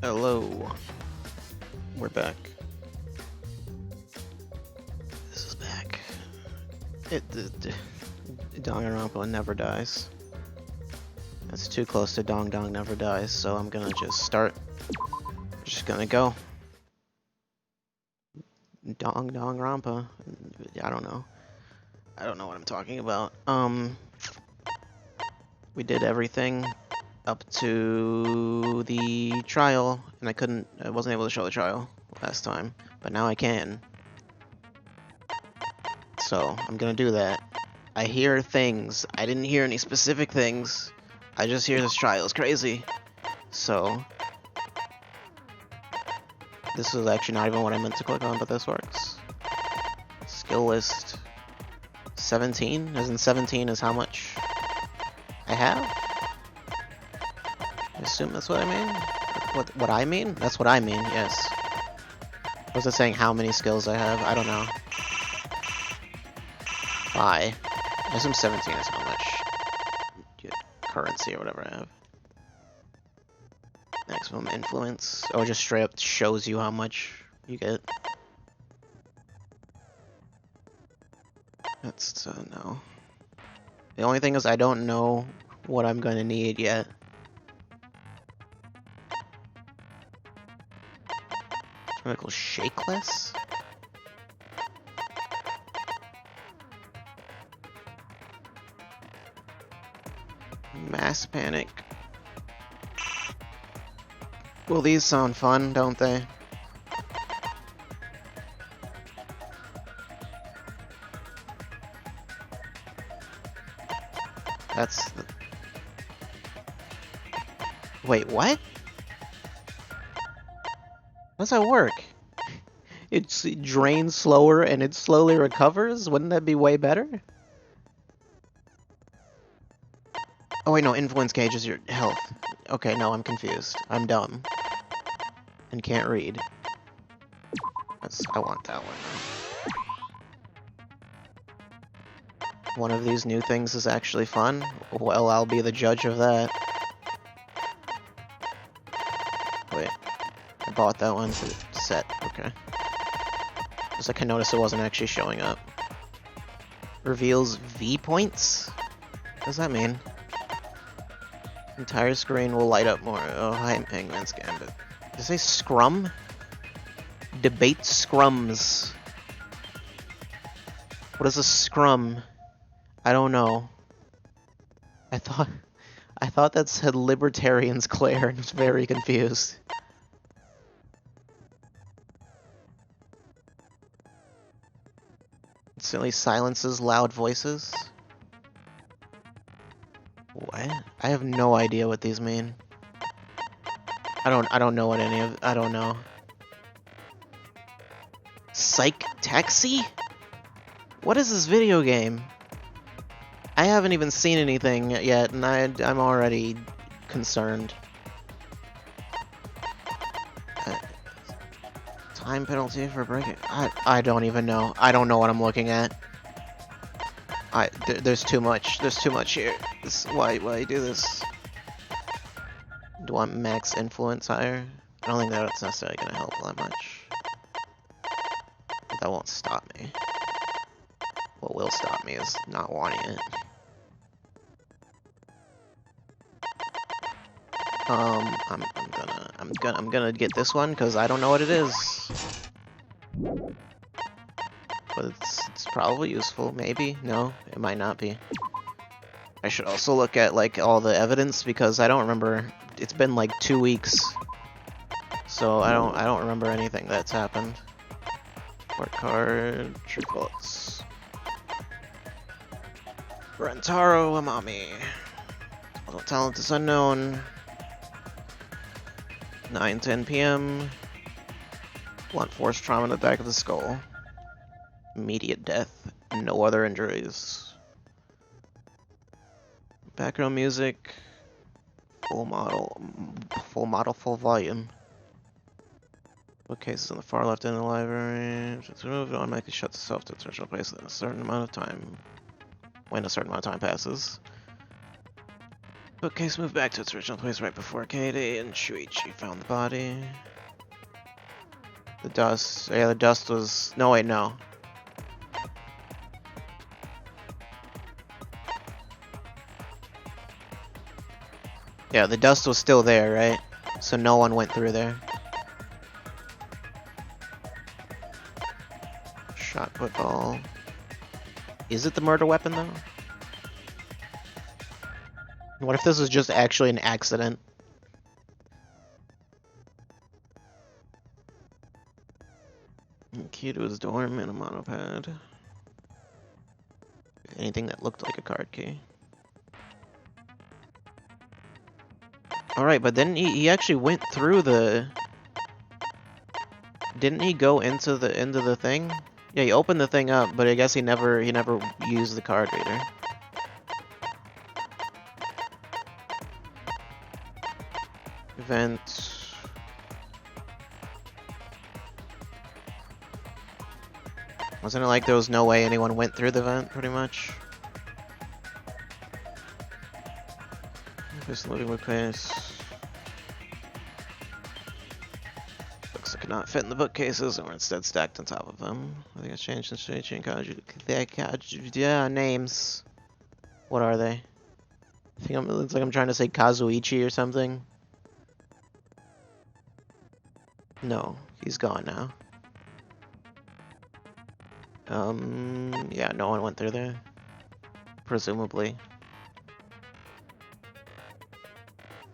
Hello, we're back. This is back. Danganronpa never dies. That's too close to Dong Dong never dies, so I'm gonna just start. Just gonna go. Dong Dong Rampa. I don't know. I don't know what I'm talking about. We did everything up to the trial, and I wasn't able to show the trial last time, but now I can. So, I'm gonna do that. I hear things. I didn't hear any specific things. I just hear this trial is crazy. So, this is actually not even what I meant to click on, but this works. Skill list 17, as in 17 is how much I have? I assume that's what I mean? What I mean? That's what I mean, yes. Was it saying how many skills I have? I don't know. I assume 17 is how much currency or whatever I have. Maximum influence. Or just straight up shows you how much you get. That's no. The only thing is I don't know what I'm going to need yet. Chemical shakeless? Mass panic. Well, these sound fun, don't they? That's the... Wait, what? How does that work? It drains slower and it slowly recovers? Wouldn't that be way better? Oh wait, no, influence gauges your health. Okay, no, I'm confused. I'm dumb. And can't read. I want that one. One of these new things is actually fun? Well, I'll be the judge of that. Wait. I bought that one to set. Okay. Just like I noticed it wasn't actually showing up. Reveals V points? What does that mean? Entire screen will light up more. Oh, hi, Hangman's Gambit. Does it say scrum? Debate scrums. What is a scrum? I don't know. I thought that said Libertarians Claire, and was very confused. Instantly silences loud voices. What? I have no idea what these mean. I don't know what any of... I don't know. Psych Taxi? What is this video game? I haven't even seen anything yet, and I'm already concerned. Time penalty for breaking... I don't even know. I don't know what I'm looking at. There's too much. There's too much here. Why do this? Do I want max influence higher? I don't think that's necessarily going to help that much. But that won't stop me. What will stop me is not wanting it. I'm gonna get this one because I don't know what it is. But it's probably useful. Maybe. No, it might not be. I should also look at like all the evidence because I don't remember. It's been like 2 weeks, so I don't remember anything that's happened. Work card, true thoughts. Rentaro Amami. Total talent is unknown. 9:10 p.m. Blunt force trauma in the back of the skull. Immediate death. No other injuries. Background music. Full model, full volume. Bookcases on the far left end of the library. Just remove it automatically shuts itself to its original place in a certain amount of time. When a certain amount of time passes. Bookcase moved back to its original place right before Katie and Shuichi found the body. The dust. Yeah, the dust was. No, wait, no. Yeah, the dust was still there, right? So no one went through there. Shot football. Is it the murder weapon, though? What if this was just actually an accident? Key to his dorm and a monopad. Anything that looked like a card key. Alright, but then he actually went through the... Didn't he go into the thing? Yeah, he opened the thing up, but I guess he never used the card reader. Event. Wasn't it like there was no way anyone went through the vent, pretty much? This living bookcase. Books that could not fit in the bookcases and were instead stacked on top of them. I think it's changed since changing yeah, names. What are they? I think it's like I'm trying to say Kazuichi or something. No, he's gone now. Yeah, no one went through there. Presumably.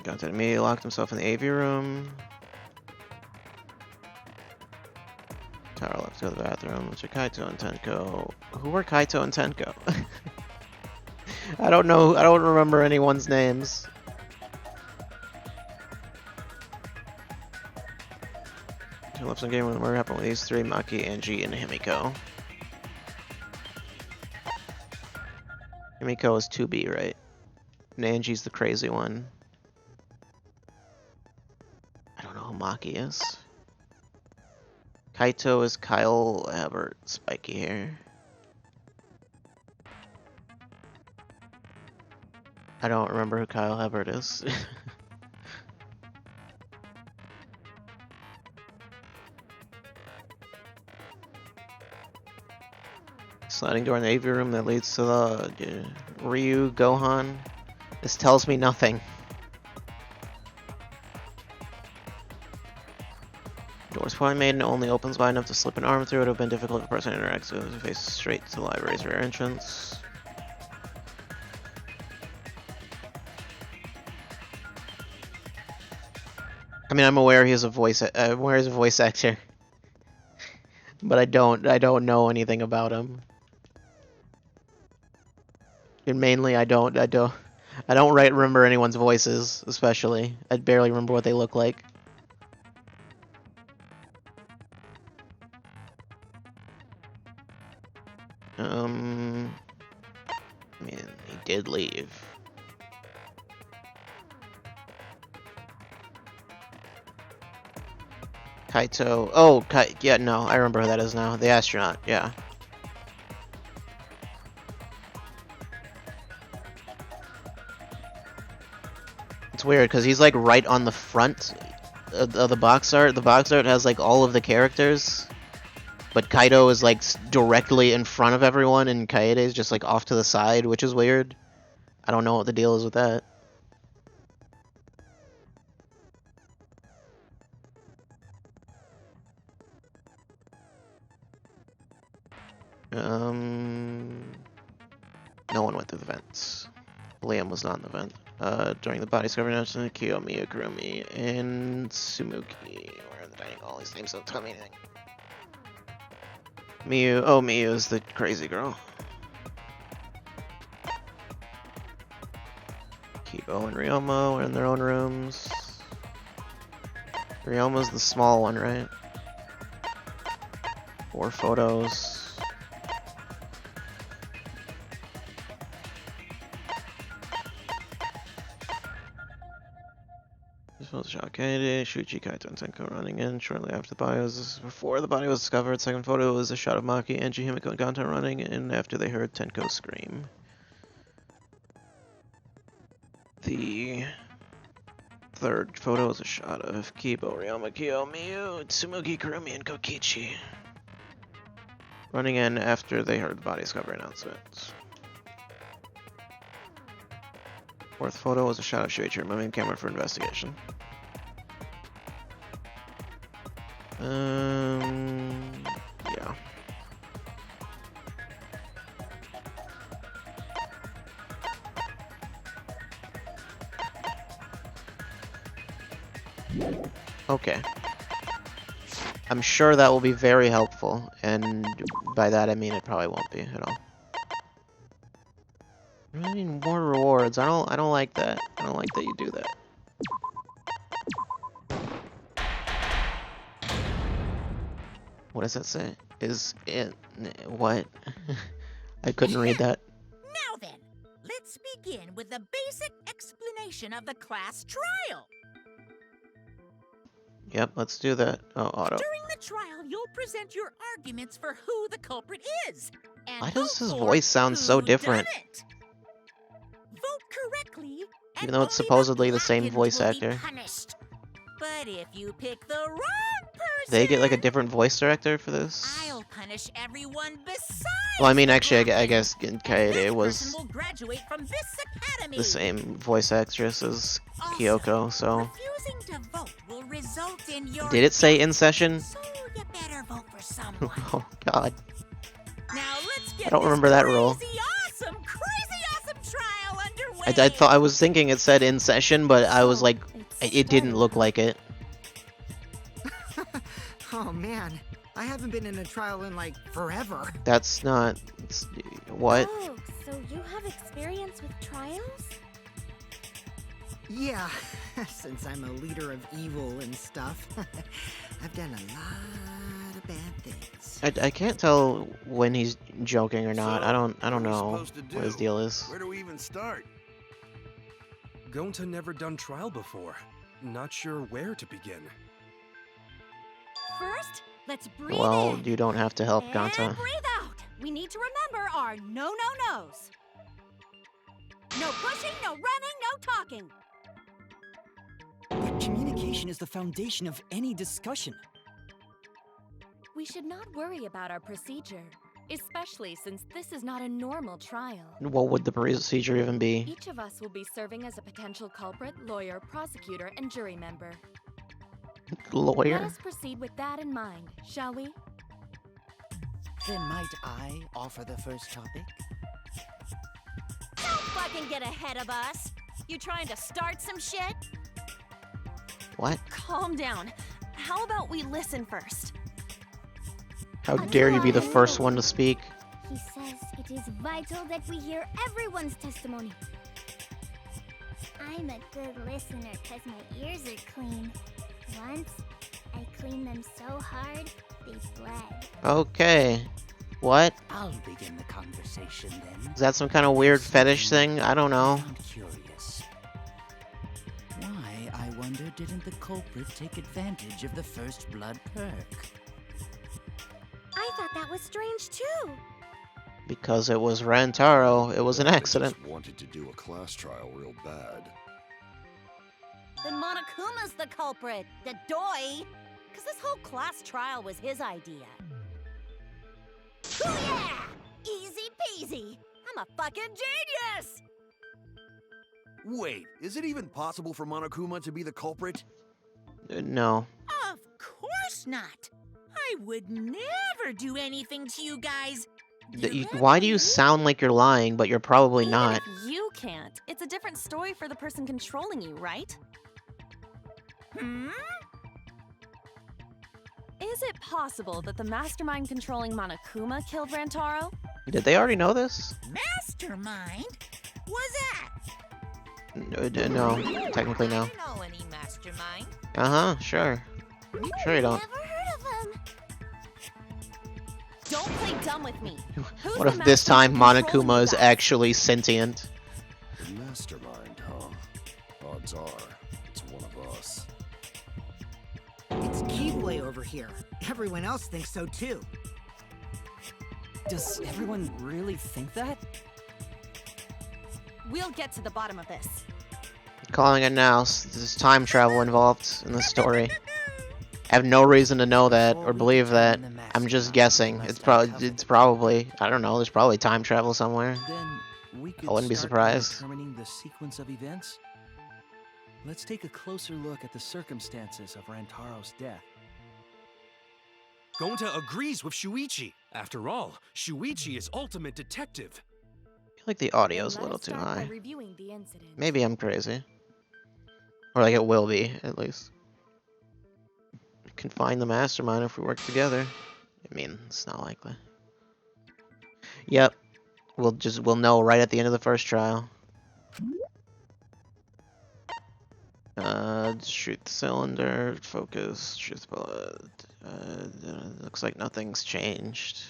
Got to immediately locked himself in the AV room. Tower left to go to the bathroom. Which are Kaito and Tenko. Who were Kaito and Tenko? I don't know. I don't remember anyone's names. Two left in the game when the murder happened with these three: Maki, Angie, and Himiko. Himiko is 2B, right? And Angie's the crazy one. I don't know who Maki is. Kaito is Kyle Hebert, spiky hair. I don't remember who Kyle Hebert is. Sliding door in the AV room that leads to the Ryu Gohan. This tells me nothing. Door's probably made and only opens wide enough to slip an arm through. It would have been difficult for a person to interact with to face straight to the library's rear entrance. I mean, I'm aware he's a voice actor, but I don't know anything about him. And mainly, I don't remember anyone's voices, especially. I barely remember what they look like. I mean, he did leave. Kaito. Oh, yeah, no, I remember who that is now. The astronaut, yeah. It's weird, because he's like right on the front of the box art. The box art has like all of the characters, but Kaido is like directly in front of everyone, and Kaede is just like off to the side, which is weird. I don't know what the deal is with that. No one went through the vents. Liam was not in the vent. During the body discovery announcement, Kiyomiya, Kurumi, and Sumuki were in the dining hall. These names don't tell me anything. Miyu. Oh, Miyu is the crazy girl. Kibo and Ryoma were in their own rooms. Ryoma's the small one, right? 4 photos. Shakede, Shuichi, Kaito, and Tenko running in shortly after the body was before the body was discovered. Second photo was a shot of Maki, Angie, Himiko, and Ganta running in after they heard Tenko scream. The third photo is a shot of Kibo, Ryoma, Kiyomiyu, Tsumugi, Kurumi, and Kokichi running in after they heard the body discovery announcement. Fourth photo was a shot of Shuichi removing camera for investigation. Yeah. Okay. I'm sure that will be very helpful, and by that I mean it probably won't be at all. I need more rewards. I don't like that. I don't like that you do that. What does that say? Is it what? I couldn't read that. Now then, let's begin with the basic explanation of the class trial. Yep, let's do that. Oh, auto. During the trial, you'll present your arguments for who the culprit is. And Why does his vote voice for sound so who different? done it. Vote correctly, and Even though it's only supposedly the same blackened voice will be actor. punished. But if you pick the wrong person, They get like a different voice director for this? I'll punish everyone besides. Well, I mean, the actually, I blackened. guess And Kaede this was person will graduate from this academy. the same voice actress as Also, Kyoko, so... refusing to vote will result in your Did it say death. in session? So you better vote for someone. Oh, God. Now let's get I don't this remember that rule. crazy awesome trial underway. I thought I was thinking it said in session, but I was like, it didn't look like it. Oh man, I haven't been in a trial in like forever. That's not... what? Oh, so you have experience with trials? Yeah, since I'm a leader of evil and stuff, I've done a lot of bad things. I can't tell when he's joking or not. So, I don't what are we know supposed to what his do? deal is. Where do we even start? Gonta never done trial before. Not sure where to begin. First, let's breathe Well, in. you don't have to help And Gonta. breathe out. We need to remember our no-no-nos. No pushing, no running, no talking. But communication is the foundation of any discussion. We should not worry about our procedure, especially since this is not a normal trial. What would the procedure even be? Each of us will be serving as a potential culprit, lawyer, prosecutor, and jury member. Let Lawyer? us proceed with that in mind, shall we? Then might I offer the first topic? Don't fucking get ahead of us. You trying to start some shit? What? Calm down. How about we listen first? How dare you be the first one to speak? He says it is vital that we hear everyone's testimony. I'm a good listener because my ears are clean. Once, I cleaned them so hard, they bled. Okay. What? I'll begin the conversation then. Is that some kind of weird fetish thing? I don't know. I'm curious. Why, I wonder, didn't the culprit take advantage of the first blood perk? I thought that was strange too. Because it was Rantaro, it was an accident. Just wanted to do a class trial real bad. Then Monokuma's the culprit, the doi. Because this whole class trial was his idea. Ooh yeah! Easy peasy. I'm a fucking genius! Wait, is it even possible for Monokuma to be the culprit? No. Of course not. I would never do anything to you guys. Why do you sound like you're lying, but you're probably Even not? if you can't, it's a different story for the person controlling you, right? Hmm? Is it possible that the mastermind controlling Monokuma killed Rantaro? Did they already know this? Mastermind? Was that? No, technically no. I don't know any mastermind. Uh-huh, sure. Sure you don't. Never heard of him. Don't play dumb with me. Who's What the if this time mastermind controlling Monokuma you is guys? actually sentient? The mastermind, huh? Odds are, it's one of us. It's Keyblade over here. Everyone else thinks so too. Does everyone really think that? We'll get to the bottom of this. Calling it now. There's time travel involved in the story. I have no reason to know that or believe that. I'm just guessing. It's probably I don't know. There's probably time travel somewhere. Then we could I wouldn't be start surprised. determining the sequence of events. Let's take a closer look at the circumstances of Rantaro's death. Gonta agrees with Shuichi. After all, Shuichi is ultimate detective. I feel like the audio's a little too By high. reviewing the incident. Maybe I'm crazy. Or like it will be, at least. We can find the mastermind if we work together. I mean, it's not likely. Yep. We'll know right at the end of the first trial. Shoot the cylinder, focus, truth bullet. Looks like nothing's changed.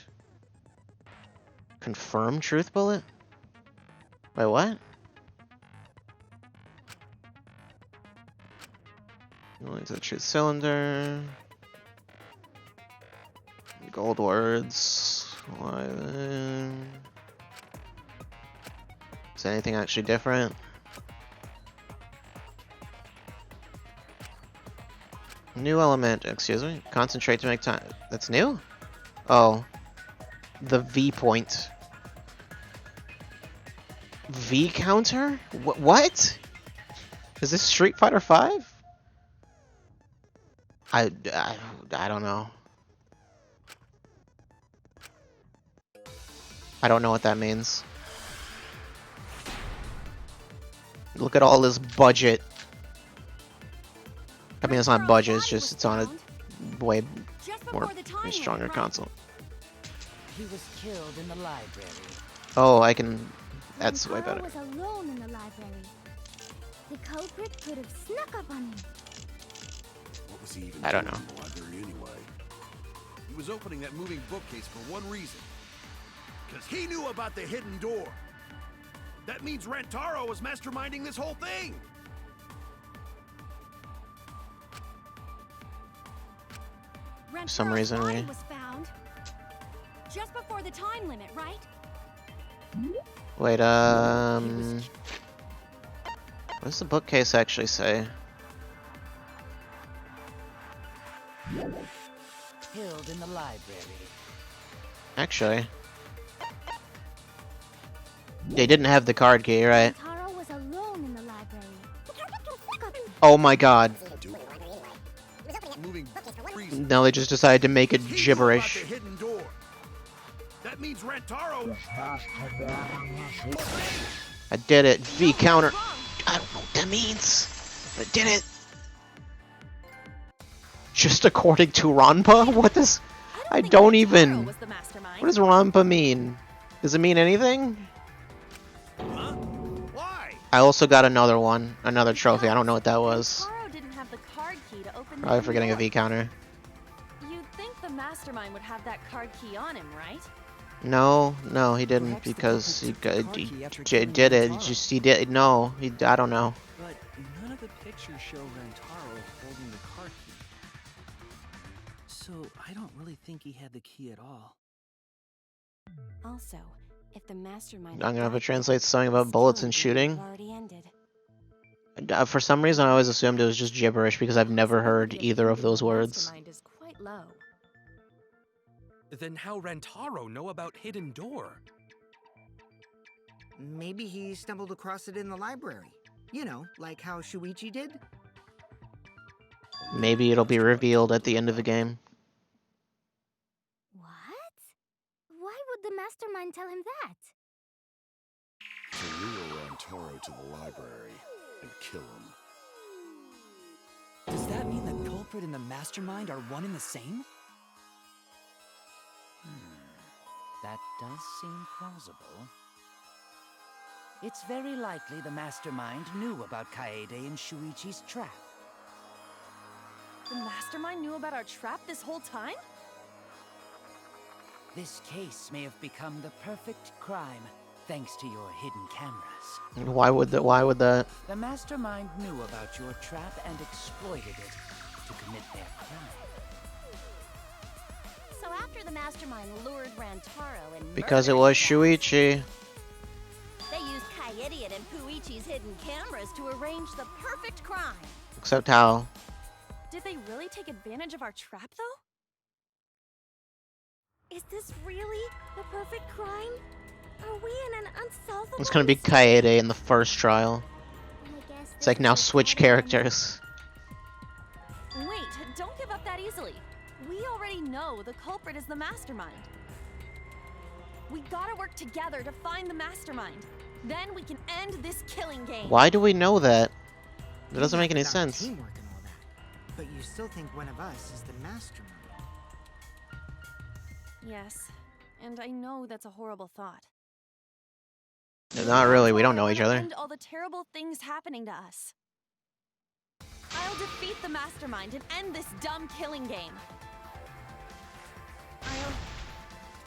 Confirm truth bullet? Wait, what? Going to the truth cylinder. Gold words. Why then? Is anything actually different? New element, excuse me. Concentrate to make time. That's new? Oh. The V point. V counter? What? Is this Street Fighter 5? I don't know. I don't know what that means. Look at all this budget. I mean, it's not budget, it's just it's on a way more stronger console. He was killed in the library. Oh, I can. That's way better. was alone in the library. The culprit could have snuck up on him. What was he even I don't doing know. in the library anyway? He was opening that moving bookcase for one reason. Because he knew about the hidden door. That means Rantaro was masterminding this whole thing. For some reason, body we. was found just before the time limit, right? Wait, what does the bookcase actually say? Killed in the library. Actually. They didn't have the card key, right? Taro was alone in the library. Oh my god. Moving reason. No, they just decided to make it He knew gibberish. about the hidden door. That means Rantaro. I did it. V counter. I don't know what that means. But I did it. Just according to Ranpa? What does... I don't even... Was the mastermind. What does Ranpa mean? Does it mean anything? Huh? Why? I also got another one. Another trophy. I don't know what that was. Taro didn't have the card key to open the Probably forgetting a door. V counter. You'd think the mastermind would have that card key on him, right? No, he didn't Perhaps the because he, culprit took the he card key after did killing it. Rantaro. Just he did. No, I don't know. But none of the pictures show Rantaro holding the card key. So I don't really think he had the key at all. Also, if the mastermind I'm gonna have to translate something about bullets and shooting. already ended. For some reason, I always assumed it was just gibberish because I've never heard either of those words. Mastermind is quite low. Then how Rantaro know about hidden door? Maybe he stumbled across it in the library. You know, like how Shuichi did? Maybe it'll be revealed at the end of the game. What? Why would the mastermind tell him that? To lure Rantaro to the library and kill him. Does that mean the culprit and the mastermind are one and the same? That does seem plausible. It's very likely the mastermind knew about Kaede and Shuichi's trap. The mastermind knew about our trap this whole time? This case may have become the perfect crime thanks to your hidden cameras. Why would that? The mastermind knew about your trap and exploited it to commit their crime. So after the mastermind lured Rantaro and Because it murdered was him, Shuichi. they used Kaede and Puichi's hidden cameras to arrange the perfect crime. Except how? Did they really take advantage of our trap, though? Is this really the perfect crime? Are we in an unsolvable It's gonna be mystery? Kaede in the first trial. I guess It's like this now is switch better than- characters. Wait, don't give up that easily. We already know the culprit is the mastermind. We gotta work together to find the mastermind. Then we can end this killing game. Why do we know that? It doesn't You make any talked about sense. Teamwork and all that, but you still think one of us is the mastermind. Yes, and I know that's a horrible thought. Not really, we don't know I each wanna other. end all the terrible things happening to us. I'll defeat the mastermind and end this dumb killing game.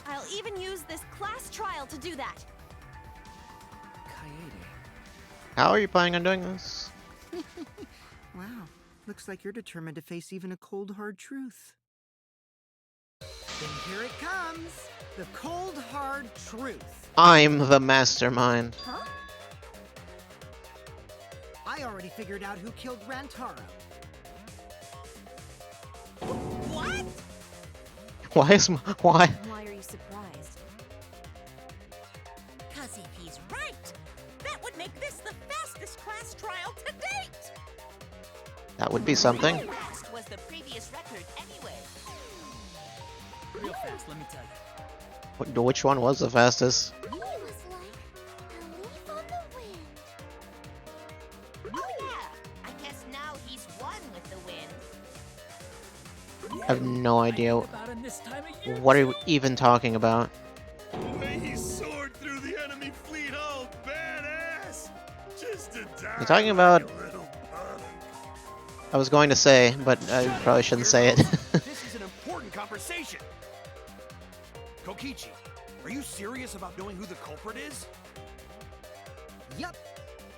I'll even use this class trial to do that. Kaede. How are you planning on doing this? Wow, looks like you're determined to face even a cold, hard truth. Then here it comes, the cold, hard truth. I'm the mastermind. Huh? I already figured out who killed Rantaro. What? Why? Why are you surprised? Cause if he's right, that would make this the fastest class trial to date. That would be something. Fast was the previous record anyway. Real fast, let me tell you. Which one was the fastest? He was like a leaf on the wind. Oh yeah, I guess now he's one with the wind. I have no idea. About him this time of year. What are you even talking about? The way he soared through the enemy fleet, oh, badass! Just a die. You're talking about- like a little punk. I was going to say, but I probably shouldn't say it. This is an important conversation. Kokichi, are you serious about knowing who the culprit is? Yup.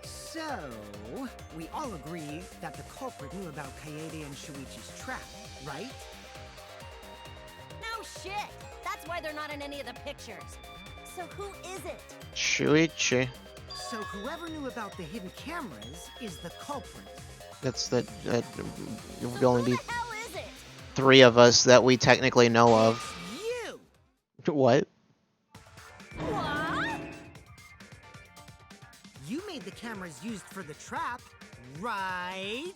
So, we all agree that the culprit knew about Kaede and Shuichi's trap, right? No shit. That's why they're not in any of the pictures. So who is it? Shuichi. So whoever knew about the hidden cameras is the culprit. That's the. It would only Who be the hell is it? 3 of us that we technically know of. You! What? What? You made the cameras used for the trap, right?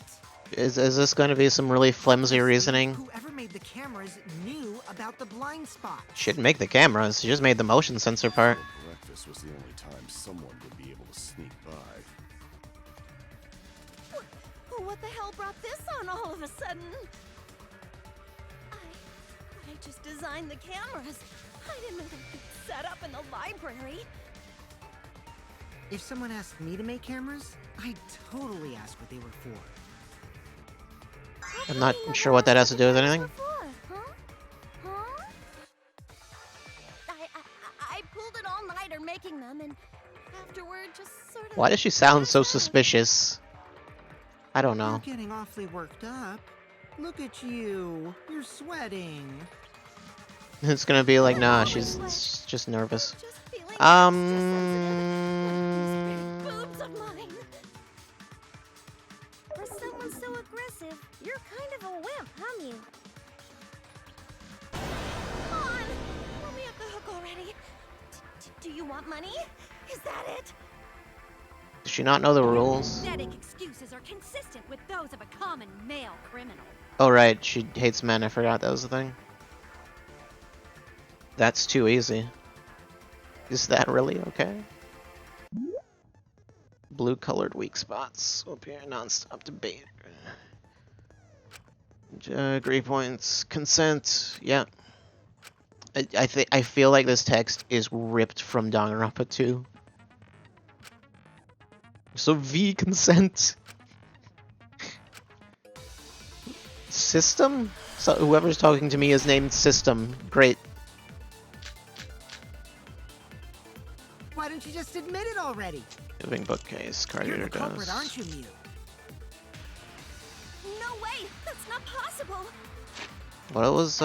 Is this going to be some really flimsy reasoning? Whoever made the cameras knew about the blind spot. She didn't make the cameras, she just made the motion sensor part. Breakfast was the only time someone would be able to sneak by. What the hell brought this on all of a sudden? I just designed the cameras. I didn't make them set up in the library. If someone asked me to make cameras, I'd totally ask what they were for. I'm not sure what that has to do with anything. I pulled an all-nighter making them, and afterward just sort of... Why does she sound so suspicious? I don't know. You're getting awfully worked up. Look at you. You're sweating. It's gonna be like, nah, she's just nervous. Just feeling Boobs of mine. For someone so aggressive, you're kind of a wimp, huh, Mew? Come on! Let me off the hook already. Do you want money? Is that it? Does she not know the rules? Pathetic excuses are consistent with those of a common male criminal. Oh right, she hates men, I forgot that was the thing. That's too easy. Is that really okay? Blue colored weak spots. Appear non-stop debate. Agree points. Consent. Yeah. I feel like this text is ripped from Danganronpa 2. So V consent. System? So whoever's talking to me is named System. Great. Why don't you just admit it already? Moving bookcase. Card You're reader the culprit, does. aren't you, Mew? No way! That's not possible! What was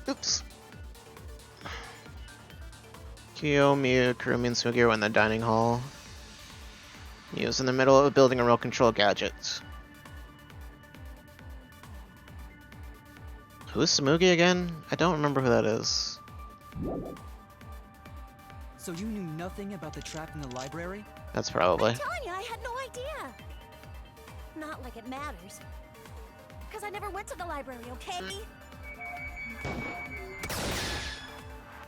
Oops. Kyo, Mew, Kurumi, and Sugi are in the dining hall. Mew's in the middle of building a remote control gadget. Who's Smugi again? I don't remember who that is. So you knew nothing about the trap in the library? That's probably. I'm telling you, I had no idea. Not like it matters. Because I never went to the library, okay?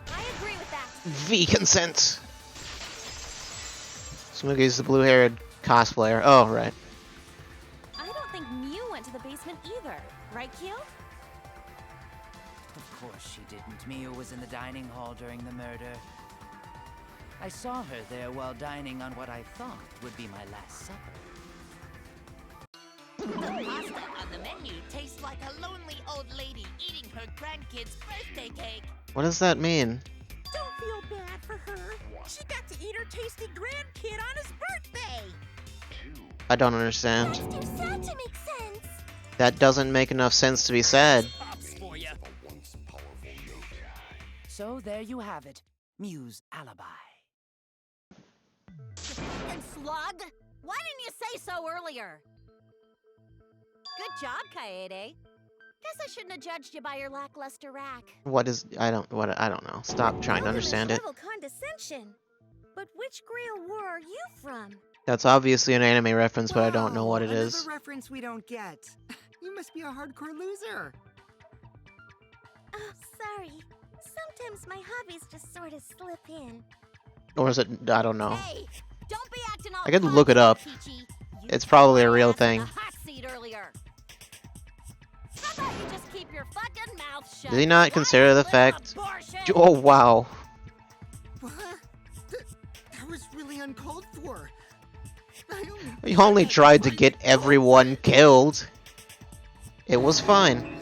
I agree with that. V consent! Smugi's the blue-haired cosplayer. Oh, right. I don't think Mew went to the basement either. Right, Q? Of course she didn't. Mew was in the dining hall during the murder. I saw her there while dining on what I thought would be my last supper. The pasta on the menu tastes like a lonely old lady eating her grandkid's birthday cake. What does that mean? Don't feel bad for her. She got to eat her tasty grandkid on his birthday. I don't understand. That's too sad to make sense. That doesn't make enough sense to be said. Pops for ya. So there you have it. Mew's alibi. And slug? Why didn't you say so earlier? Good job, Kaede. Guess I shouldn't have judged you by your lackluster rack. What is... I don't know. Stop trying to understand it. Little condescension. But which Grail War are you from? That's obviously an anime reference, but I don't know what it Another is. reference we don't get. You must be a hardcore loser. Oh, sorry. Sometimes my hobbies just sort of slip in. Or is it... I don't know. Hey, don't be acting all I could look it up. Peachy. You It's probably a put my real ass in thing. the hot seat earlier. How about you just keep your fucking mouth shut? Did he not consider the fact... Abortion? Oh, wow. What? That was really uncalled for. He only tried to get everyone killed. It was fine.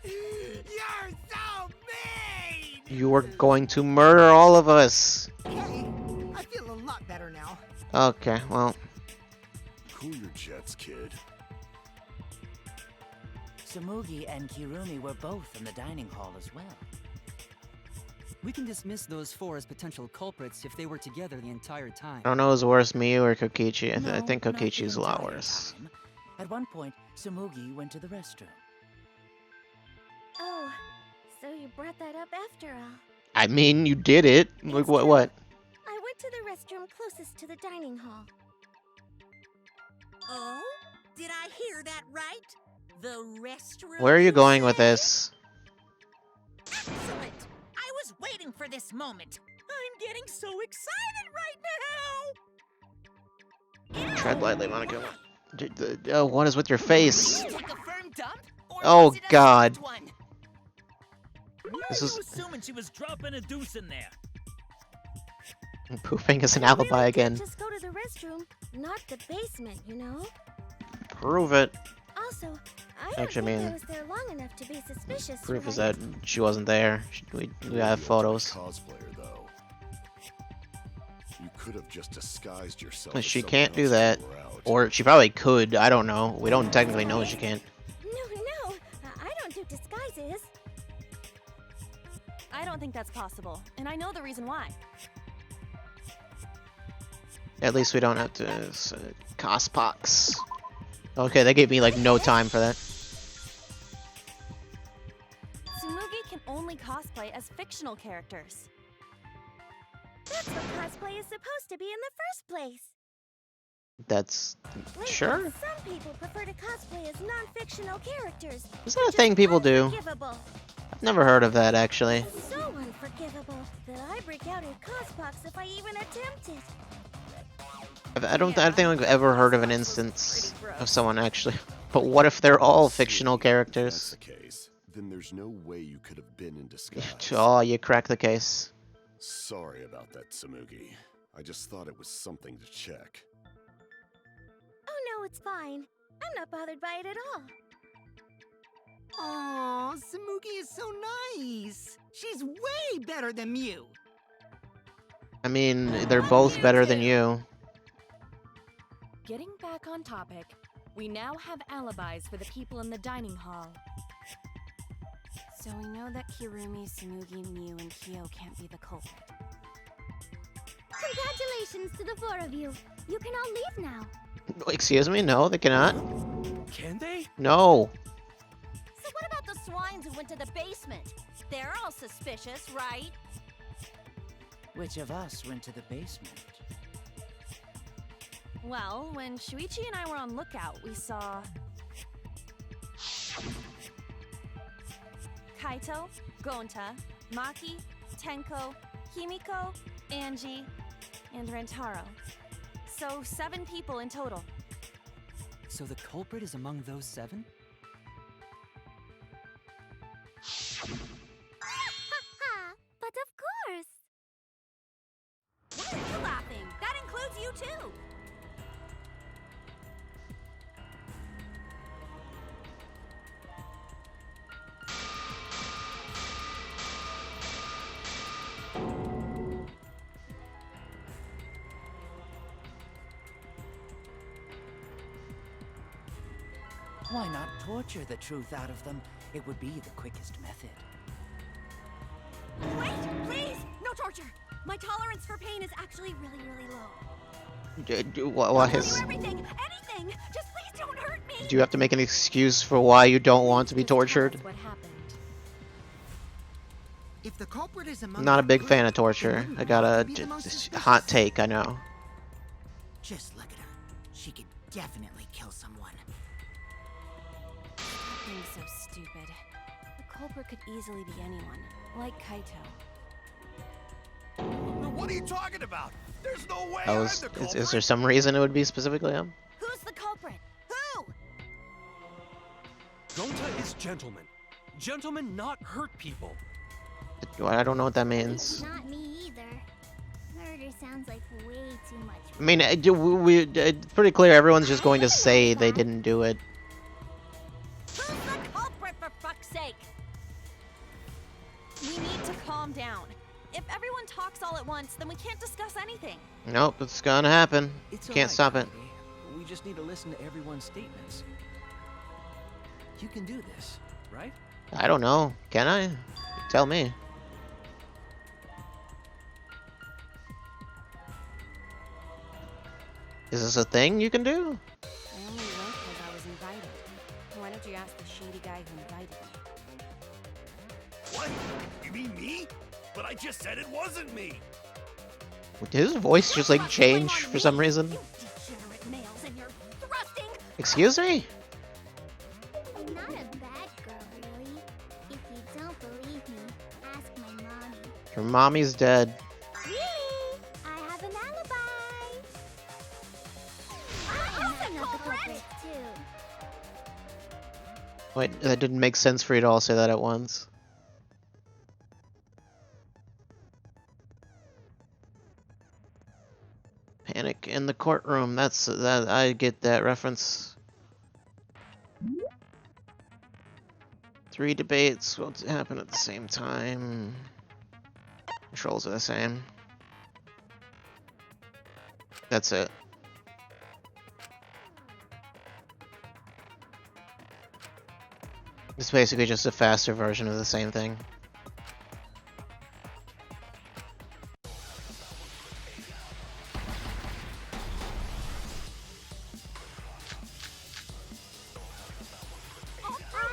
You're so mean! You were going to murder all of us. Okay, I feel a lot better now. Okay, well... Cool your jets, kid. Sumugi and Kirumi were both in the dining hall as well. We can dismiss those four as potential culprits if they were together the entire time. I don't know who's worse, Miyu or Kokichi. I No, think not the Kokichi's a lot entire worse. time. At one point, Sumugi went to the restroom. Oh, so you brought that up after all. I mean, you did it. Like, what? I went to the restroom closest to the dining hall. Oh? Did I hear that right? The restroom? Where are you going said? with this? Excellent! I was waiting for this moment. I'm getting so excited right now! Tread lightly, Monica. Oh, what is with your face? Did you take a firm dump? Or Oh, was it a God. soft one? Why This are is- you assuming she was dropping a deuce in there? Pooping is an I alibi really again. did just go to the restroom, not the basement, you know? Prove it. Also, I don't Actually, think I mean, I was there long enough to be suspicious. proof is right? that she wasn't there. We have photos. Cosplayer, though. You could have just disguised yourself. But as she someone can't do else that. when we're out. Or she probably could. I don't know. We don't technically know she can't. No, I don't do disguises. I don't think that's possible, and I know the reason why. At least we don't have to cospox. Okay, they gave me like no time for that. Tsumugi can only cosplay as fictional characters. That's what cosplay is supposed to be in the first place. That's Lately, sure. Some people prefer to cosplay as non-fictional characters. Is that a Just thing people do? unforgivable. I've never heard of that actually. So unforgivable that I break out in cospox if I even attempt it. I don't think I've ever heard of an instance of someone actually. But what if they're all fictional If that's characters? the case, then there's no way you could have been in disguise. Oh, you cracked the case. Sorry about that, Samugi. I just thought it was something to check. Oh no, it's fine. I'm not bothered by it at all. Aw, Samugi is so nice. She's way better than Mew. I mean, they're both better than you. Getting back on topic, we now have alibis for the people in the dining hall. So we know that Kirumi, Tsunugi, Miu, and Kyo can't be the culprit. Congratulations to the four of you. You can all leave now. Excuse me? No, they cannot. Can they? No. So what about the swines who went to the basement? They're all suspicious, right? Which of us went to the basement? Well, when Shuichi and I were on lookout, we saw Kaito, Gonta, Maki, Tenko, Himiko, Angie, and Rentaro. So 7 people in total. So the culprit is among those 7? Ha! But of course! Why are you laughing? That includes you too! Why not torture the truth out of them? It would be the quickest method. Wait, please! No torture! My tolerance for pain is actually really low. Why I'll tell is... you everything, anything! Just please don't hurt me! Do you have to make an excuse for why you don't want to be tortured? What happened? If the culprit is among I'm not a the big group, fan of it torture. wouldn't I got a be the most suspicious. hot take, I know. Just look at her. She could definitely kill someone. Stop being so stupid. The culprit could easily be anyone, like Kaito. What are you talking about? There's no way I I'm was, the is culprit. there some reason it would be specifically him? Who's the culprit? Who? Gonta is gentleman. Gentlemen not hurt people. I don't know what that It's means. not me either. Murder sounds like way too much. I mean, it's pretty clear everyone's just going to say they didn't do it. Who's the culprit, for fuck's sake? We need to calm down. If everyone talks all at once, then we can't discuss anything. Nope, it's gonna happen. It's Can't stop it. Kaede. We just need to listen to everyone's statements. You can do this, right? I don't know. Can I? Tell me. Is this a thing you can do? I only went because I was invited. Why don't you ask the shady guy who invited me? What? You mean me? But I just said it wasn't me. Did his voice just like change for some reason? You degenerate males and you're thrusting! Excuse me? Not a bad girl, really. If you don't believe me, ask my mommy. Your mommy's dead. Really? I have an alibi. I'm not the culprit, too. Wait, that didn't make sense for you to all say that at once. Panic in the courtroom. That's that. I get that reference. 3 debates will happen at the same time. Controls are the same. That's it. It's basically just a faster version of the same thing.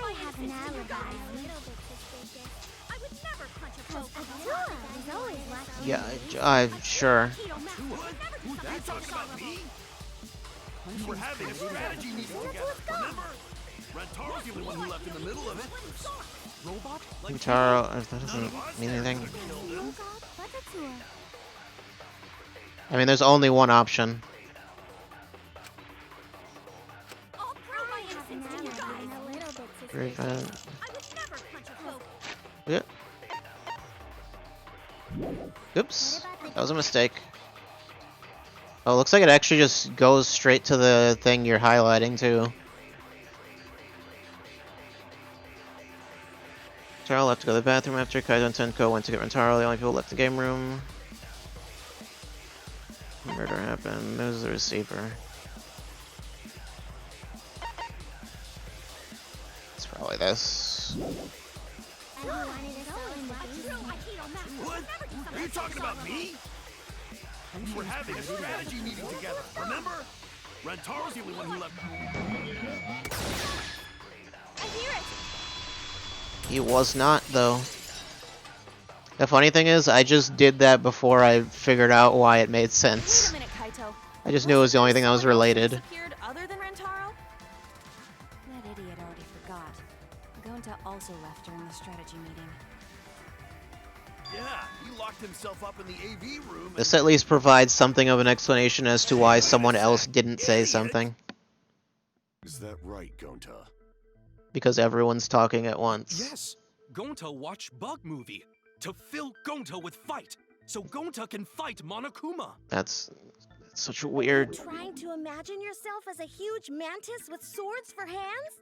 I have an alibi. A little bit suspicious. I would never punch a Cause foe. Atua is always watching. Yeah, sure. Who you talking about me? We were having a strategy meeting together, remember? Rentaro's the only one who left in the middle of it. Robot? Like Taro, that doesn't mean anything. But Atua. I mean, there's only one option. I'll prove my innocence to you guys. A little bit suspicious. Prevent. I would never punch a foe. Yeah. Oops, that was a mistake. Oh, looks like it actually just goes straight to the thing you're highlighting too. Rentaro left to go to the bathroom after Kaito and Tenko went to get Rentaro. The only people left the game room. Murder happened. There's the receiver. It's probably this. I wanted us all in the basement. What? Are you talking about me? We were having a strategy meeting together, remember? Rantaro's the only one who left. I hear it. He was not, though. The funny thing is, I just did that before I figured out why it made sense. Wait a minute, Kaito. I just knew it was the only thing that was related. Disappeared other than Rentaro? That idiot already forgot. Gonta also left during the strategy meeting. Yeah, he locked himself up in the AV room. This at least provides something of an explanation as to why someone else didn't say something. Is that right, Gonta? Because everyone's talking at once. Yes, Gonta watched Bug Movie to fill Gonta with fight, so Gonta can fight Monokuma. That's such a weird... Trying to imagine yourself as a huge mantis with swords for hands?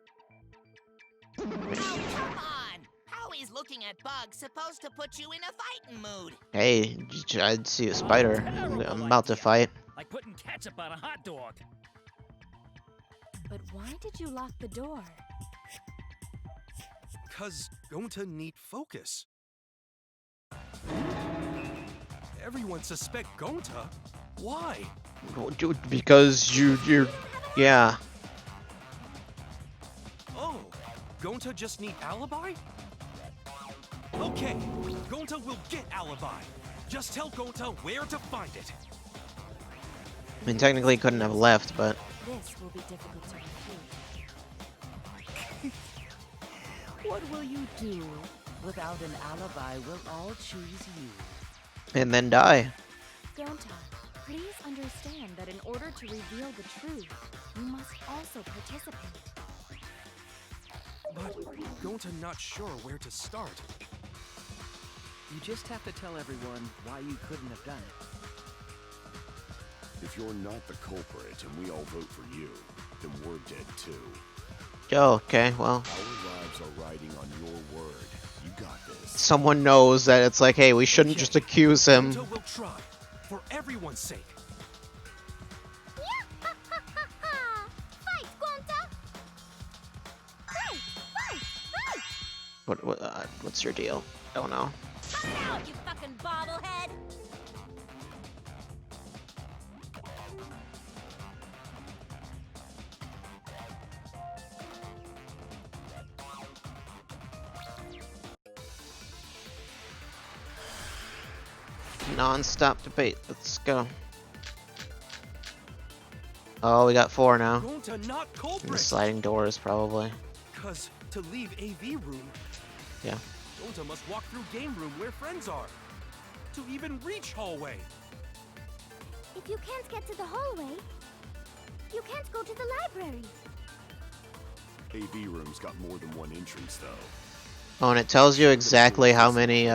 Oh, come on! How is looking at bugs supposed to put you in a fighting mood? Hey, I'd see a spider. I'm about to fight. Like putting ketchup on a hot dog. But why did you lock the door? 'Cause Gonta need focus. Everyone suspect Gonta? Why? Because you're... Yeah. Oh, Gonta just need alibi? Okay, Gonta will get alibi. Just tell Gonta where to find it. I mean, technically he couldn't have left, but... This will be difficult to refute. What will you do? Without an alibi, we'll all choose you. And then die. Gonta, please understand that in order to reveal the truth, you must also participate. But Gonta not sure where to start. You just have to tell everyone why you couldn't have done it. If you're not the culprit and we all vote for you, then we're dead too. Oh, okay, well... Our lives are riding on your word. You got this. Someone knows that it's like, hey, we shouldn't just accuse him. Gonta will try, for everyone's sake. Fight, Gonta! Fight! Fight! Fight! What's your deal? I don't know. Come out, you fucking bobblehead! Non-stop debate. Let's go. Oh, we got 4 now. Gonta not And the culprit. sliding doors, probably. 'Cause to leave AV room, Yeah. Gonta must walk through game room where friends are. To even reach hallway. If you can't get to the hallway, you can't go to the library. AV room's got more than one entrance, though. Oh, and it tells you exactly how many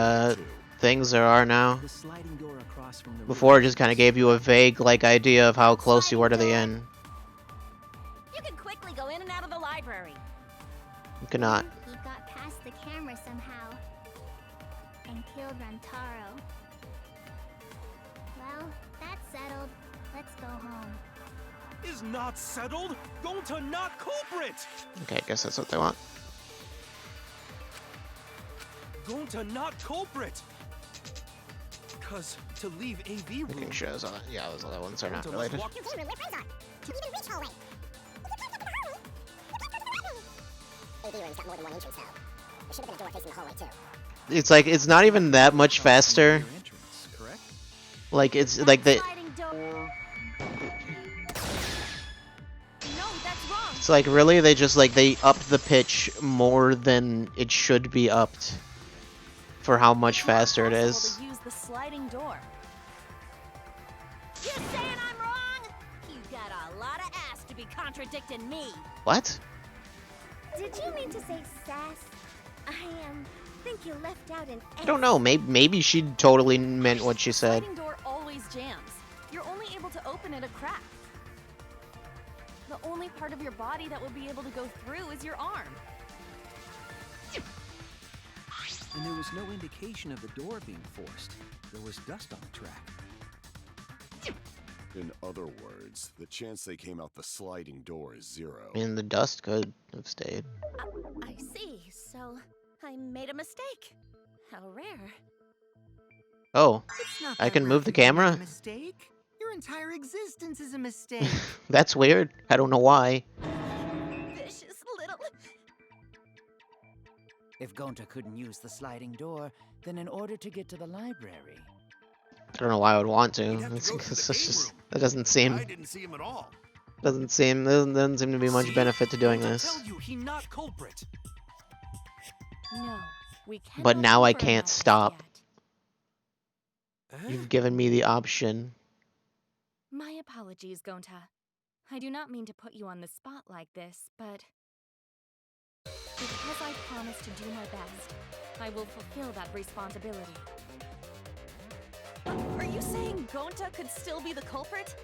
things there are now. The sliding door across from the Before, it just kind of gave you a vague idea of how close you were to the end. You can quickly go in and out of the library. You cannot. He got past the camera somehow and killed Rantaro. Well, that's settled. Let's go home. Is not settled. Gonta not culprit. Okay, I guess that's what they want. Gonta not culprit. 'Cause to leave AV room. Looking shows on it. Yeah, those other ones are not Gonta must related. walk Where friends are. To even reach hallway. AV room's got more than one entrance, though. There should have been a door facing the hallway, too. It's like, it's not even that much faster. Your entrance, correct? Like, it's like the... Sliding door. No, that's wrong. It's like, really? They just, like, they upped the pitch more than it should be upped. For how much faster it is. To use the sliding door. You saying I'm wrong? You got a lot of ass to be contradicting me. What? Did you mean to say sass? I think you left out an I don't know. Maybe she totally meant what she The said. sliding door always jams. You're only able to open it a crack. The only part of your body that would be able to go through is your arm. And there was no indication of the door being forced. There was dust on the track. In other words, the chance they came out the sliding door is 0. I mean, the dust could have stayed. I see. So, I made a mistake. How rare. Oh, It's not I that can rare move the for you to make camera? a mistake. Your entire existence is a mistake. That's weird. I don't know why. Vicious little... If Gonta couldn't use the sliding door, then in order to get to the library... I don't know why I would want to. He'd have to go through the game room. That doesn't seem I didn't see him at all. doesn't seem to be much See? benefit to doing Gonta this. tell you he not culprit. No, we can't. But now I can't stop. You've given me the option. My apologies, Gonta. I do not mean to put you on the spot like this, but because I promised to do my best, I will fulfill that responsibility. Are you saying Gonta could still be the culprit?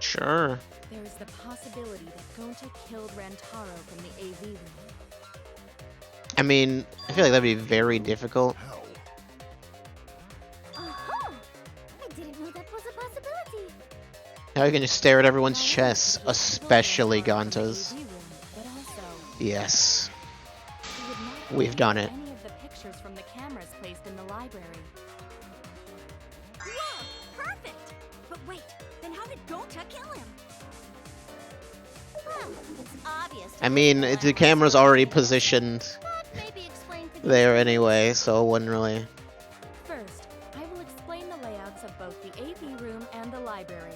Sure. There is the possibility that Gonta killed Rantaro from the AV room. I mean, I feel like that'd be very difficult. Uh-huh. I didn't know that was a possibility. Now you can just stare at everyone's chests, especially Gonta's. AV room, but also Yes. he would not We've done it. any of the pictures from the cameras placed in the library. Whoa! Perfect! But wait, then how did Gonta kill him? Well, it's obvious. I mean, the camera's already positioned But maybe explain for the there anyway, so it wouldn't really... First, I will explain the layouts of both the AV room and the library.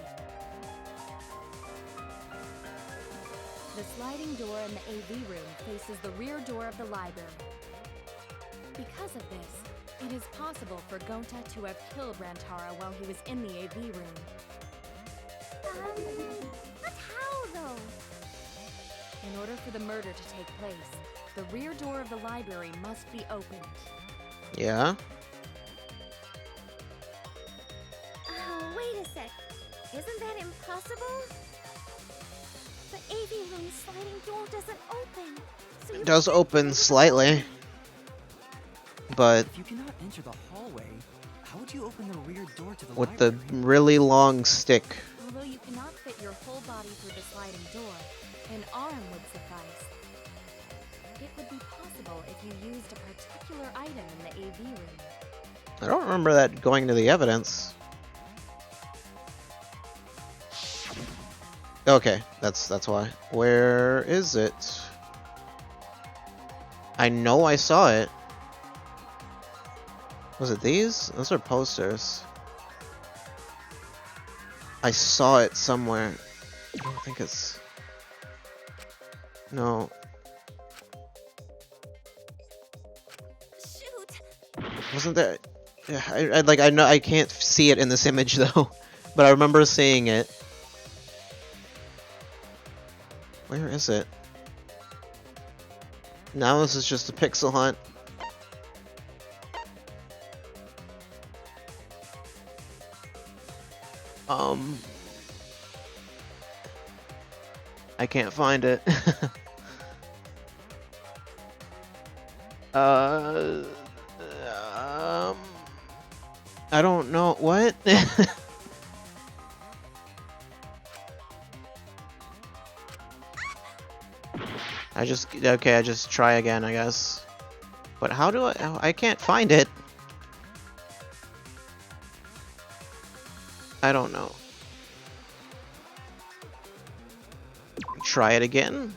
The sliding door in the AV room faces the rear door of the library. Because of this, it is possible for Gonta to have killed Rantaro while he was in the AV room. But how though? In order for the murder to take place, the rear door of the library must be opened. Yeah? Wait a sec. Isn't that impossible? The AV room sliding door doesn't open. So It does open slightly. But If you cannot enter the hallway, how would you open the rear door to the with the library? really long stick. Although you cannot fit your whole body through the sliding door, an arm would suffice. It would be possible if you used a particular item in the AV room. I don't remember that going to the evidence. Okay, that's why. Where is it? I know I saw it. Was it these? Those are posters. I saw it somewhere. I don't think it's... No. Shoot! Wasn't there... Yeah, I know I can't see it in this image though, but I remember seeing it. Where is it? Now this is just a pixel hunt. I can't find it. I don't know what. I just try again, I guess. But how do I can't find it. I don't know. Try it again.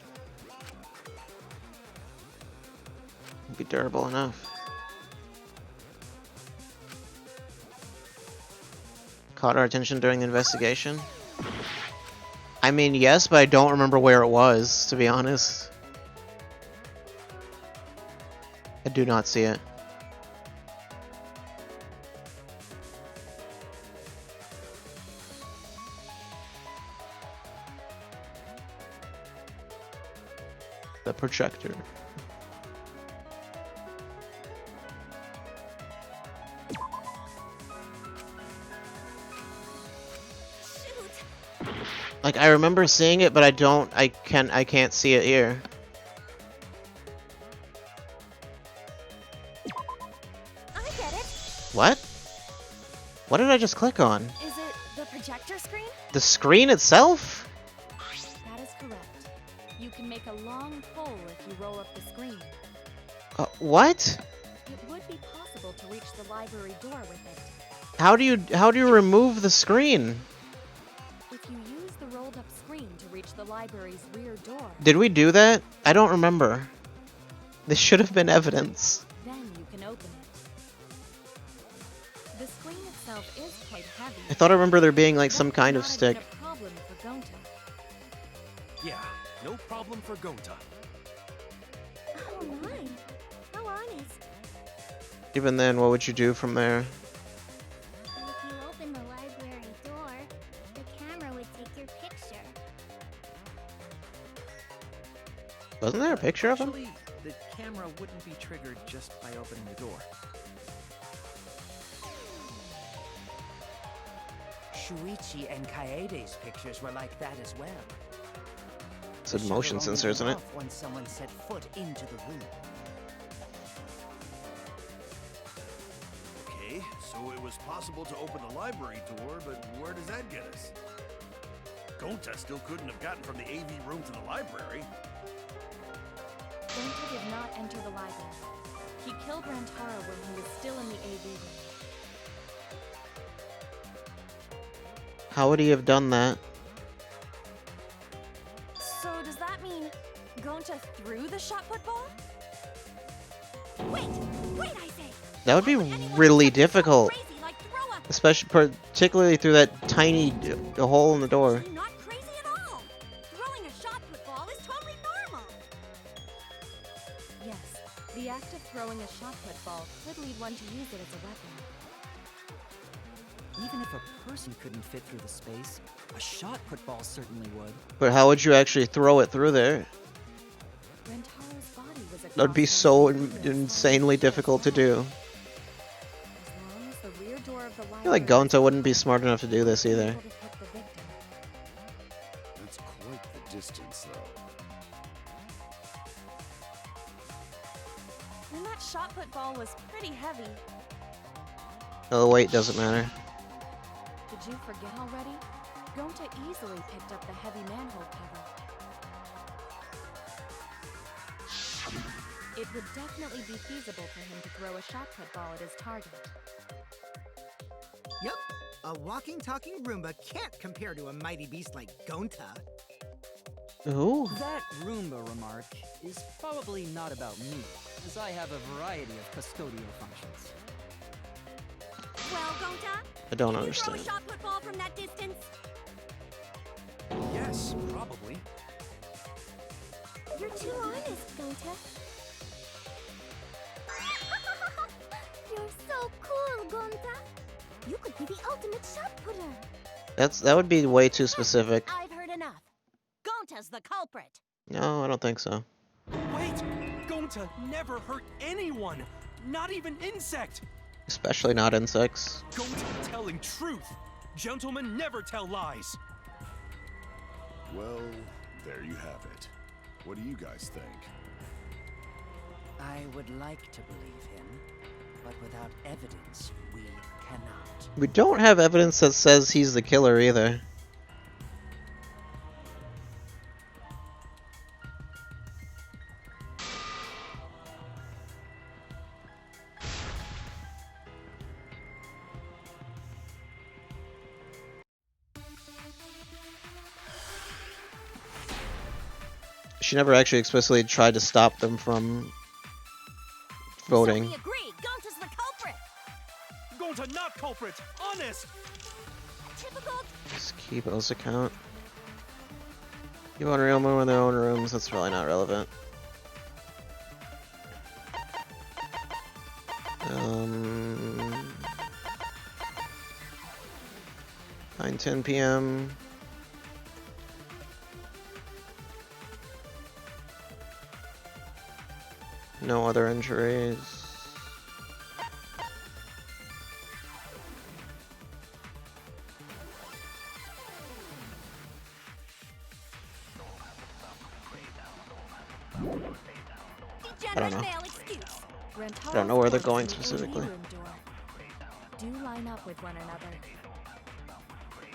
Be durable enough. Caught our attention during the investigation? I mean, yes, but I don't remember where it was, to be honest. I do not see it. The projector. Like, I remember seeing it, but I can't see it here. I get it. What? What did I just click on? Is it the projector screen? The screen itself? That is correct. You can make a long pole if you roll up the screen. What? It would be possible to reach the library door with it. How do you remove the screen? If you use the rolled up screen to reach the library's rear door, Did we do that? I don't remember. This should have been evidence. then you can open it. The screen itself is quite heavy. I thought I remember there being like That some would kind not of have stick. been a problem for Gonta. Yeah, no problem for Gonta. Oh my. How honest. Even then, what would you do from there? If you open the library door, the camera would take your picture. Wasn't there a picture of him? Actually, the camera wouldn't be triggered just by opening the door. Shuichi and Kaede's pictures were like that as well. It's The a shutter motion only sensor, went isn't it? off when someone set foot into the room. Okay, so it was possible to open the library door, but where does that get us? Gonta still couldn't have gotten from the AV room to the library. Gonta did not enter the library. He killed Rantaro when he was still in the AV room. How would he have done that? So does that mean Gonta threw the shot put ball? Wait, I say. That would be really difficult, Crazy, like throw a especially particularly through that tiny hole in the door. not crazy at all. Throwing a shot put ball is totally normal. Yes, the act of throwing a shot put ball could lead one to use it as a weapon. Even if a person couldn't fit through the space, a shot put ball certainly would. But how would you actually throw it through there? Rentaro's body was a That would be so insanely difficult to do. As long as the rear door of the I feel like library Gonta wouldn't be smart enough to do this was either. able to hit the victim. That's quite the distance, though. And that shot put ball was pretty heavy. Oh, the weight doesn't matter. Did you forget already? Gonta easily picked up the heavy manhole cover. It would definitely be feasible for him to throw a shot put ball at his target. Yep, a walking, talking Roomba can't compare to a mighty beast like Gonta. Ooh. That Roomba remark is probably not about me, as I have a variety of custodial functions. Well, Gonta, I don't can you throw a understand. shot put ball from that distance? Yes, probably. You're too honest, Gonta. You're so cool, Gonta. You could be the ultimate shot putter. That would be way too specific. I've heard enough. Gonta's the culprit. No, I don't think so. Wait! Gonta never hurt anyone! Not even insect! Especially not insects. Gonta telling truth! Gentlemen never tell lies! Well, there you have it. What do you guys think? I would like to believe him, but without evidence, we cannot. We don't have evidence that says he's the killer either. She never actually explicitly tried to stop them from voting. So we agree. Gonta's the culprit. Gonta not culprit! Honest! Typical. Kibo's account. You want real more in their own rooms, that's probably not relevant. 9:10 p.m. No other injuries. I don't know. I don't know where they're going specifically. Do line up with one another.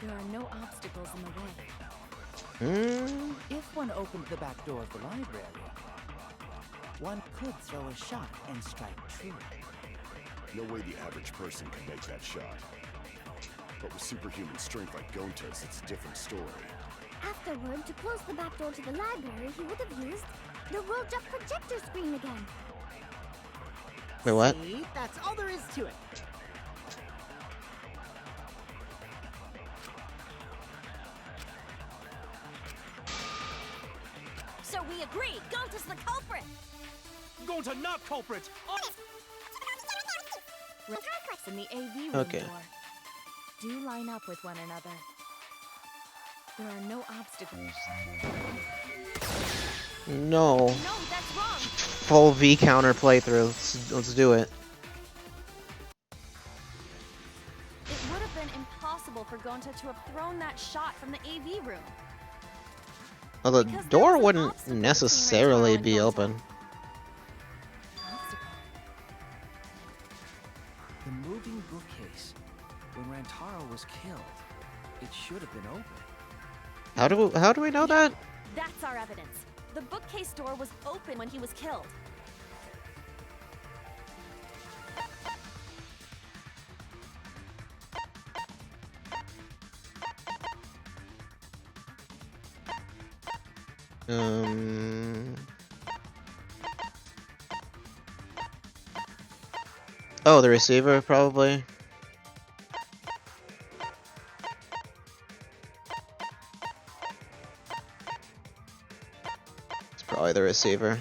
There are no obstacles in the way. Hmm? If one opened the back door of the library, one could throw a shot and strike true. No way the average person can make that shot. But with superhuman strength like Gonta's, it's a different story. Afterward, to close the back door to the library, he would have used the rolled-up projector screen again. Wait, what? See? That's all there is to it. So we agree, Gonta's the culprit! Gonta not culprit! In the AV room Okay. door. Do line up with one another. There are no obstacles. No. No, that's wrong! Full V counter playthrough. Let's do it. It would have been impossible for Gonta to have thrown that shot from the AV room. Well, the Because there door was an wouldn't obstacle between necessarily Rentaro and be Gonta. open. Obstacle. The moving bookcase. When Rantaro was killed, it should have been open. How do we know that? That's our evidence. The bookcase door was open when he was killed. Oh, the receiver, probably. It's probably the receiver.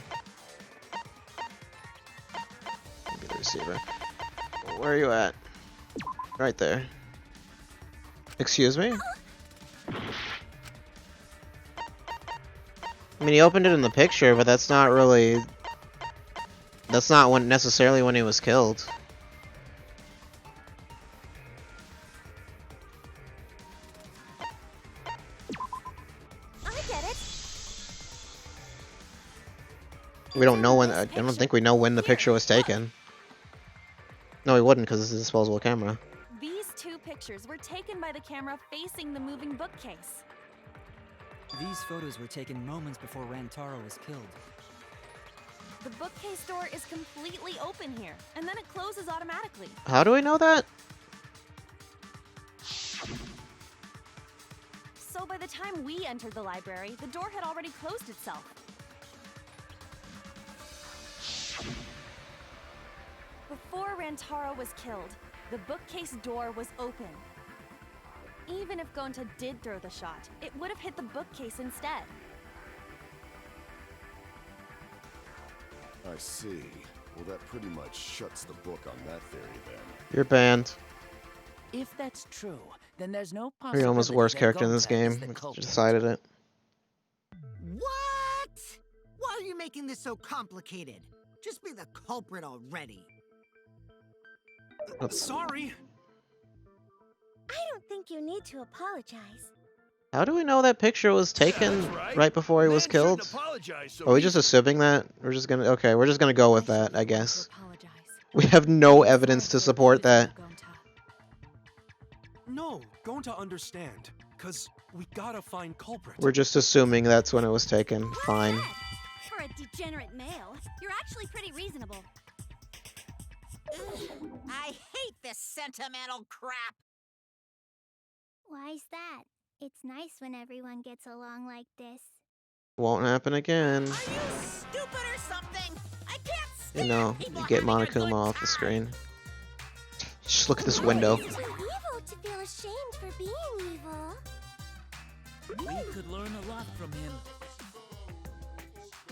Maybe the receiver. Where are you at? Right there. Excuse me? I mean, he opened it in the picture, but that's not really... That's not when necessarily when he was killed. I get it. We don't know when... I don't think we know when the picture was taken. No, we wouldn't, because this is a disposable camera. These two pictures were taken by the camera facing the moving bookcase. These photos were taken moments before Rantaro was killed. The bookcase door is completely open here, and then it closes automatically. How do we know that? So by the time we entered the library, the door had already closed itself. Before Rantaro was killed, the bookcase door was open. Even if Gonta did throw the shot, it would have hit the bookcase instead. I see. Well, that pretty much shuts the book on that theory then. You're banned. If that's true, then there's no You're possibility almost the worst that character in this Gonta is game. the We culprit. decided it. What? Why are you making this so complicated? Just be the culprit already. Sorry. I don't think you need to apologize. How do we know that picture was taken right before he was Man shouldn't killed? apologize so Are we just easily. assuming that? We're just gonna... Okay, we're just gonna go with that, I guess. Apologize. We have no evidence to support that. No, Gonta understand. Cause we gotta find culprit. We're just assuming that's when it was taken. Fine. For a degenerate male, you're actually pretty reasonable. Ugh, I hate this sentimental crap. Why's that? It's nice when everyone gets along like this. Won't happen again. Are you stupid or something? I can't stand You know, people you get having a good Monokuma off the time. screen. Just look at this window. It's too evil to feel ashamed for being evil. We could learn a lot from him.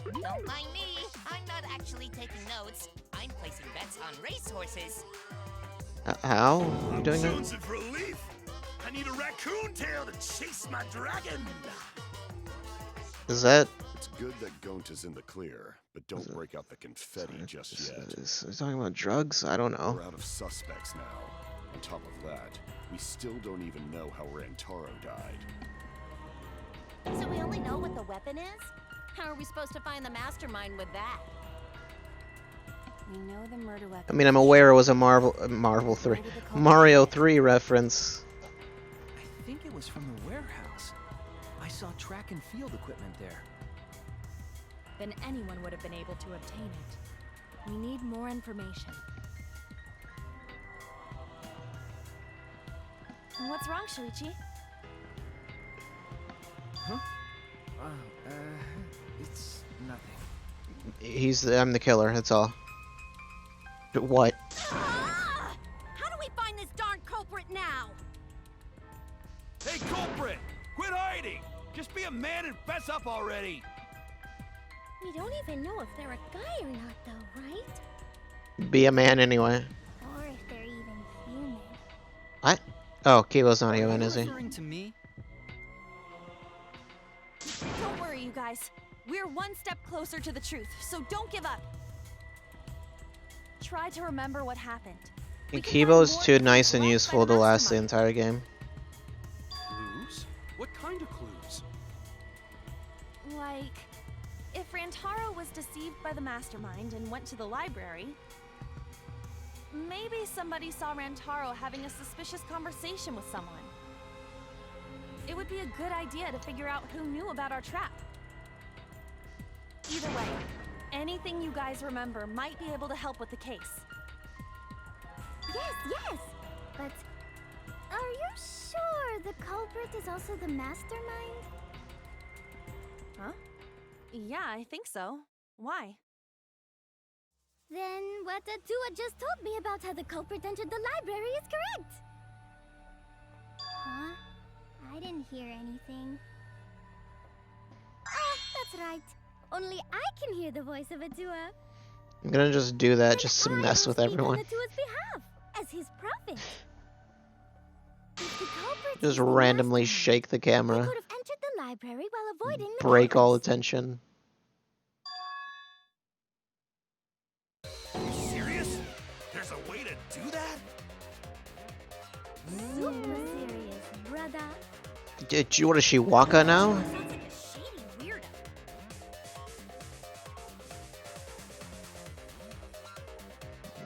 Don't mind me. I'm not actually taking notes. I'm placing bets on racehorses. How? Are you doing that? Jonesing for a leaf. I need a raccoon tail to chase my dragon. Is that... It's good that Gonta's in the clear, but don't break out the confetti just yet. Are you talking about drugs? I don't know. We're out of suspects now. On top of that, we still don't even know how Rantaro died. So we only know what the weapon is? How are we supposed to find the mastermind with that? We know the murder weapon. I mean, I'm aware it was a Mario 3 reference. I think it was from the warehouse. I saw track and field equipment there. then anyone would have been able to obtain it. We need more information. What's wrong, Shuichi? Huh? It's nothing. I'm the killer, that's all. What? Ah! How do we find this darn culprit now? Hey, culprit! Quit hiding! Just be a man and fess up already! We don't even know if they're a guy or not, though, right? Be a man anyway. Or if they're even human. What? Oh, Kibo's not human, is he? Referring to me? Don't worry, you guys. We're one step closer to the truth, so don't give up. Try to remember what happened. And Kibo's too nice and useful to last the entire game. Clues? What kind of clues? Like, if Rantaro was deceived by the mastermind and went to the library, maybe somebody saw Rantaro having a suspicious conversation with someone. It would be a good idea to figure out who knew about our trap. Either way, anything you guys remember might be able to help with the case. Yes! But are you sure the culprit is also the mastermind? Huh? Yeah, I think so. Why? Then what Atua just told me about how the culprit entered the library is correct! Huh? I didn't hear anything. Oh, that's right. Only I can hear the voice of Atua. I'm gonna just do that just to mess with everyone. On Atua's behalf, as his prophet. If the culprit Just is the randomly mastermind, shake the he camera. could have entered the library while avoiding the Break all cameras. attention. Are you serious? There's a way to do that? Super serious, brother. What is she, Waka now? Sounds like a shady weirdo.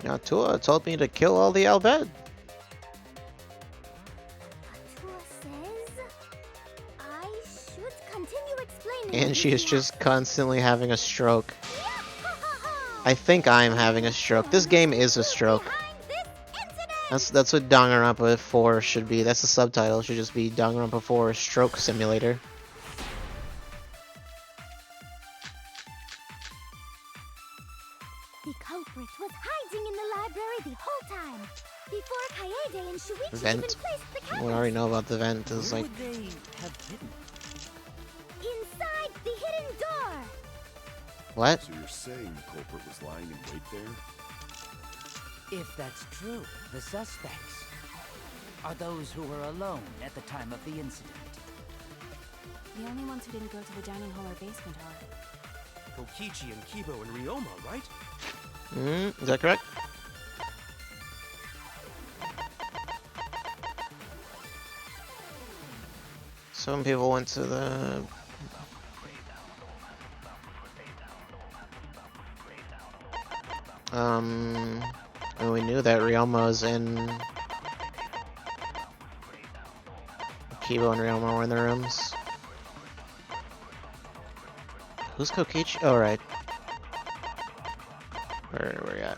Now Tua told me to kill all the Albed. Atua says I should continue explaining. And she is just constantly having a stroke. I think I'm having a stroke. This game is a stroke. That's what Danganronpa 4 should be. That's the subtitle. It should just be Danganronpa 4 Stroke Simulator. The culprit was hiding in the library the whole time. Before Kaede and Shuichi Vent. even placed the We cameras. already know about the vent. It's Where like, would they have hidden? Inside the hidden door. what? So you're saying the culprit was lying in wait there? If that's true, the suspects are those who were alone at the time of the incident. The only ones who didn't go to the dining hall or basement are... Kokichi and Kibo and Ryoma, right? Is that correct? Some people went to the... and we knew that Ryoma was in... Kibo and Ryoma were in the rooms. Who's Kokichi? Oh, right. Where we at?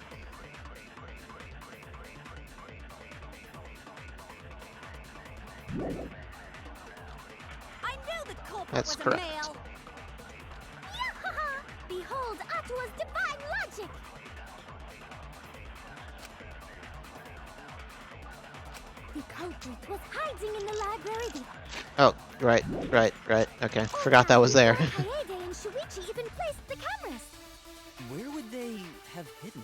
I knew the culprit That's was correct. a male. Yahaha! Behold Atua's divine logic. The culprit was hiding in the library the Oh, right. Okay, forgot that was there. before Kaede and Shuichi even placed the cameras. Where would they have hidden?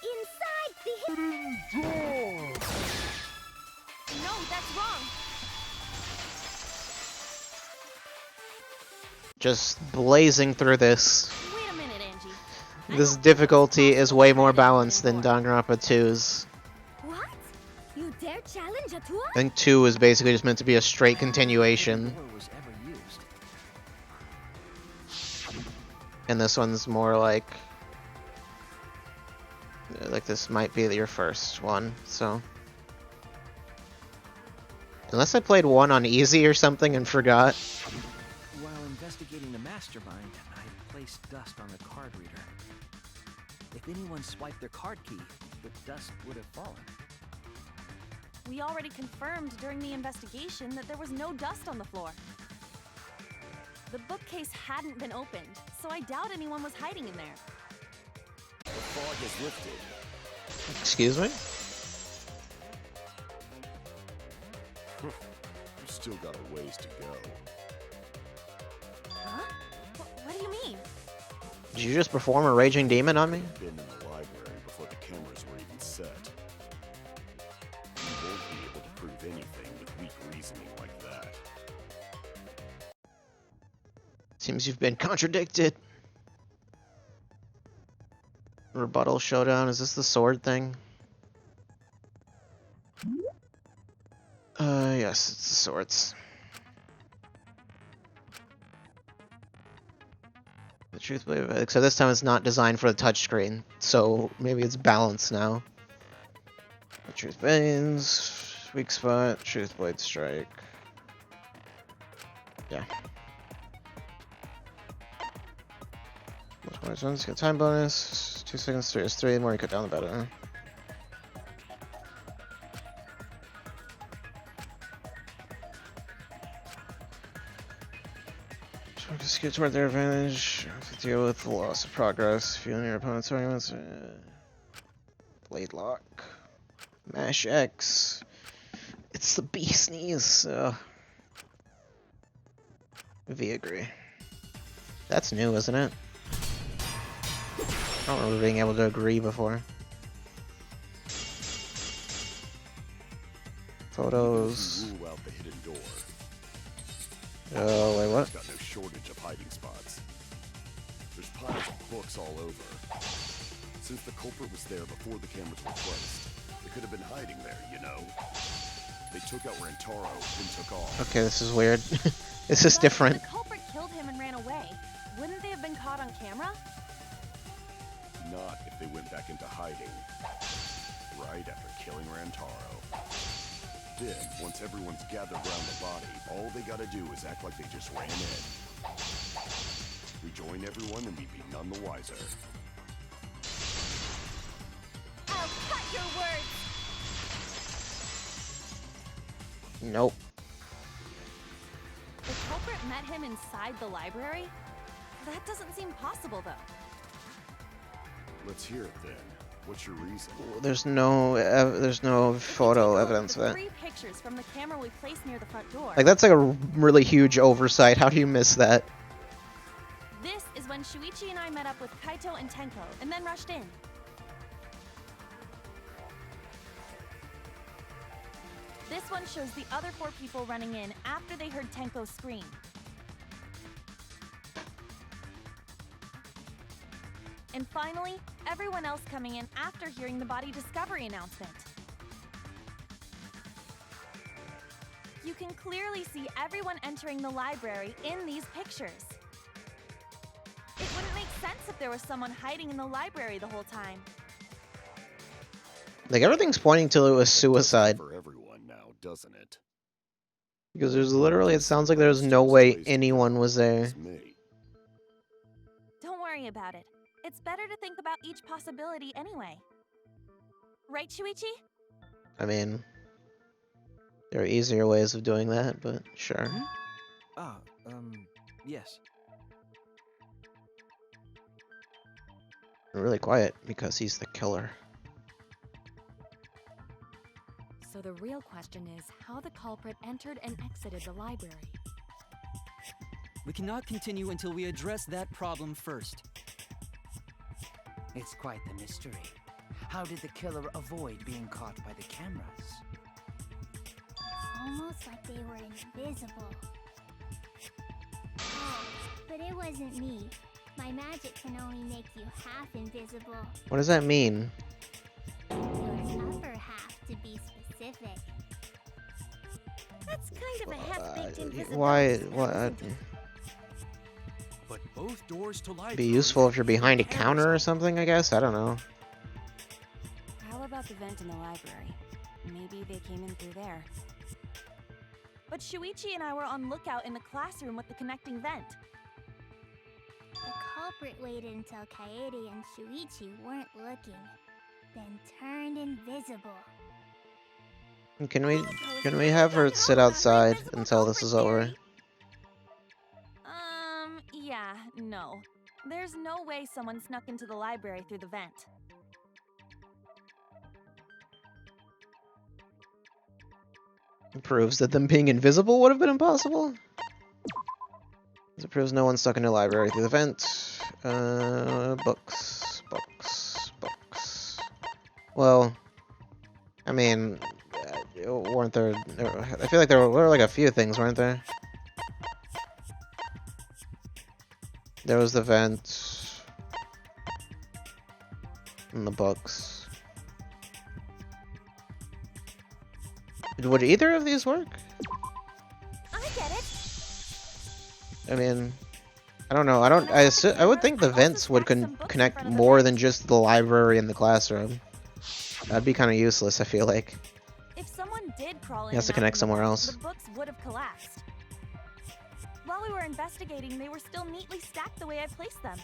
Inside the hidden door. No, that's wrong! Just blazing through this. Wait a minute, Angie. This difficulty is way more balanced than Danganronpa 2's. What? You dare challenge Atua? I think 2 is basically just meant to be a straight continuation, Door was ever used. and this one's more like this might be your first one, so. Unless I played 1 on easy or something and forgot. While investigating the mastermind, I placed dust on the card reader. If anyone swiped their card key, the dust would have fallen. We already confirmed during the investigation that there was no dust on the floor. The bookcase hadn't been opened, so I doubt anyone was hiding in there. The fog has lifted. Excuse me? You've still got a ways to go. Huh? What do you mean? Did you just perform a raging demon on me? You've been in the library before the cameras were even set. You won't be able to prove anything with weak reasoning like that. Seems you've been contradicted. Rebuttal showdown. Is this the sword thing? Yes, it's the swords. The truth, except this time it's not designed for the touchscreen, so maybe it's balanced now. The truth veins, weak spot, truth blade strike. Yeah. Which one's got time bonus? 2 seconds, 3 is 3. The more you cut down, the better. Just get toward their advantage. To deal with the loss of progress. Feeling your opponent's arguments. Blade lock. Mash X. It's the bee sneeze. V agree. That's new, isn't it? I don't remember being able to agree before. Photos. Rule out the hidden door. Oh, wait, what? Got no shortage of hiding spots. There's piles of books all over. Since the culprit was there before the cameras were placed, they could have been hiding there, you know. They took out Rantaro, then took off. Okay, this is weird. This is different. If the culprit killed him and ran away, wouldn't they have been caught on camera? Not if they went back into hiding. Right after killing Rantaro. Then, once everyone's gathered around the body, all they gotta do is act like they just ran in. Rejoin everyone and we'd be none the wiser. I'll cut your words! Nope. The culprit met him inside the library? That doesn't seem possible, though. Let's hear it then. What's your reason? There's no photo evidence of that. 3 pictures from the camera we placed near the front door. Like, that's like a really huge oversight. How do you miss that? This is when Shuichi and I met up with Kaito and Tenko, and then rushed in. This one shows the other 4 people running in after they heard Tenko scream. And finally, everyone else coming in after hearing the body discovery announcement. You can clearly see everyone entering the library in these pictures. It wouldn't make sense if there was someone hiding in the library the whole time. Like, everything's pointing to it was suicide. For everyone now, doesn't it? Because there's literally, it sounds like there's no way anyone was there. Don't worry about it. It's better to think about each possibility anyway. Right, Shuichi? I mean, there are easier ways of doing that, but sure. Yes. Really quiet, because he's the killer. So the real question is how the culprit entered and exited the library. We cannot continue until we address that problem first. It's quite the mystery. How did the killer avoid being caught by the cameras? Almost like they were invisible. Oh, but it wasn't me. My magic can only make you half invisible. What does that mean? Your upper half, to be specific. That's kind of a half-baked invisibility. Why? What? But both doors to library Be useful if you're behind a counter or something, I guess? I don't know. How about the vent in the library? Maybe they came in through there. But Shuichi and I were on lookout in the classroom with the connecting vent. The culprit waited until Kaede and Shuichi weren't looking, then turned invisible. Can we have her sit outside until this is over? Yeah, no. There's no way someone snuck into the library through the vent. It proves that them being invisible would have been impossible. It proves no one stuck in the library through the vent. Books. Well, I mean, weren't there? I feel like there were like a few things, weren't there? There was the vent and the books. Would either of these work? I get it. I mean, I don't know. I would think the vents would connect more than just the library and the classroom. That'd be kind of useless, I feel like. If someone did crawl in, He has to connect somewhere else. The books would have collapsed. While we were investigating, they were still neatly stacked the way I placed them.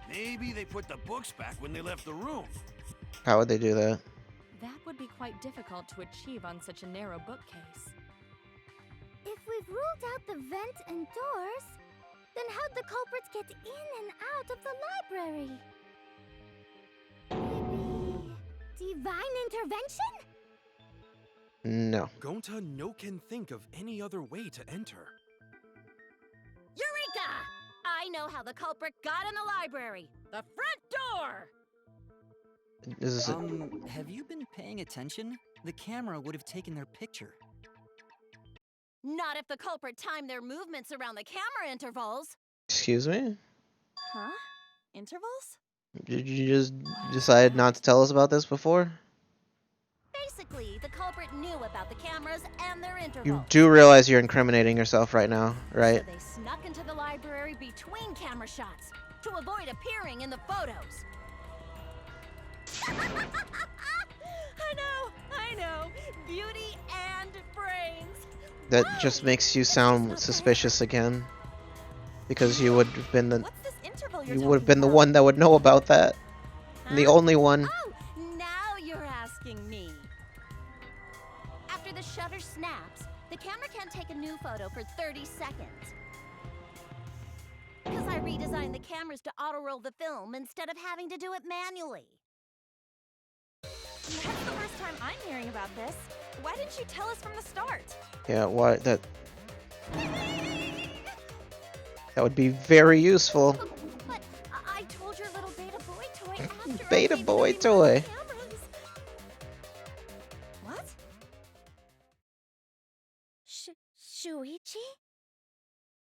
Maybe they put the books back when they left the room. How would they do that? That would be quite difficult to achieve on such a narrow bookcase. If we've ruled out the vent and doors, then how'd the culprits get in and out of the library? Maybe divine intervention? No. Gonta no can think of any other way to enter. Eureka! I know how the culprit got in the library. The front door! Have you been paying attention? The camera would have taken their picture. Not if the culprit timed their movements around the camera intervals. Excuse me? Huh? Intervals? Did you just decide not to tell us about this before? Basically, the culprit knew about the cameras and their intervals. You do realize you're incriminating yourself right now, right? So they snuck into the library between camera shots to avoid appearing in the photos. I know. Beauty and brains. That just makes you sound suspicious again. Because you would have been the one that would know about that. And the only one. Oh, now you're asking me. After the shutter snaps, the camera can't take a new photo for 30 seconds. Because I redesigned the cameras to auto-roll the film instead of having to do it manually. That's the first time I'm hearing about this. Why didn't you tell us from the start? Yeah, why that would be very useful. But I told your little beta boy toy after Beta boy toy. What? Shuichi?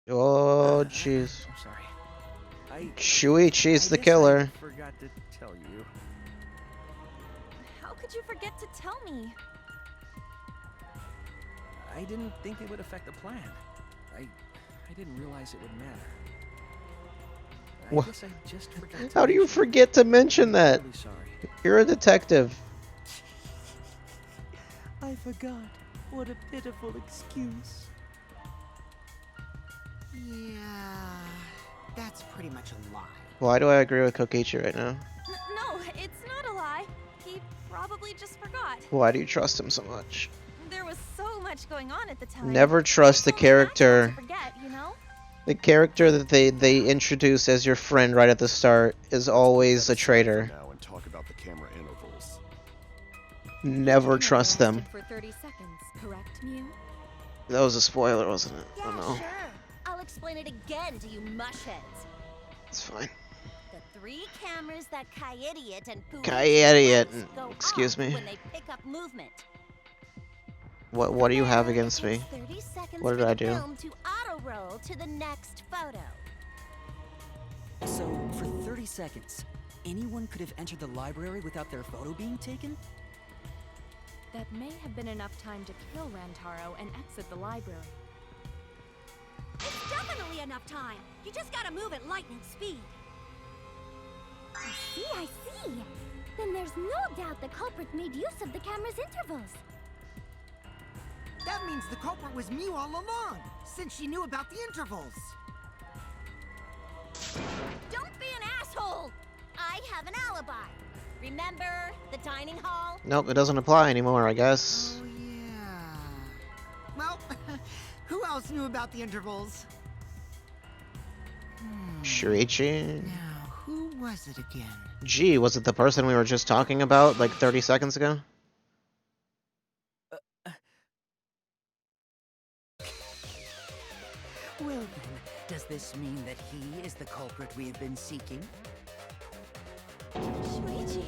Oh, jeez. I'm sorry. Shuichi's the killer. I forgot to tell you. How could you forget to tell me? I didn't think it would affect the plan. I didn't realize it would matter. I guess I just forgot to How do you forget to mention that? I'm really sorry. You're a detective. I forgot. What a pitiful excuse. Yeah, that's pretty much a lie. Why do I agree with Kokichi right now? No, it's not a lie. He probably just forgot. Why do you trust him so much? There was so much going on at the time. Never trust the character. Forget, you know? The character that they introduce as your friend right at the start is always a traitor. Now and talk about the camera intervals. Never trust them. For 30 seconds, correct, Mew? That was a spoiler, wasn't it? Yeah, Oh no. sure. I'll explain it again to you mushheads. It's fine. The 3 cameras that Kaede and Pooh Kaede, go excuse off me. when they pick up movement. What do you have against me? 30 seconds What did for I the do? film to auto-roll to the next photo. So, for 30 seconds, anyone could have entered the library without their photo being taken? That may have been enough time to kill Rantaro and exit the library. It's definitely enough time. You just gotta move at lightning speed. I see. Then there's no doubt the culprit made use of the camera's intervals. That means the culprit was Mew all along, since she knew about the intervals. Don't be an asshole! I have an alibi. Remember the dining hall? Nope, it doesn't apply anymore, I guess. Oh, yeah. Well, who else knew about the intervals? Shuichi? Now, who was it again? Gee, was it the person we were just talking about like 30 seconds ago? Well then, does this mean that he is the culprit we have been seeking? Shuichi.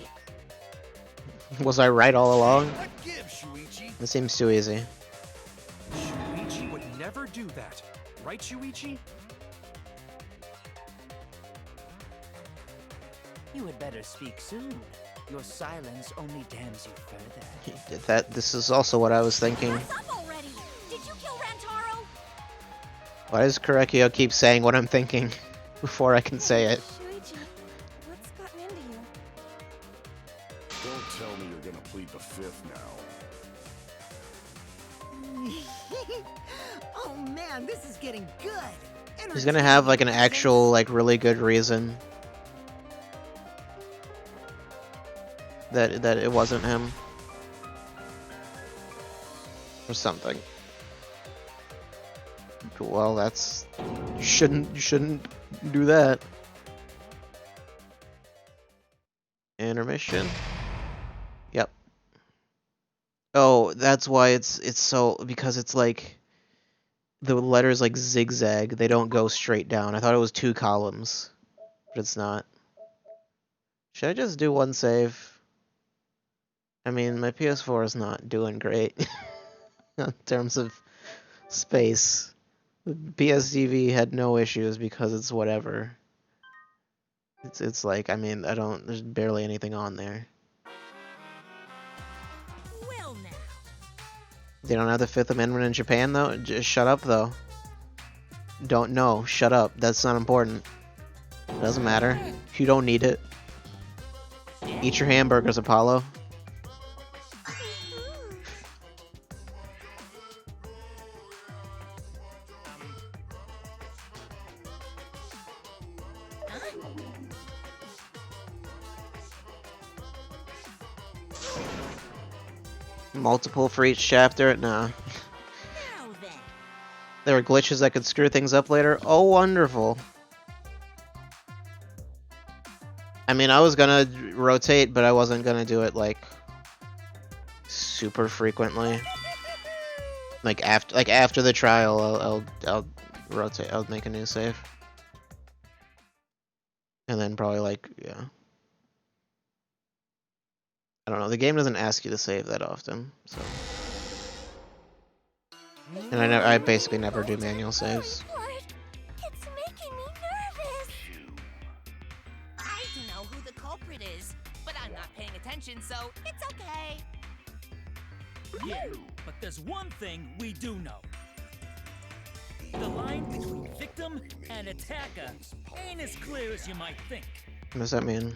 Was I right all along? What gives, Shuichi? This seems too easy. Shuichi would never do that. Right, Shuichi? You had better speak soon. Your silence only damns you further. This is also what I was thinking. What's up already? Did you kill Rantaro? Why does Korekio keep saying what I'm thinking before I can say it? Shuichi, what's gotten into you? Don't tell me you're gonna plead the fifth now. Oh man, this is getting good. He's gonna have like an actual, like, really good reason that it wasn't him or something. Well, that's you shouldn't do that. Intermission. Yep. Oh, that's why it's so, because it's like the letters like zigzag, they don't go straight down. I thought it was 2 columns, but it's not. Should I just do one save? I mean, my PS4 is not doing great in terms of space. The PSTV had no issues because it's whatever. It's like, I mean, there's barely anything on there. Well now. They don't have the Fifth Amendment in Japan, though? Just shut up, though. Don't know. Shut up. That's not important. It doesn't matter. You don't need it. Eat your hamburgers, Apollo. Multiple for each chapter? Nah. Now then. There are glitches that could screw things up later? Oh, wonderful. I mean, I was gonna rotate, but I wasn't gonna do it, like, super frequently. Like, after the trial, I'll rotate, I'll make a new save. And then probably, like, yeah. I don't know, the game doesn't ask you to save that often, so. And I basically never do manual saves. It's making me nervous. I don't know who the culprit is, but I'm not paying attention, so it's okay. Yeah, but there's one thing we do know. The line between victim and attacker ain't as clear as you might think. What does that mean?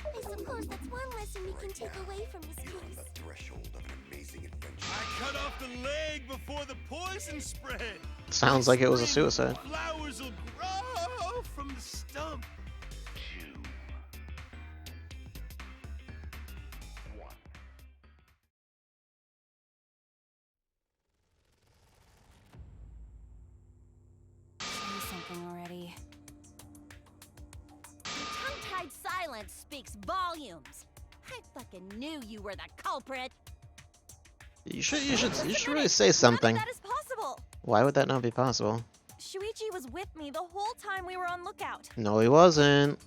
I suppose that's one lesson we can take away from this case. Threshold of an amazing adventure. I cut off the leg before the poison spread. Sounds like it was a suicide. Flowers will grow from the stump. Say something already. Your tongue-tied silence speaks volumes. I fucking knew you were the culprit. You should really say something. That is possible. Why would that not be possible? Shuichi was with me the whole time we were on lookout. No, he wasn't.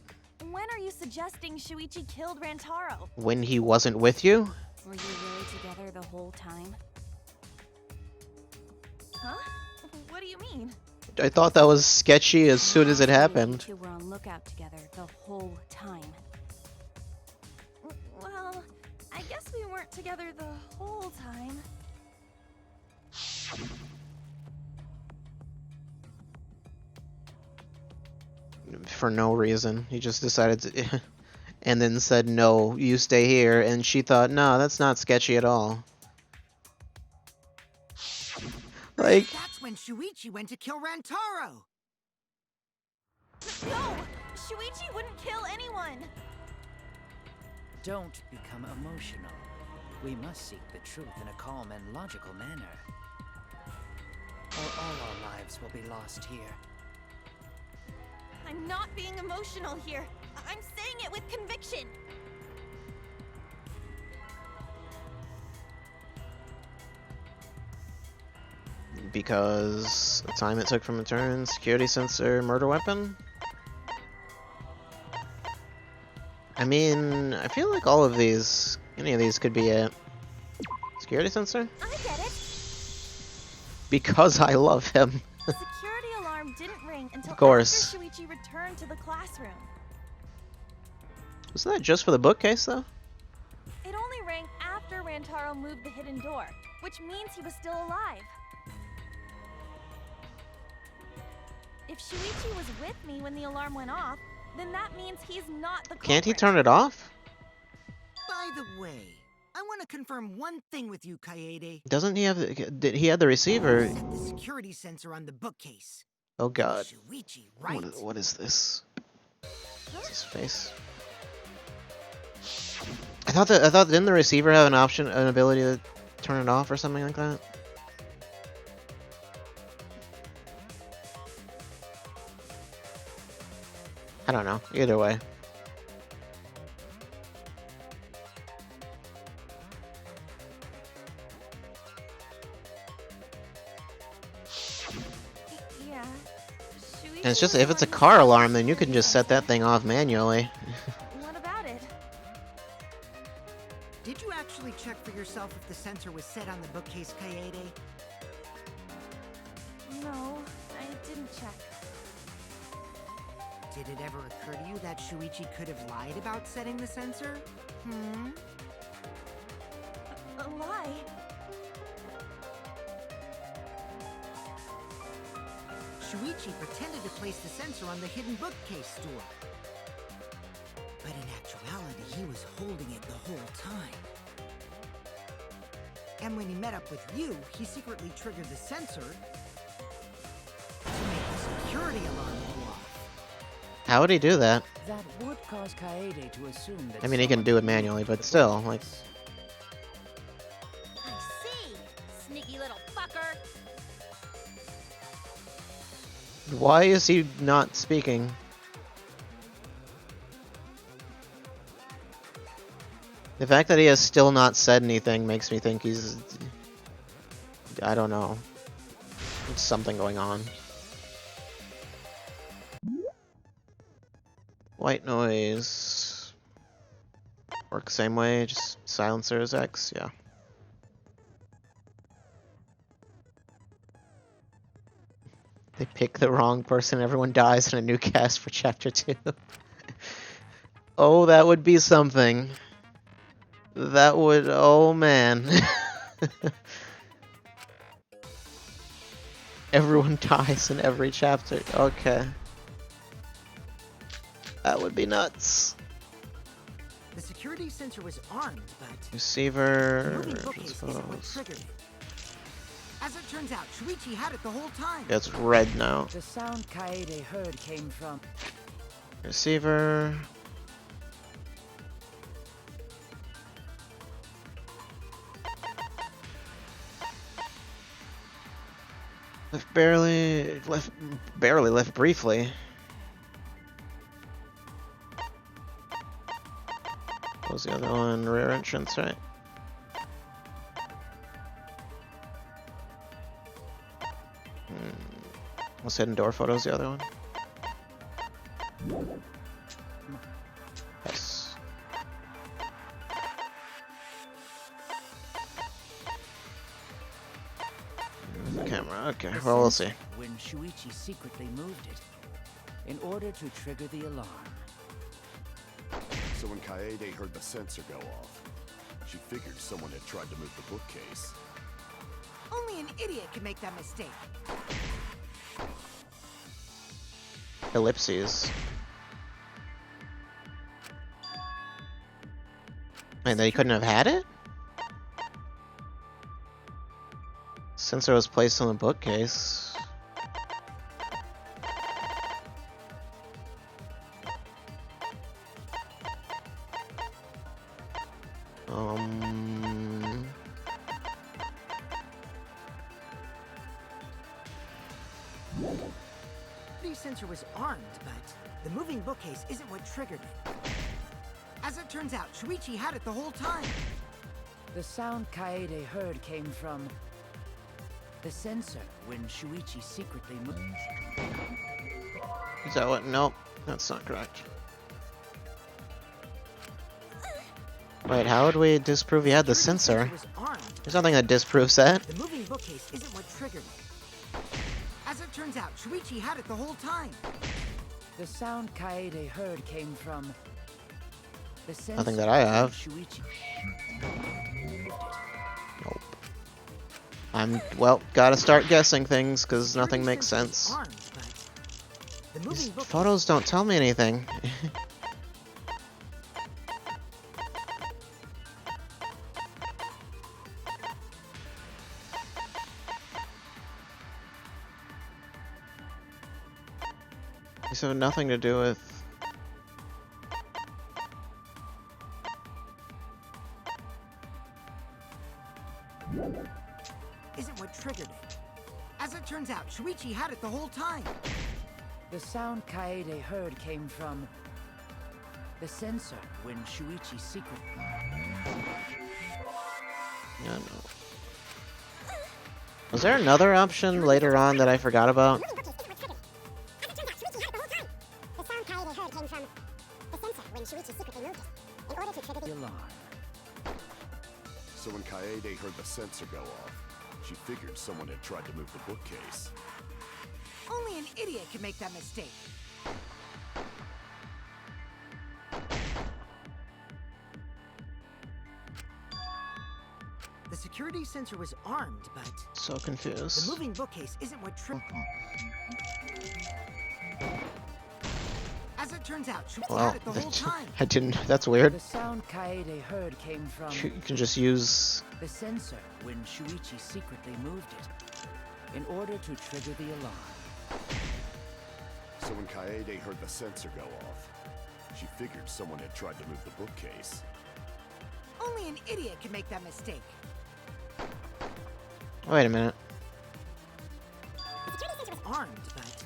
When are you suggesting Shuichi killed Rantaro? When he wasn't with you? Were you really together the whole time? Huh? What do you mean? I thought that was sketchy as soon as it happened. You two were on lookout together the whole time. Well, I guess we weren't together the whole time. For no reason. He just decided to... and then said, no, you stay here. And she thought, no, that's not sketchy at all. Like, That's when Shuichi went to kill Rantaro. No! Shuichi wouldn't kill anyone! Don't become emotional. We must seek the truth in a calm and logical manner. Or all our lives will be lost here. I'm not being emotional here. I'm saying it with conviction. because the time it took from return, security sensor, murder weapon? I mean, I feel like all of these, any of these could be it. Security sensor? I get it. Because I love him. The security alarm didn't ring until Of course. after Shuichi returned to the classroom. Wasn't that just for the bookcase, though? It only rang after Rantaro moved the hidden door, which means he was still alive. If Shuichi was with me when the alarm went off, then that means he's not the culprit. Can't he turn it off? By the way, I want to confirm one thing with you, Kaede. Doesn't he have the, did he have the receiver? Set the security sensor on the bookcase. Oh god. Shuichi, right? What is this? What's his face? I thought didn't the receiver have an option, an ability to turn it off or something like that? I don't know. Either way. Yeah. And it's just, if it's a car alarm, then you can just set that thing off manually. What about it? Did you actually check for yourself if the sensor was set on the bookcase, Kaede? No, I didn't check. Did it ever occur to you that Shuichi could have lied about setting the sensor? A lie? Shuichi pretended to place the sensor on the hidden bookcase door. But in actuality, he was holding it the whole time. And when he met up with you, he secretly triggered the sensor to make the security alarm go off. How would he do that? That would cause Kaede to assume that I mean, he can do it manually, but still, like... I see, sneaky little fucker. Why is he not speaking? The fact that he has still not said anything makes me think he's... I don't know. There's something going on. White noise. Works same way, just silencer is X, yeah. They pick the wrong person, everyone dies in a new cast for chapter 2. Oh, that would be something. That would, oh man. Everyone dies in every chapter, okay. That would be nuts. The security sensor was armed, but Receiver. the moving bookcase isn't what triggered it. As it turns out, Shuichi had it the whole time. It's red now. The sound Kaede heard came from... Receiver. Left barely, left briefly. What was the other one? Rear entrance, right? What's hidden door photos, the other one? Yes. The camera, okay, well, we'll see. When Shuichi secretly moved it, in order to trigger the alarm. So when Kaede heard the sensor go off, she figured someone had tried to move the bookcase. Only an idiot could make that mistake. Ellipses. Wait, they couldn't have had it? Sensor was placed on the bookcase. The sensor was armed, but the moving bookcase isn't what triggered it. As it turns out, Shuichi had it the whole time. The sound Kaede heard came from the sensor when Shuichi secretly moved. Is that what? Nope, that's not correct. Wait, how would we disprove he had the sensor? There's nothing that disproves that. The moving bookcase isn't what triggered it. As it turns out, Shuichi had it the whole time. The sound Kaede heard came from the sensor. Nothing that I have. Shuichi. Nope. I'm, well, gotta start guessing things because nothing makes sense. These photos don't tell me anything. These have nothing to do with... Isn't what triggered it. As it turns out, Shuichi had it the whole time. The sound Kaede heard came from the sensor when Shuichi secretly. Yeah, no. Was there another option later on that I forgot about? So when Kaede heard the sensor go off, she figured someone had tried to move the bookcase. Only an idiot can make that mistake. The security sensor was armed, but... So confused. The moving bookcase isn't what triggered. As it turns out, Shuichi had it the whole time. I didn't. That's weird. The sound Kaede heard came from You can just use the sensor when Shuichi secretly moved it in order to trigger the alarm. So when Kaede heard the sensor go off, she figured someone had tried to move the bookcase. Only an idiot can make that mistake. Wait a minute. The security sensor was armed, but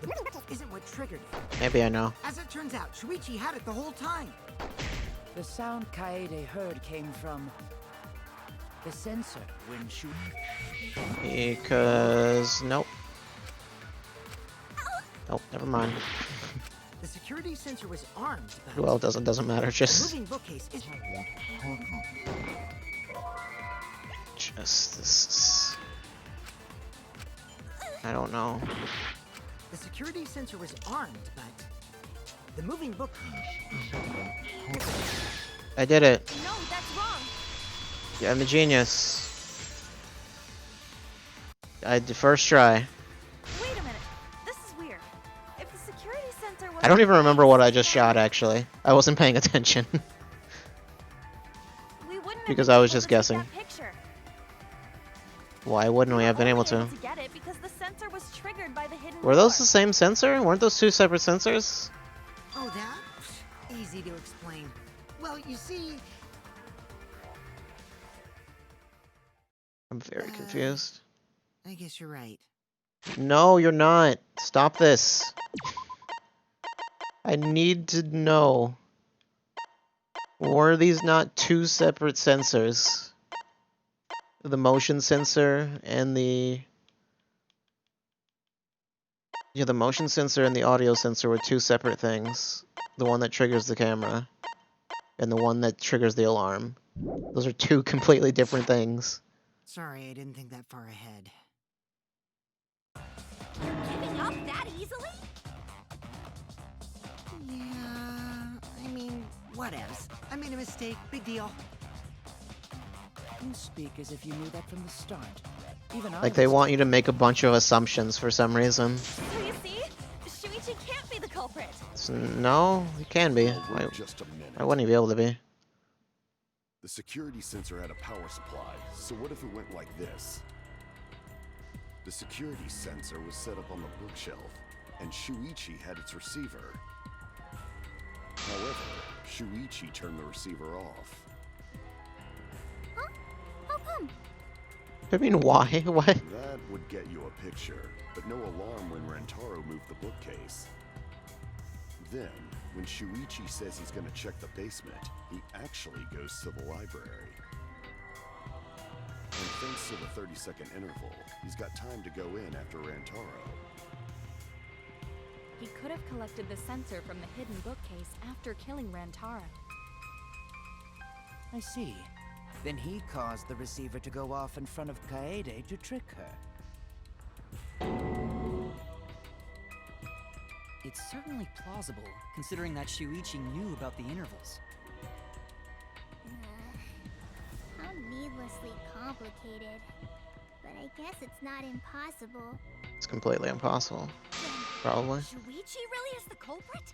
the moving bookcase isn't what triggered it. Maybe I know. As it turns out, Shuichi had it the whole time. The sound Kaede heard came from the sensor when Shuichi. Because nope. Nope, never mind. The security sensor was armed, but Well, it doesn't matter. the Just moving bookcase is this is... I don't know. The security sensor was armed, but the moving book. I did it. No, that's wrong. Yeah, I'm a genius. I did first try. Wait a minute. This is weird. If the security sensor was I don't even remember what I just shot, actually. I wasn't paying attention. we wouldn't have Because been I was able just to take guessing. that picture. Why wouldn't we have been able Only to? get it because the sensor was triggered by the hidden Were those door. the same sensor? Weren't those two separate sensors? Oh, that? Easy to explain. Well, you see, I'm very confused. I guess you're right. No, you're not. Stop this. I need to know. Were these not two separate sensors? The motion sensor and the... Yeah, the motion sensor and the audio sensor were two separate things. The one that triggers the camera and the one that triggers the alarm. Those are two completely different things. Sorry, I didn't think that far ahead. Giving up that easily? Yeah, I mean, whatevs. I made a mistake. Big deal. You speak as if you knew that from the start. Even I Like they was- want you to make a bunch of assumptions for some reason. So you see, Shuichi can't be the culprit. No, it can be. Why, Just a minute. why wouldn't he be able to be? The security sensor had a power supply, so what if it went like this? The security sensor was set up on the bookshelf, and Shuichi had its receiver. However, Shuichi turned the receiver off. Huh? How come? I mean, why? What? That would get you a picture, but no alarm when Rantaro moved the bookcase. Then, when Shuichi says he's gonna check the basement, he actually goes to the library. And thanks to the 30-second interval, he's got time to go in after Rantaro. He could have collected the sensor from the hidden bookcase after killing Rantaro. I see. Then he caused the receiver to go off in front of Kaede to trick her. It's certainly plausible, considering that Shuichi knew about the intervals. How needlessly complicated. But I guess it's not impossible. It's completely impossible. Probably. Shuichi really is the culprit?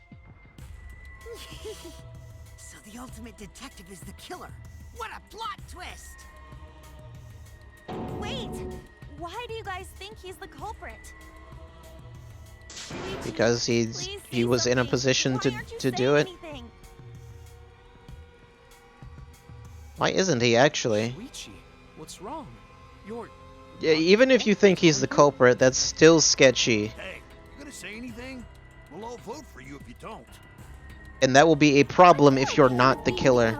So the ultimate detective is the killer. What a plot twist! Wait! Why do you guys think he's the culprit? Because he was in a position to do it. Anything? Why isn't he actually? Shuichi, what's wrong? You're... Yeah, even if you think he's the culprit, that's still sketchy. Hey, you gonna say anything? We'll all vote for you if you don't. And that will be a problem if you're not the killer.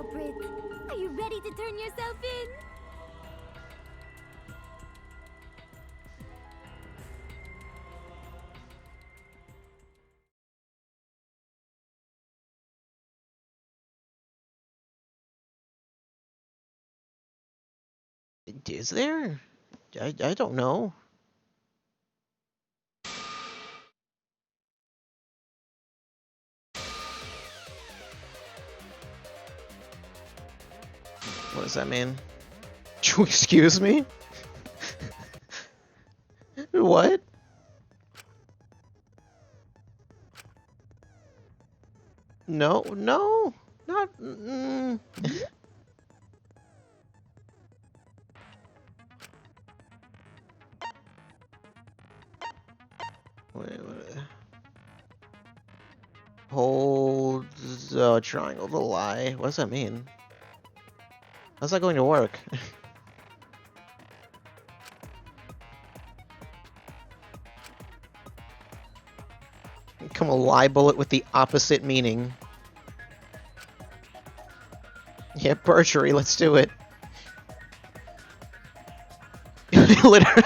Are you ready to turn yourself in? Is there? I don't know. What does that mean? Excuse me? What? No, no, not. Wait, what? Hold the triangle to lie. What does that mean? How's that going to work? Come a lie bullet with the opposite meaning. Yeah, perjury, let's do it. Literally.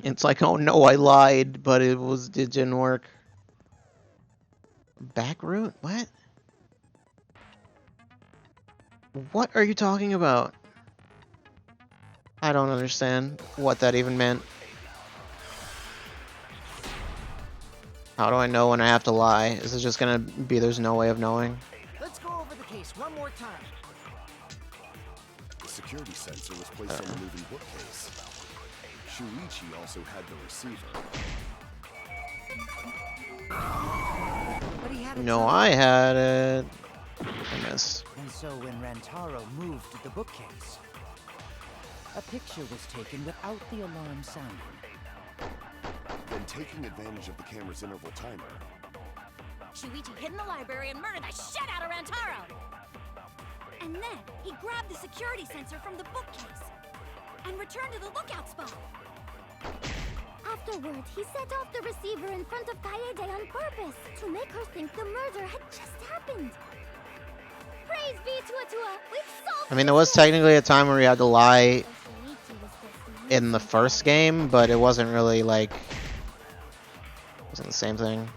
It's like, oh no, I lied, but it didn't work. Back route? What? What are you talking about? I don't understand what that even meant. How do I know when I have to lie? Is it just gonna be there's no way of knowing? Let's go over the case one more time. The security sensor was placed on the moving bookcase. Shuichi also had the receiver. But he had No, I had it. I missed. And so when Rantaro moved the bookcase, a picture was taken without the alarm sounding. Then taking advantage of the camera's interval timer, Shuichi hid in the library and murdered the shit out of Rantaro! And then he grabbed the security sensor from the bookcase and returned to the lookout spot. Afterward, he set off the receiver in front of Kaede on purpose to make her think the murder had just happened. Praise be Tua, we've solved. I mean, there was technically a time where you had to lie in the first game, but it wasn't really like... It wasn't the same thing.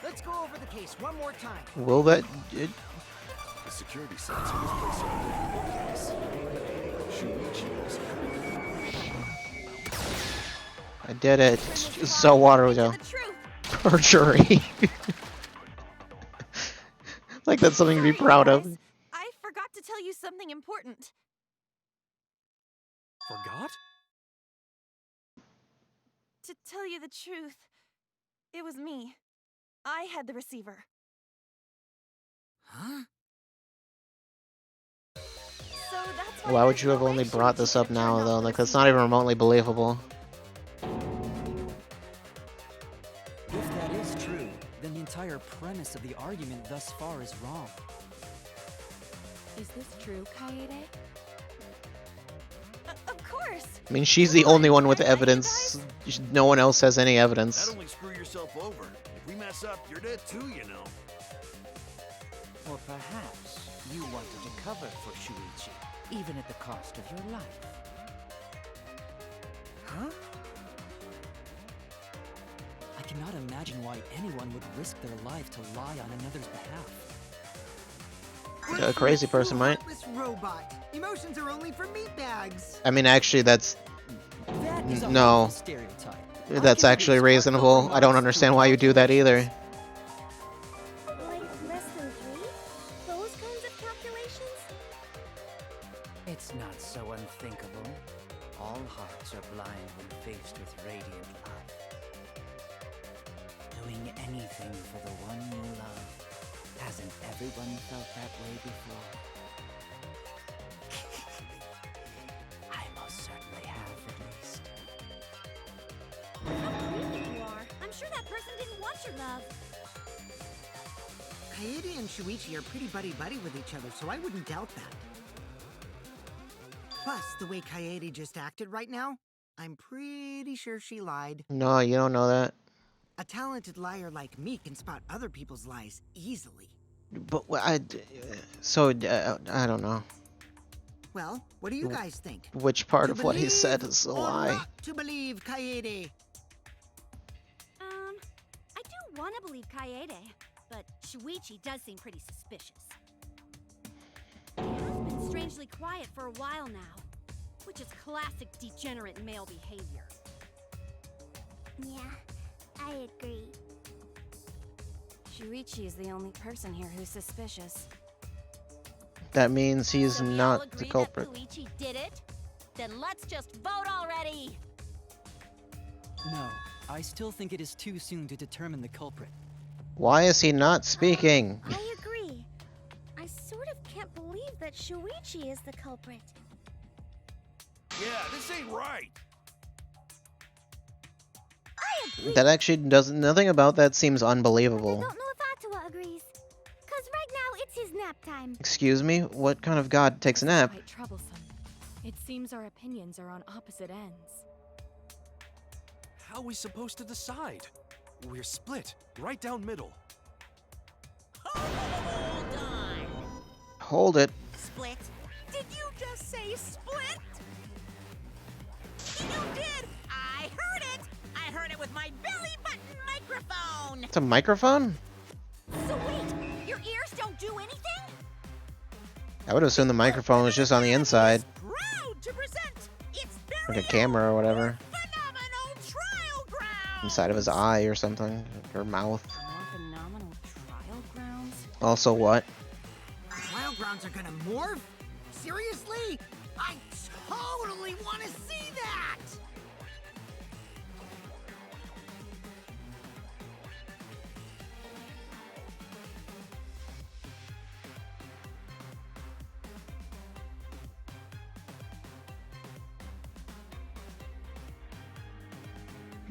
Let's go over the case one more time. Will that... the security sensor was placed on the moving bookcase. Shuichi also had I did it. So Waterloo. Perjury. Like that's something to be proud of. I forgot to tell you something important. Forgot? To tell you the truth, it was me. I had the receiver. Huh? So that's Why would you have only brought this up now, though? Like, that's not even remotely believable. If that is true, then the entire premise of the argument thus far is wrong. Is this true, Kaede? Of course. I mean, she's the only one with evidence. No one else has any evidence. That'd only screw yourself over. If we mess up, you're dead too, you know. Or perhaps you wanted to cover for Shuichi, even at the cost of your life. Huh? I cannot imagine why anyone would risk their life to lie on another's behalf. A crazy person might. This robot. Emotions are only for meatbags. I mean, actually, that's... That is a No. harmful stereotype. That's actually reasonable. I don't understand why you do that either. Like less than 3? Those kinds of calculations? It's not so unthinkable. All hearts are blind when faced with radiant love. Doing anything for the one you love. Hasn't everyone felt that way before? I most certainly have, at least. How creepy you are. I'm sure that person didn't want your love. Kaede and Shuichi are pretty buddy-buddy with each other, so I wouldn't doubt that. Plus, the way Kaede just acted right now, I'm pretty sure she lied. No, you don't know that. A talented liar like me can spot other people's lies easily. But I don't know. Well, what do you guys think? Which part To of what he believe said is a or lie? not to believe Kaede? I do want to believe Kaede, but Shuichi does seem pretty suspicious. He has been strangely quiet for a while now, which is classic degenerate male behavior. Yeah, I agree. Shuichi is the only person here who's suspicious. That means he's So we all not agree the culprit. that Shuichi did it? Then let's just vote already! No, I still think it is too soon to determine the culprit. Why is he not speaking? I agree. I sort of can't believe that Shuichi is the culprit. Yeah, this ain't right. That actually doesn't. Nothing about that seems unbelievable. I don't know if Atawa agrees. Cause right now it's his nap time. Excuse me? What kind of god takes a nap? Quite troublesome. It seems our opinions are on opposite ends. How are we supposed to decide? We're split, right down middle. Hold on. Hold it. Split? Did you just say split? You did! I heard it! I heard it with my belly button microphone! It's a microphone? So wait, your ears don't do anything? I would assume the microphone was just on the inside. Proud to present its Like a camera or whatever. phenomenal trial ground! Inside of his eye or something. Or mouth. More phenomenal trial grounds? Also what? The trial grounds are gonna morph? Seriously? I totally want to see that!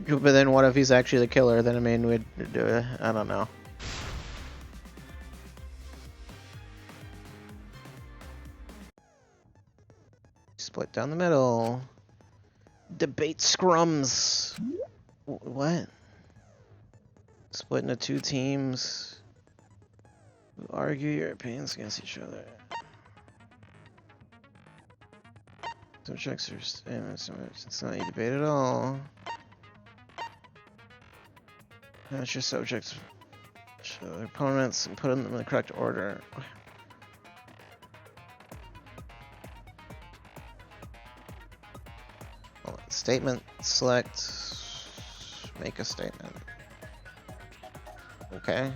But then what if he's actually the killer? Then I mean, we'd do it. I don't know. Split down the middle. Debate scrums. What? Split into two teams. Argue your opinions against each other. Subjects are it's not a debate at all. Match your subjects. Show their opponents and put them in the correct order. Statement, select, make a statement. Okay.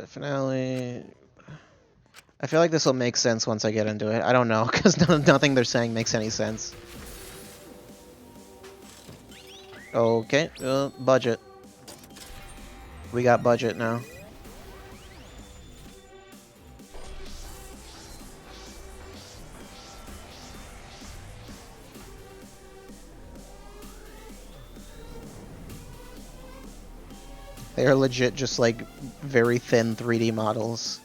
Finale. I feel like this will make sense once I get into it. I don't know, because nothing they're saying makes any sense. Okay, budget. We got budget now. They are legit just like very thin 3D models.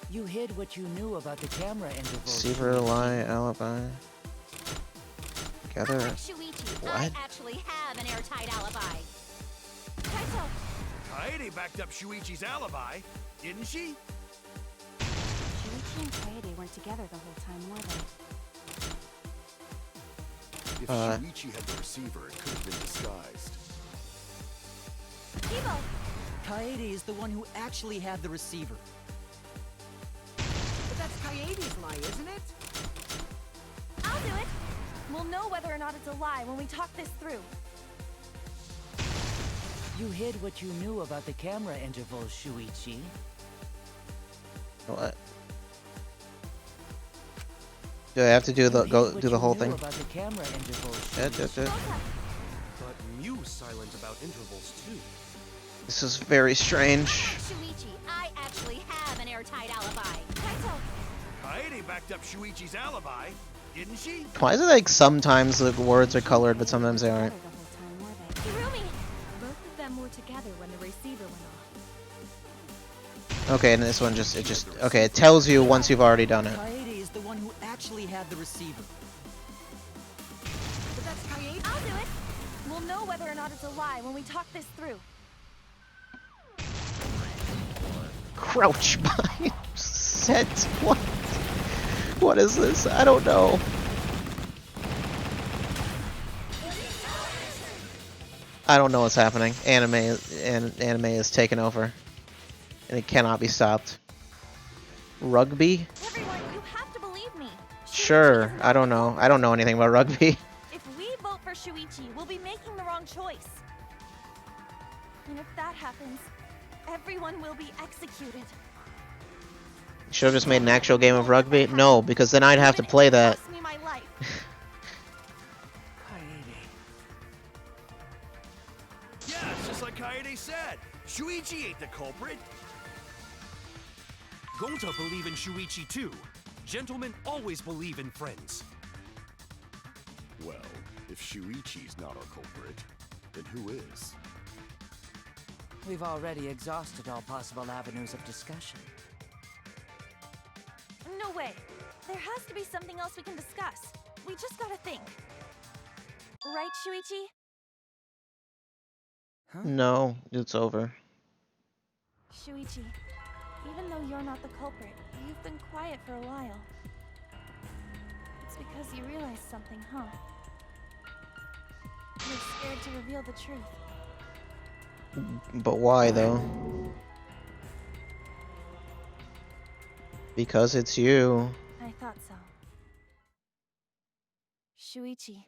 You hid what you knew about the camera interval. Receiver, lie, alibi. Together. Shuichi, I What? actually have an airtight alibi. Kaede backed up Shuichi's alibi, didn't she? Shuichi and Kaede weren't together the whole time, were they? If Shuichi had the receiver, it could have been disguised. Evo! Kaede is the one who actually had the receiver. But that's Kaede's lie, isn't it? I'll do it. We'll know whether or not it's a lie when we talk this through. You hid what you knew about the camera interval, Shuichi. What? Do I have to do the do the whole thing? About the camera interval, But Mew's silent about intervals too. This is very strange. Shuichi, I actually have an airtight alibi. Kaede backed up Shuichi's alibi, didn't she? Why is it like sometimes the words are colored, but sometimes they aren't? Hirumi! Both of them were together when the receiver went off. Okay, and this one okay, it tells you once you've already done it. Kaede is the one who actually had the receiver. But that's Kaede. I'll do it. We'll know whether or not it's a lie when we talk this through. Crouch by set. What? What is this? I don't know. I don't know what's happening. Anime is taking over, and it cannot be stopped. Rugby? Everyone, you have to believe me. Sure. I don't know. I don't know anything about rugby. If we vote for Shuichi, we'll be making the wrong choice. And if that happens, everyone will be executed. Should have just made an actual game of rugby. No, because then I'd have to play that. Cost me my life. Yeah, it's just like Kaede said. Shuichi ain't the culprit. Gonta believe in Shuichi too. Gentlemen always believe in friends. Well, if Shuichi's not our culprit, then who is? We've already exhausted all possible avenues of discussion. No way. There has to be something else we can discuss. We just gotta think. Right, Shuichi? No, it's over. Shuichi, even though you're not the culprit, you've been quiet for a while. It's because you realized something, huh? You're scared to reveal the truth. But why though? Because it's you. I thought so. Shuichi,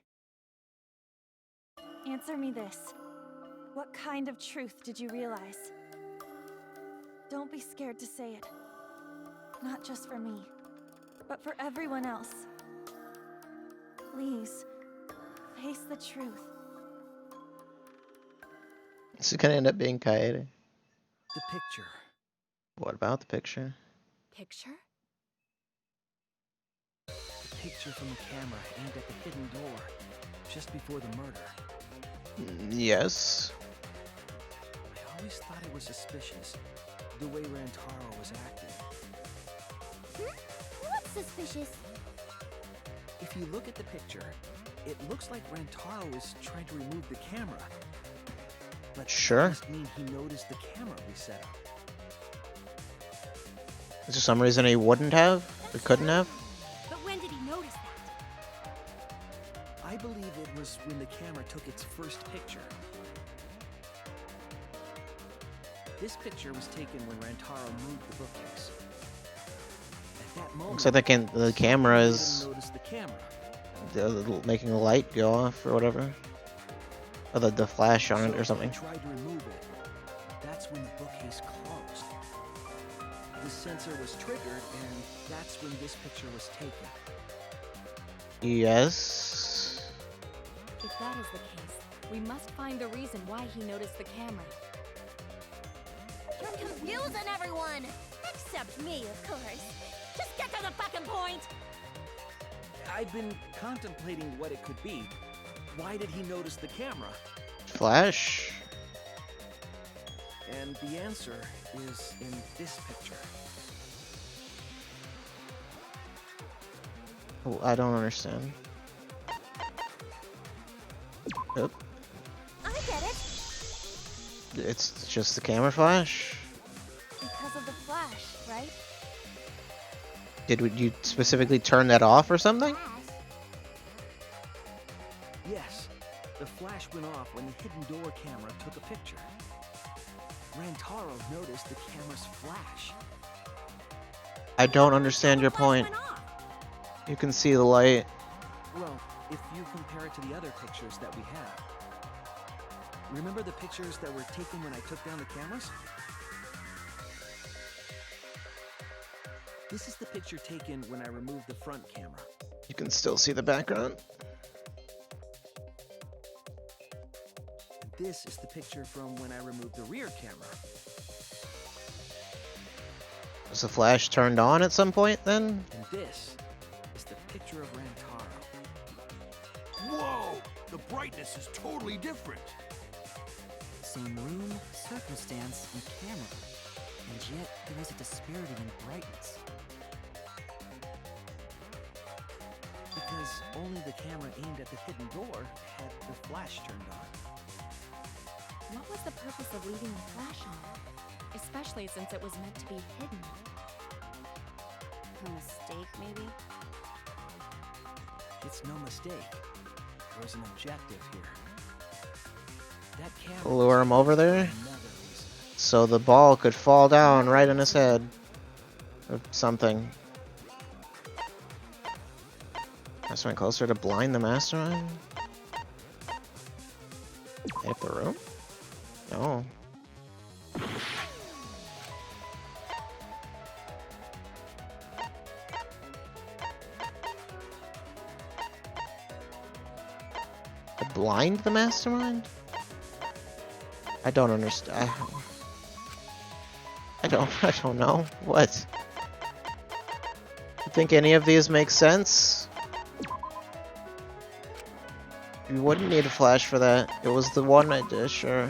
answer me this. What kind of truth did you realize? Don't be scared to say it. Not just for me, but for everyone else. Please, face the truth. This is gonna end up being Kaede. The picture. What about the picture? Picture? The picture from the camera aimed at the hidden door, just before the murder. Yes. I always thought it was suspicious, the way Rantaro was acting. What's suspicious? If you look at the picture, it looks like Rantaro is trying to remove the camera. But sure. That must mean he noticed the camera we set up. Is there some reason he wouldn't have? Or couldn't have? But when did he notice that? I believe it was when the camera took its first picture. This picture was taken when Rantaro moved the bookcase. At that moment, Looks like the camera I is didn't notice the camera. making the light go off or whatever. Or the flash on it or something. I tried to remove it. That's when the bookcase closed. The sensor was triggered, and that's when this picture was taken. Yes. If that is the case, we must find the reason why he noticed the camera. You're confusing everyone! Except me, of course. Just get to the fucking point! I've been contemplating what it could be. Why did he notice the camera? Flash. And the answer is in this picture. Oh, I don't understand. Oh, I get it! it's just the camera flash. Because of the flash, right? Did you specifically turn that off or something? Yes, the flash went off when the hidden door camera took a picture. Rantaro noticed the camera's flash. I don't understand your point. You can see the light. Well, if you compare it to the other pictures that we have. Remember the pictures that were taken when I took down the cameras? This is the picture taken when I removed the front camera. You can still see the background. And this is the picture from when I removed the rear camera. Was the flash turned on at some point then? And this is the picture of Rantaro. Whoa! The brightness is totally different. Same room, circumstance, and camera. And yet, there is a disparity in brightness. Because only the camera aimed at the hidden door had the flash turned on. What was the purpose of leaving the flash on? Especially since it was meant to be hidden. A mistake, maybe? It's no mistake. There was an objective here. That camera Lure him over there? another reason. So the ball could fall down right in his head. Or something. Just went closer to blind the mastermind? Hit the room? No. To blind the mastermind? I don't understand. I don't know. What? You think any of these make sense? You wouldn't need a flash for that. It was the one I did, sure.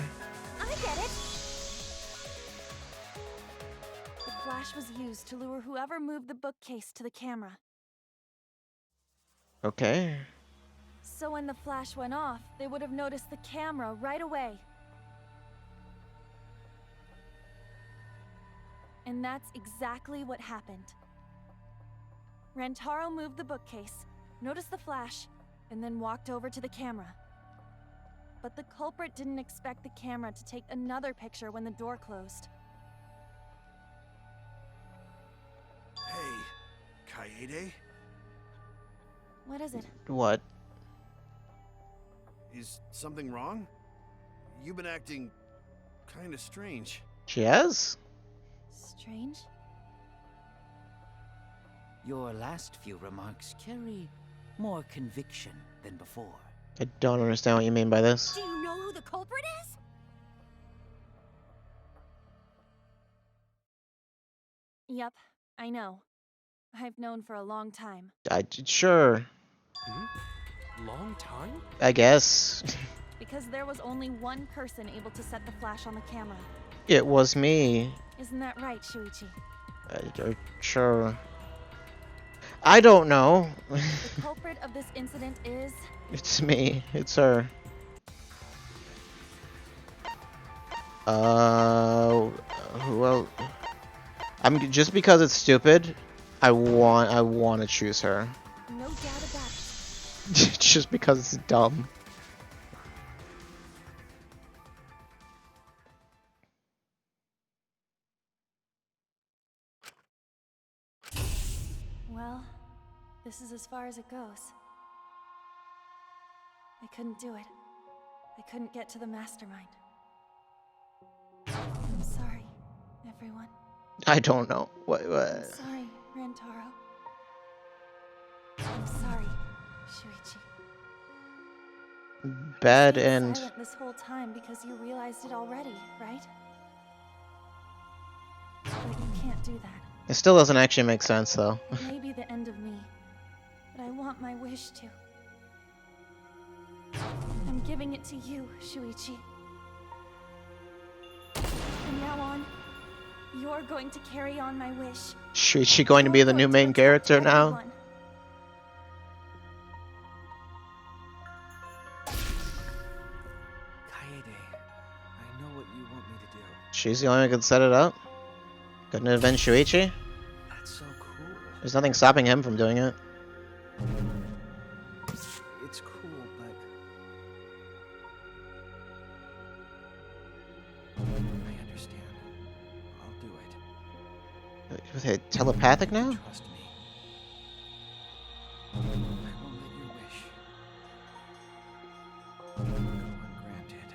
I get it! The flash was used to lure whoever moved the bookcase to the camera. Okay. So when the flash went off, they would have noticed the camera right away. And that's exactly what happened. Rantaro moved the bookcase, noticed the flash, and then walked over to the camera. But the culprit didn't expect the camera to take another picture when the door closed. Hey, Kaede? What is it? What? Is something wrong? You've been acting kinda strange. She has? Strange? Your last few remarks carry more conviction than before. I don't understand what you mean by this. Do you know who the culprit is? Yep, I know. I've known for a long time. Sure. Long time? I guess. Because there was only one person able to set the flash on the camera. It was me. Isn't that right, Shuichi? Sure. I don't know. The culprit of this incident is... It's me. It's her. Well, I'm just because it's stupid. I want to choose her. No doubt about it. Just because it's dumb. Well, this is as far as it goes. I couldn't do it. I couldn't get to the mastermind. I'm sorry, everyone. I don't know. What? I'm sorry, Rantaro. I'm sorry, Shuichi. Bad You stayed end. silent this whole time because you realized it already, right? But you can't do that. It still doesn't actually make sense, though. It may be the end of me, but I want my wish to. I'm giving it to you, Shuichi. From now on, you're going to carry on my wish. Is she going to be the new main character now? Everyone. Kaede, I know what you want me to do. She's the only one who could set it up? Couldn't it have been Shuichi? That's so cool. There's nothing stopping him from doing it. It's cool, but I understand. I'll do it. With it telepathic now? Trust me. I won't let your wish go ungranted.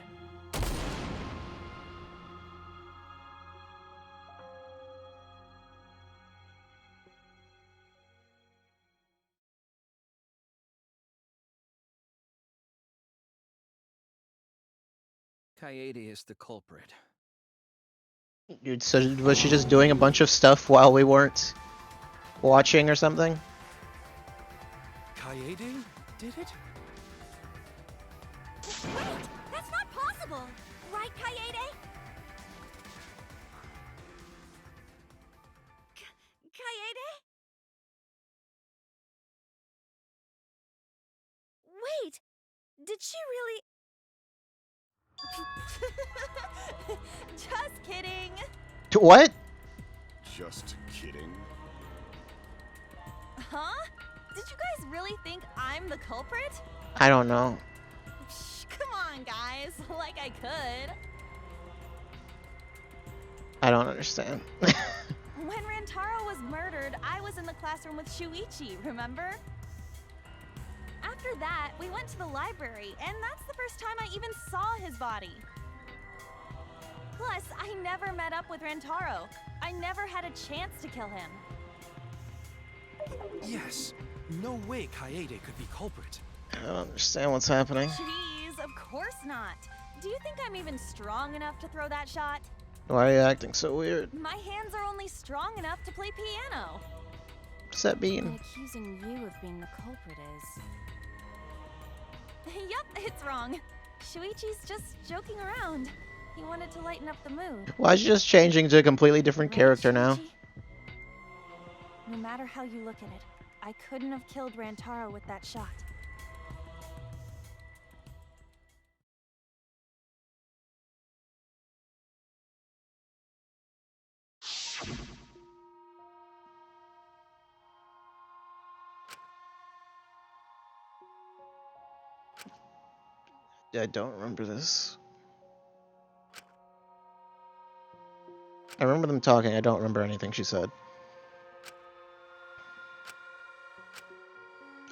Kaede is the culprit. Dude, so was she just doing a bunch of stuff while we weren't watching or something? Kaede did it? Wait! That's not possible! Right, Kaede? Kaede? Wait! Did she really... Just kidding! What? Just kidding. Huh? Did you guys really think I'm the culprit? I don't know. Psh, come on, guys. Like I could. I don't understand. When Rantaro was murdered, I was in the classroom with Shuichi, remember? After that, we went to the library, and that's the first time I even saw his body. Plus, I never met up with Rantaro. I never had a chance to kill him. Yes. No way Kaede could be culprit. I don't understand what's happening. Jeez, of course not. Do you think I'm even strong enough to throw that shot? Why are you acting so weird? My hands are only strong enough to play piano. What's that And mean? accusing you of being the culprit is... Yup, it's wrong. Shuichi's just joking around. He wanted to lighten up the mood. Why is she just changing to a completely different character now? Shuichi? No matter how you look at it, I couldn't have killed Rantaro with that shot. I don't remember this. I remember them talking. I don't remember anything she said.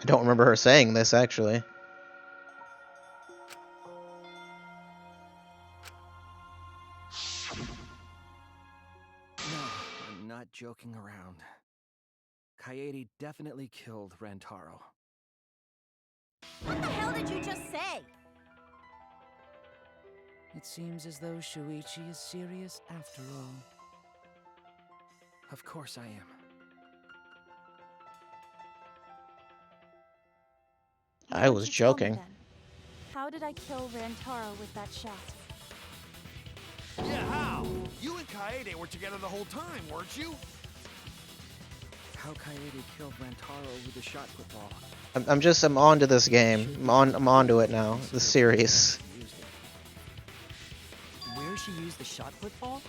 I don't remember her saying this, actually. No, I'm not joking around. Kaede definitely killed Rantaro. What the hell did you just say? It seems as though Shuichi is serious after all. Of course I am. I was joking. Then, how did I kill Rantaro with that shot? Yeah, how? You and Kaede were together the whole time, weren't you? How Kaede killed Rantaro with a shot put ball. I'm on to this game. I'm on to it now. The series. Where she used the shot put ball?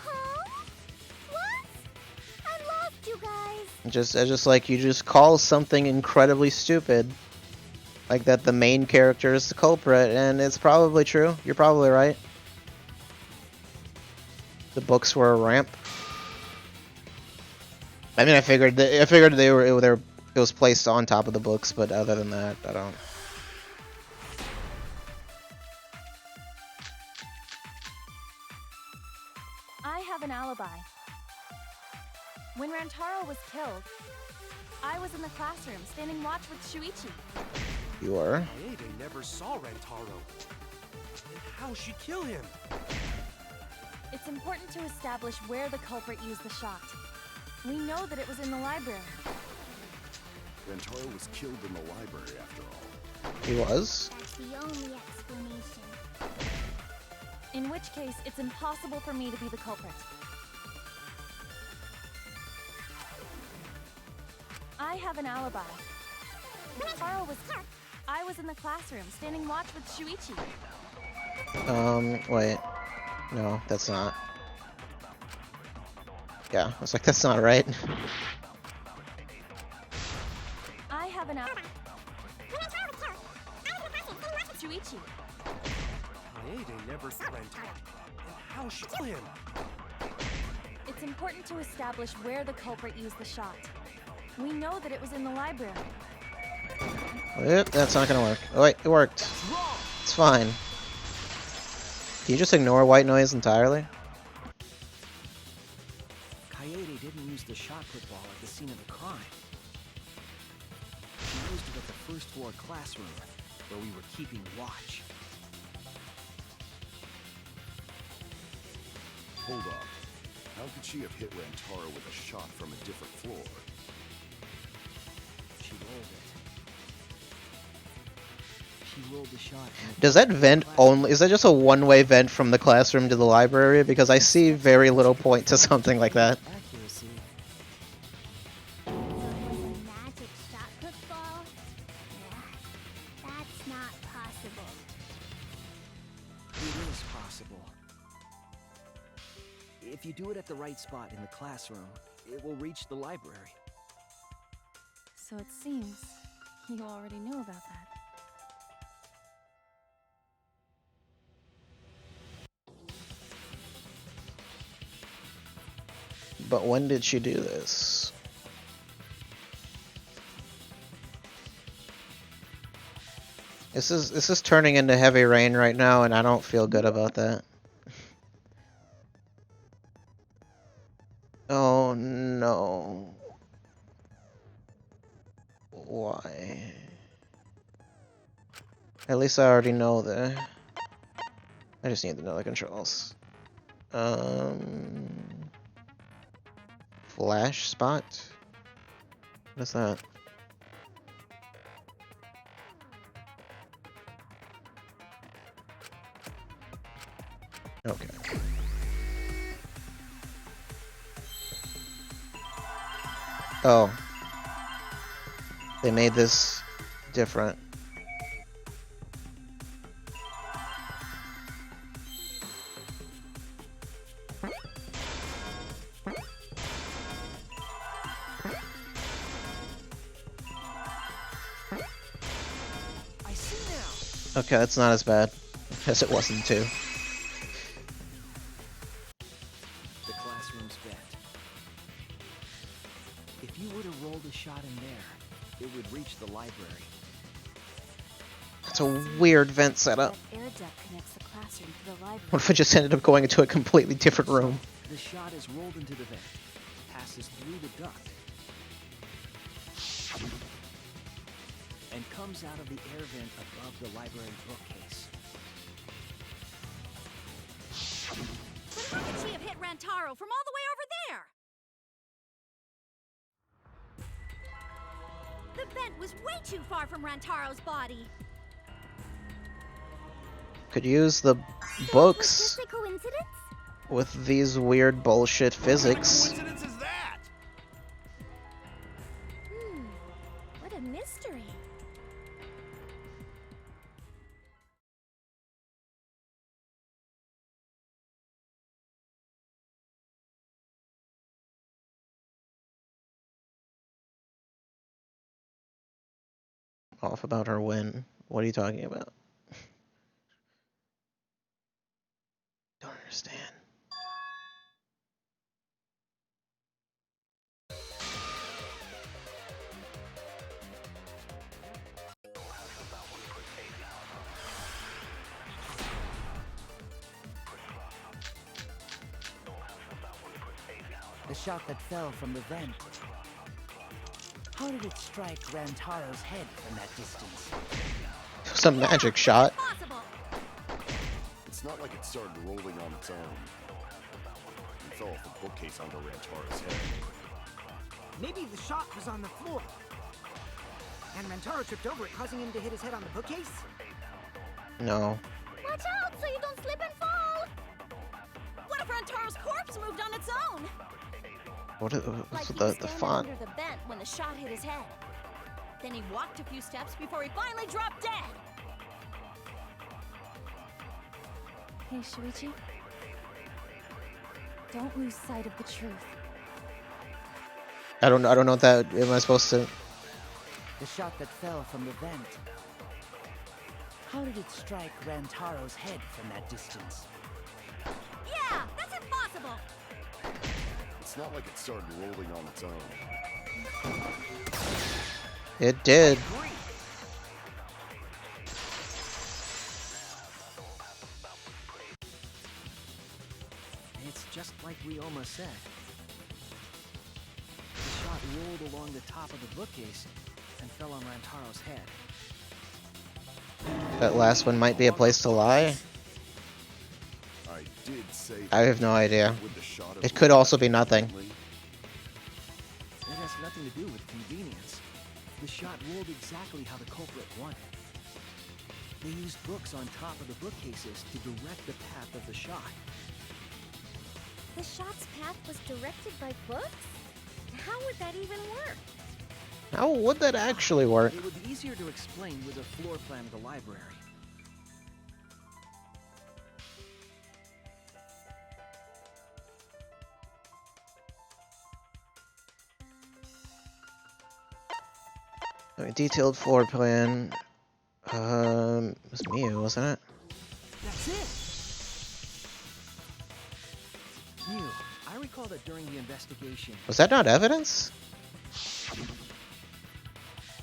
Huh? What? I'm lost, you guys. Just like you just call something incredibly stupid, like that the main character is the culprit, and it's probably true. You're probably right. The books were a ramp. I mean, I figured it was placed on top of the books, but other than that, I don't. I have an alibi. When Rantaro was killed, I was in the classroom standing watch with Shuichi. You are. Kaede never saw Rantaro. And how she kill him? It's important to establish where the culprit used the shot. We know that it was in the library. Rantaro was killed in the library after all. He was? That's the only explanation. In which case, it's impossible for me to be the culprit. I have an alibi. Rantaro was... I was in the classroom standing watch with Shuichi. Wait. No, that's not. Yeah, I was like, that's not right. I have an alibi. Shuichi. Kaede never saw Rantaro. And how she kill him? It's important to establish where the culprit used the shot. We know that it was in the library. That's not gonna work. Oh wait, it worked. It's fine. Can you just ignore white noise entirely? Kaede didn't use the shot put ball at the scene of the crime. She used it at the first floor classroom, where we were keeping watch. Hold on. How could she have hit Rantaro with a shot from a different floor? She rolled it. She rolled the shot. Does that vent only? Is that just a one-way vent from the classroom to the library? Because I see very little point to something like that. So it was a magic shot put ball? Yeah, that's not possible. It is possible. If you do it at the right spot in the classroom, it will reach the library. So it seems you already knew about that. But when did she do this? This is turning into heavy rain right now, and I don't feel good about that. Oh no. Why? At least I already know the... I just need to know the controls. Flash spot? What is that? Okay. Oh. They made this different. I see now. Okay, that's not as bad as it was in 2. The classroom's bent. If you were to roll the shot in there, it would reach the library. That's a weird vent setup. That air duct connects the classroom to the library. What if it just ended up going into a completely different room? The shot is rolled into the vent, passes through the duct, and comes out of the air vent above the library bookcase. But how could she have hit Rantaro from all the way over there? The vent was way too far from Rantaro's body. Could use the Was books this a coincidence? with these weird bullshit physics. What coincidence is that? What a mystery. Off about her win. What are you talking about? Don't understand. The shot that fell from the vent. How did it strike Rantaro's head from that distance? It was a magic shot. It's not like it started rolling on its own. It fell off the bookcase onto Rantaro's head. Maybe the shot was on the floor. And Rantaro tripped over it, causing him to hit his head on the bookcase? No. Watch out so you don't slip and fall! What if Rantaro's corpse moved on its own? What is Like he the was standing font? under the vent when the shot hit his head. Then he walked a few steps before he finally dropped dead. Hey, Shuichi. Don't lose sight of the truth. I don't know what that. Am I supposed to? The shot that fell from the vent. How did it strike Rantaro's head from that distance? Yeah, that's impossible. It's not like it started rolling on its own. It did. It's just like we almost said. The shot rolled along the top of the bookcase and fell on Rantaro's head. That last one might be a place to lie. I did say I have no idea. with the shot of It could also be nothing. It has nothing to do with convenience. The shot rolled exactly how the culprit wanted. They used books on top of the bookcases to direct the path of the shot. The shot's path was directed by books? How would that even work? How would that actually work? It would be easier to explain with a floor plan of the library. A detailed floor plan. It was Mew, wasn't it? That's it! Mew, I recall that during the investigation... Was that not evidence?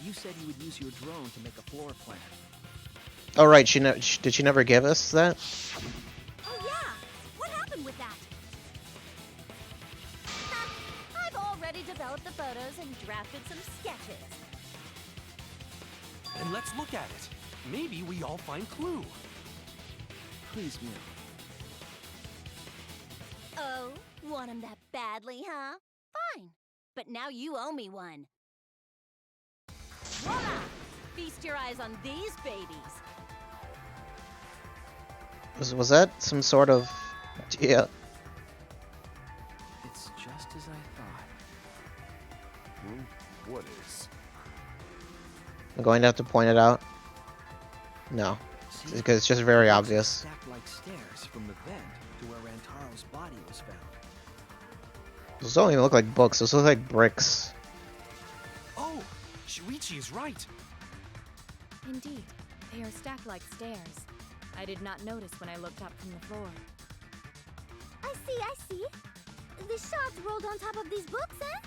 You said you would use your drone to make a floor plan. Oh right, did she never give us that? Oh yeah, what happened with that? I've already developed the photos and drafted some sketches. Then let's look at it. Maybe we all find clue. Please, Mew. Oh, want him that badly, huh? Fine, but now you owe me one. Voila! Feast your eyes on these babies. Was that some sort of... Yeah. It's just as I thought. What is? I'm going to have to point it out. No. Because it's just very obvious. Stacked like stairs from the vent to where Rantaro's body was found. Those don't even look like books, those look like bricks. Oh, Shuichi is right. Indeed, they are stacked like stairs. I did not notice when I looked up from the floor. I see. The shots rolled on top of these books, eh?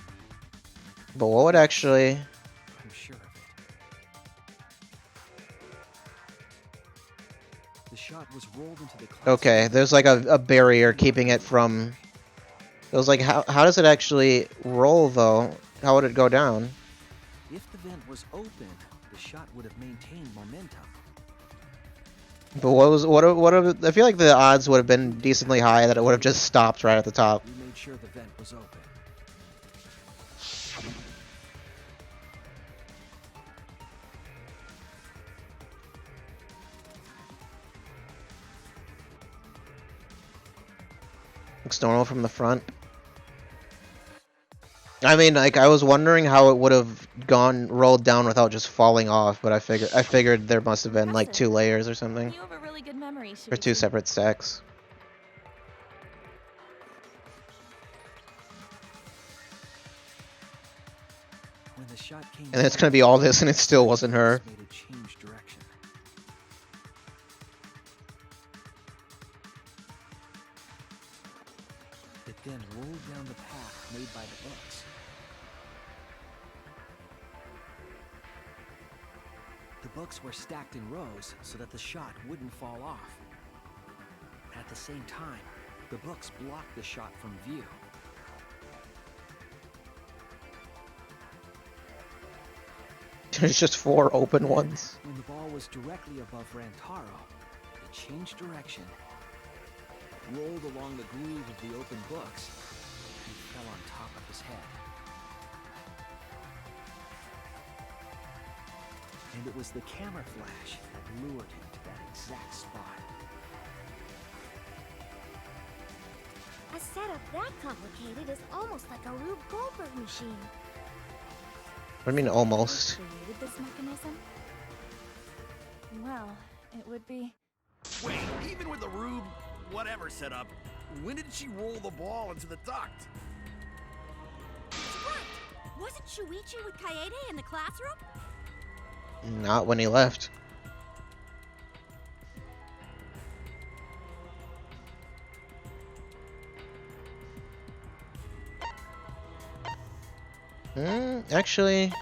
But what would actually... I'm sure of it. The shot was rolled into the class. Okay, there's like a barrier keeping it from... It was like, how does it actually roll, though? How would it go down? If the vent was open, the shot would have maintained momentum. But I feel like the odds would have been decently high that it would have just stopped right at the top. We made sure the vent was open. Looks normal from the front. I mean, like, I was wondering how it would have rolled down without just falling off, but I figured there must have been like 2 layers or something. You have a really good memory, Or 2 separate stacks. When the shot came And it's gonna be all this and it still wasn't her. made it change direction. It then rolled down the path made by the books. The books were stacked in rows so that the shot wouldn't fall off. At the same time, the books blocked the shot from view. There's just 4 open ones. When the ball was directly above Rantaro, it changed direction, rolled along the groove of the open books, and fell on top of his head. And it was the camera flash that lured him to that exact spot. A setup that complicated is almost like a Rube Goldberg machine. What do you mean almost? Created this mechanism? Well, it would be. Wait, even with the Rube whatever setup, when did she roll the ball into the duct? That's right! Wasn't Shuichi with Kaede in the classroom? Not when he left. Actually,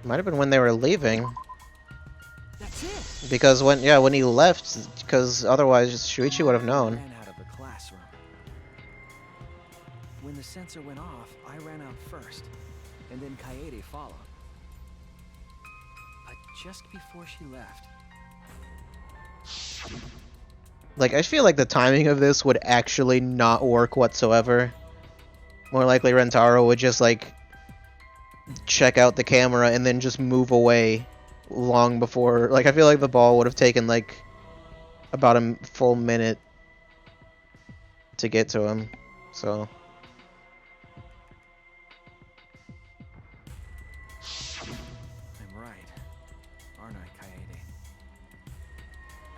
might have been when they were leaving. That's it. Because when he left, because otherwise Shuichi would have known. Ran out of the classroom. When the sensor went off, I ran out first, and then Kaede followed. But just before she left, Like, I feel like the timing of this would actually not work whatsoever. More likely Rentaro would just, like, check out the camera and then just move away long before. Like, I feel like the ball would have taken, like, about a full minute to get to him. So. I'm right, aren't I, Kaede?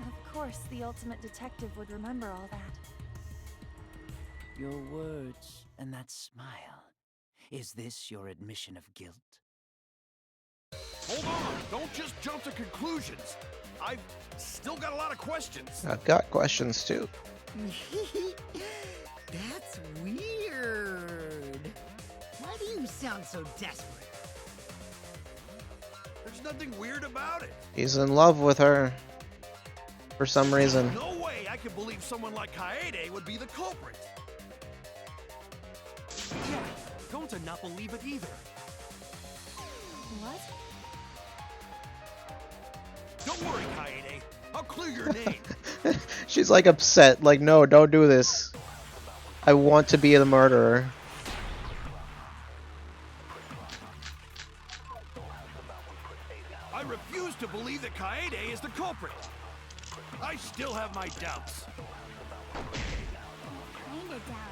Of course, the ultimate detective would remember all that. Your words and that smile. Is this your admission of guilt? Hold on! Don't just jump to conclusions! I've still got a lot of questions! I've got questions too. That's weird. Why do you sound so desperate? There's nothing weird about it! He's in love with her. For some reason. No way I can believe someone like Kaede would be the culprit! Yeah, Gonta not believe it either. What? Don't worry, Kaede. I'll clear your name. She's like upset. Like, no, don't do this. I want to be the murderer. I refuse to believe that Kaede is the culprit. I still have my doubts. Kinda doubts.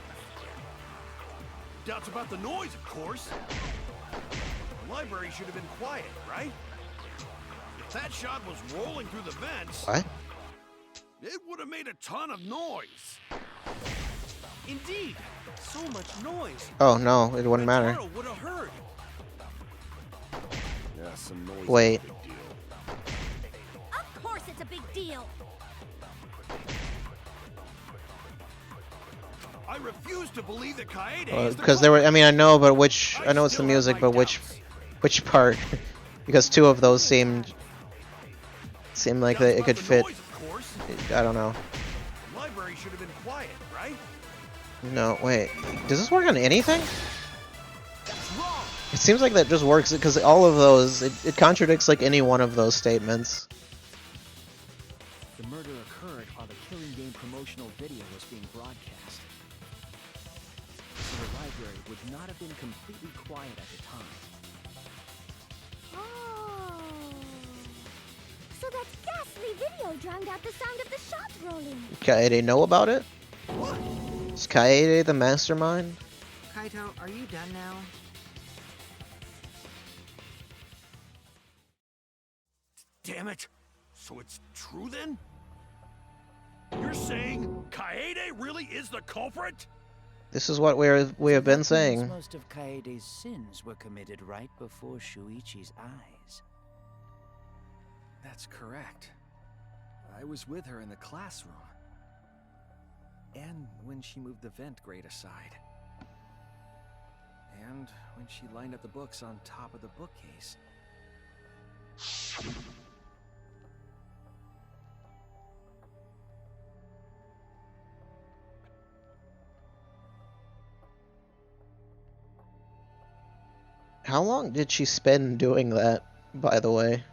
Doubts about the noise, of course. The library should have been quiet, right? If that shot was rolling through the vents... What? It would have made a ton of noise. Indeed, so much noise. Oh no, it wouldn't matter. Rentaro would have heard. Yeah, some noise. Wait. Is a big deal. Of course it's a big deal! I refuse to believe that Kaede is the Because there were, I mean, I know, but which, I know it's the still have music, my but which part? Because 2 of those seemed like that it could fit. I don't know. The library should have been quiet, right? No, wait. Does this work on anything? That's wrong. It seems like that just works because all of those, it contradicts like any one of those statements. the murder occurred while the Killing Game promotional video was being broadcast. So the library would not have been completely quiet at the time. Oh. So that ghastly video drowned out the sound of the shot rolling. Kaede know about it? Is Kaede the mastermind? Kaito, are you done now? Damn it. So it's true then? You're saying Kaede really is the culprit? This is what we have been saying. Most of Kaede's sins were committed right before Shuichi's eyes. That's correct. I was with her in the classroom. And when she moved the vent grate aside. And when she lined up the books on top of the bookcase. How long did she spend doing that, by the way?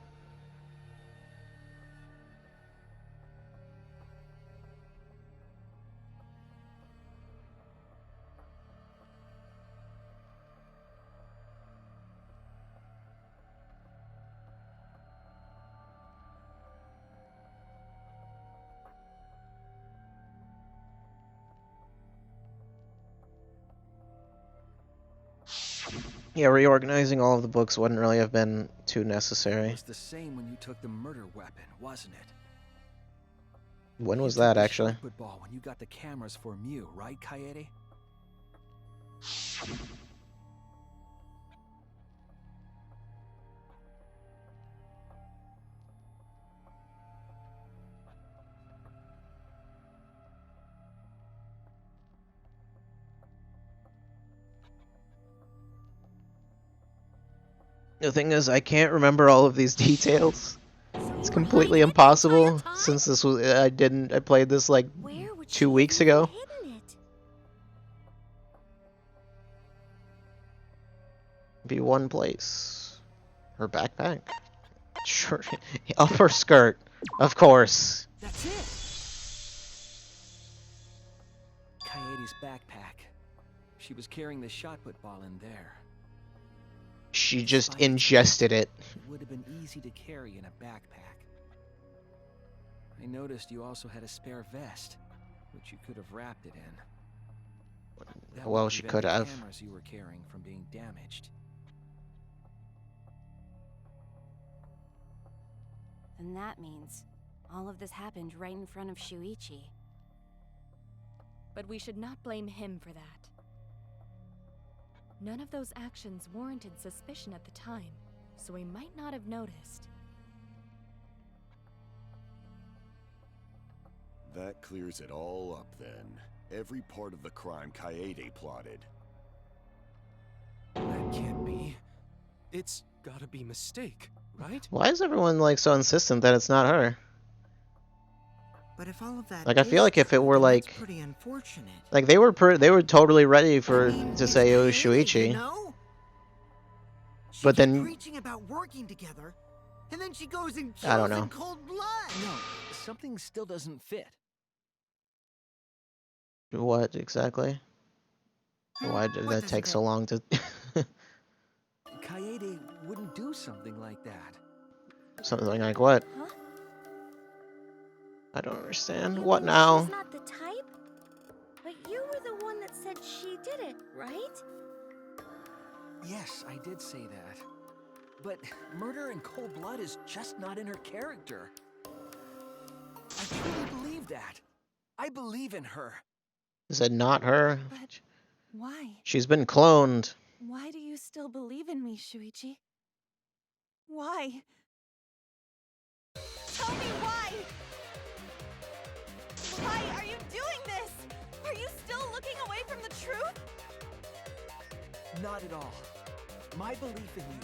Yeah, reorganizing all of the books wouldn't really have been too It necessary. was the same when you took the murder weapon, wasn't it? When was You took that, the actually? shot put ball when you got the cameras for Mew, right, Kaede? The thing is, I can't remember all of these details. It's completely impossible since this was I played this like 2 weeks ago. Be one place. Her backpack. Sure. Upper skirt. Of course. That's it. Kaede's backpack. She was carrying the shot put ball in there. She just ingested it. It would have been easy to carry in a backpack. I noticed you also had a spare vest, which you could have wrapped it in. That would Well, she prevent could the have. cameras you were carrying from being damaged. And that means all of this happened right in front of Shuichi. But we should not blame him for that. None of those actions warranted suspicion at the time, so we might not have noticed. That clears it all up then. Every part of the crime Kaede plotted. That can't be. It's gotta be mistake, right? Why is everyone like so insistent that it's not her? But if all of that Like I feel is like if it true, were then like that's pretty unfortunate. like they were totally ready for to say it was Shuichi. You know? But Kept then preaching about working together, and then she goes and I don't kills know. in cold blood. No, something still doesn't fit. What exactly? Why did that take so long to Kaede wouldn't do something like that. something like what? Huh? I don't understand. You What mean now? She's not the type? But you were the one that said she did it, right? Yes, I did say that. But murder in cold blood is just not in her character. I truly believe that. I believe in her. Is it not her? But why? She's been cloned. Why do you still believe in me, Shuichi? Why? Tell me why! Why are you doing this? Are you still looking away from the truth? Not at all. My belief in you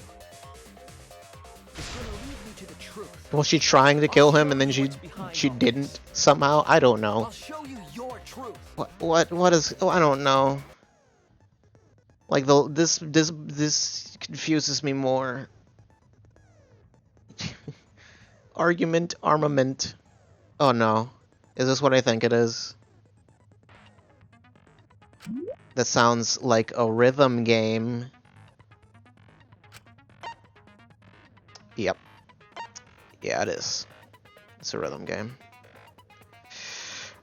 is going to lead me to the truth. Was she trying to kill him and then she didn't somehow? I don't know. I'll show you your truth. What is? Oh, I don't know. Like this confuses me more. Argument, armament. Oh no. Is this what I think it is? That sounds like a rhythm game. Yep. Yeah, it is. It's a rhythm game.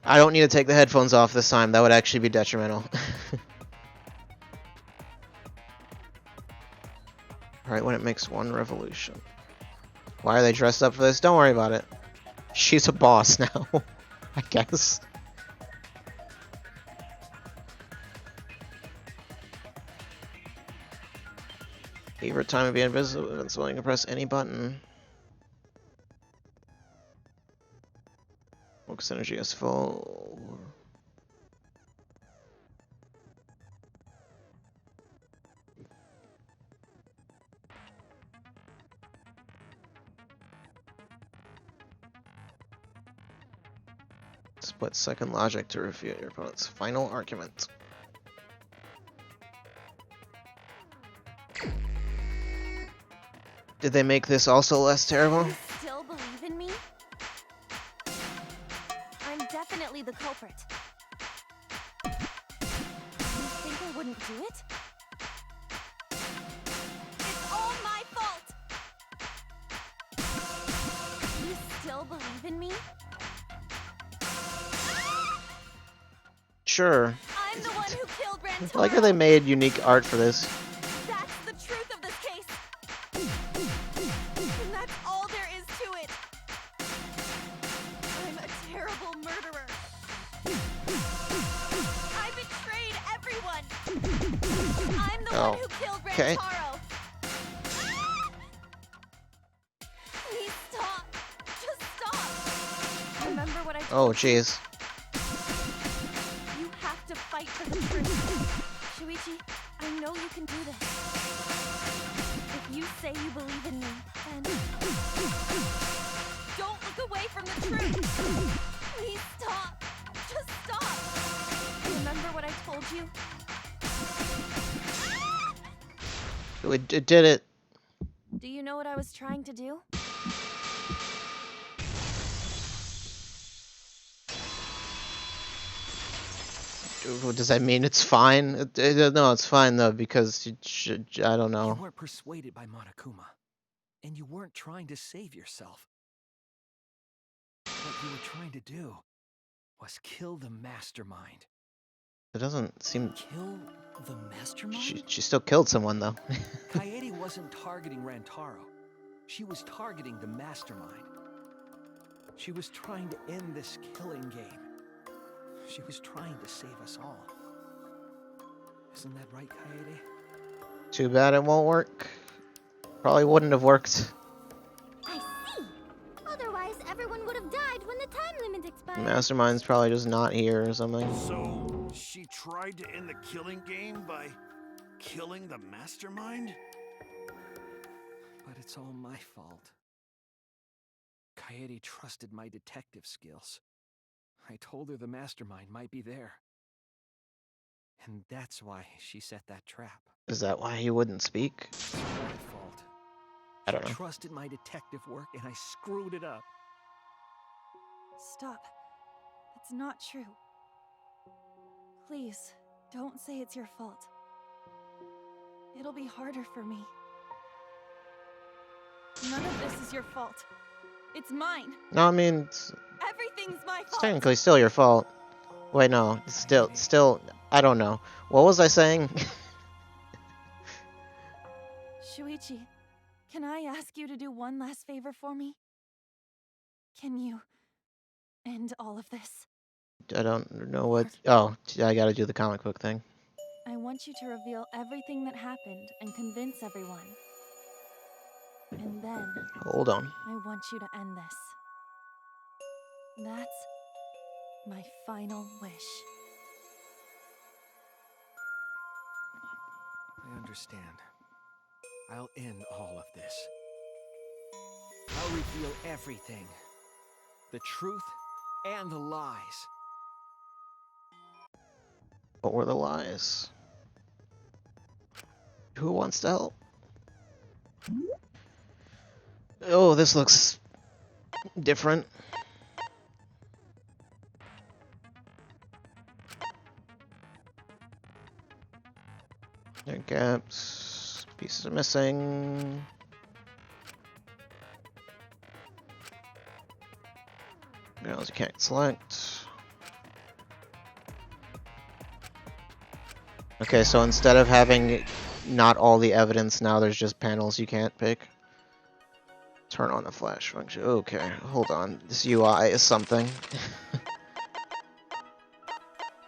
I don't need to take the headphones off this time. That would actually be detrimental. Alright, when it makes one revolution. Why are they dressed up for this? Don't worry about it. She's a boss now, I guess. Favorite time to be invisible, so you can press any button. Focus energy is full. Split-second logic to refute your opponent's final argument. Did they make this also less terrible? You still believe in me? I'm definitely the culprit. You think I wouldn't do it? It's all my fault! You still believe in me? Sure. I'm the one who killed Rantaro! I like how they made unique art for this. That's the truth of this case! And that's all there is to it! I'm a terrible murderer! I betrayed everyone! I'm the one who killed Okay. Rantaro! Please stop! Just stop! Remember what I told Oh, you? jeez. You have to fight for the truth. Shuichi, I know you can do this. If you say you believe in me, then don't look away from the truth. Please stop. Just stop. Remember what I told you? It did it. Do you know what I was trying to do? Does that mean it's fine? No, it's fine though, because I don't know. You weren't persuaded by Monokuma, and you weren't trying to save yourself. What you were trying to do was kill the mastermind. It doesn't seem. Kill the mastermind? She still killed someone though. Kaede wasn't targeting Rantaro. She was targeting the mastermind. She was trying to end this killing game. She was trying to save us all. Isn't that right, Kaede? Too bad it won't work. Probably wouldn't have worked. I see. Otherwise, everyone would have died when the time limit expired. Mastermind's probably just not here or something. So, she tried to end the killing game by killing the mastermind? But it's all my fault. Kaede trusted my detective skills. I told her the mastermind might be there. And that's why she set that trap. Is that why he wouldn't speak? It's my fault. I don't know. She trusted my detective work and I screwed it up. Stop. It's not true. Please, don't say it's your fault. It'll be harder for me. None of this is your fault. It's mine. No, I mean, Everything's my it's fault. technically still your fault. Wait, no, it's still, I don't know. What was I saying? Shuichi, can I ask you to do one last favor for me? Can you end all of this? I don't know what. Oh, I gotta do the comic book thing. I want you to reveal everything that happened and convince everyone. And then Hold on. I want you to end this. That's my final wish. I understand. I'll end all of this. I'll reveal everything. The truth and the lies. What were the lies? Who wants to help? Oh, this looks different. There are gaps. Pieces are missing. Girls you can't select. Okay, so instead of having not all the evidence, now there's just panels you can't pick. Turn on the flash function. Okay, hold on. This UI is something.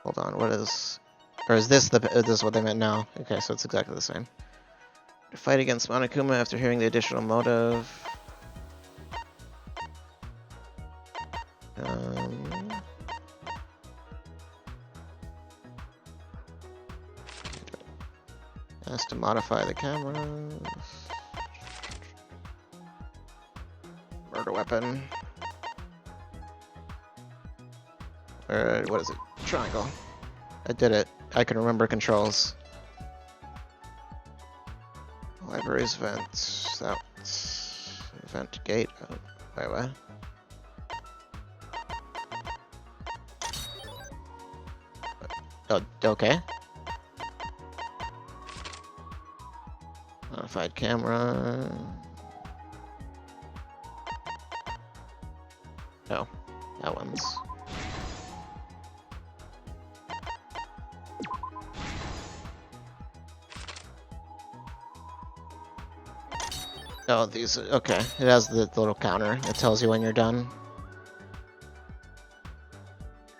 Hold on, what is... Or is this what they meant now? Okay, so it's exactly the same. To fight against Monokuma after hearing the additional motive. Has to modify the cameras. Murder weapon. What is it? Triangle. I did it. I can remember controls. Libraries, vents. That. Vent gate. Oh, wait, what? Oh, okay. Modified camera. Oh, that one's. Oh, these. Okay, it has the little counter that tells you when you're done.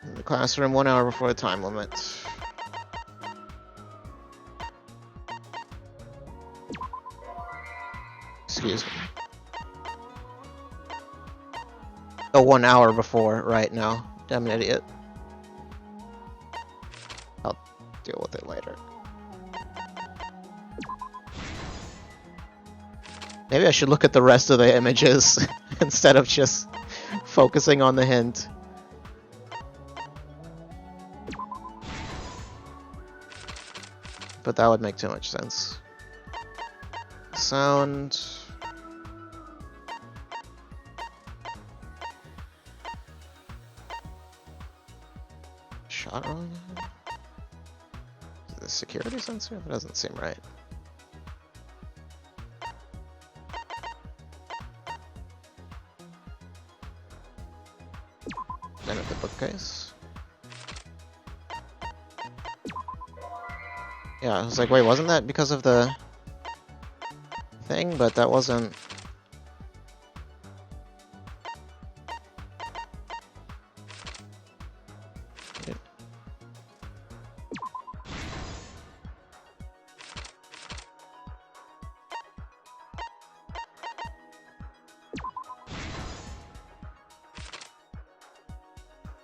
In the classroom, 1 hour before the time limit. Excuse me. Oh, 1 hour before, right now. I'm an idiot. I'll deal with it later. Maybe I should look at the rest of the images instead of just focusing on the hint. But that would make too much sense. Sound. Shot wrong? Is it a security sensor? That doesn't seem right. Then at the bookcase. Yeah, I was like, wait, wasn't that because of the thing? But that wasn't.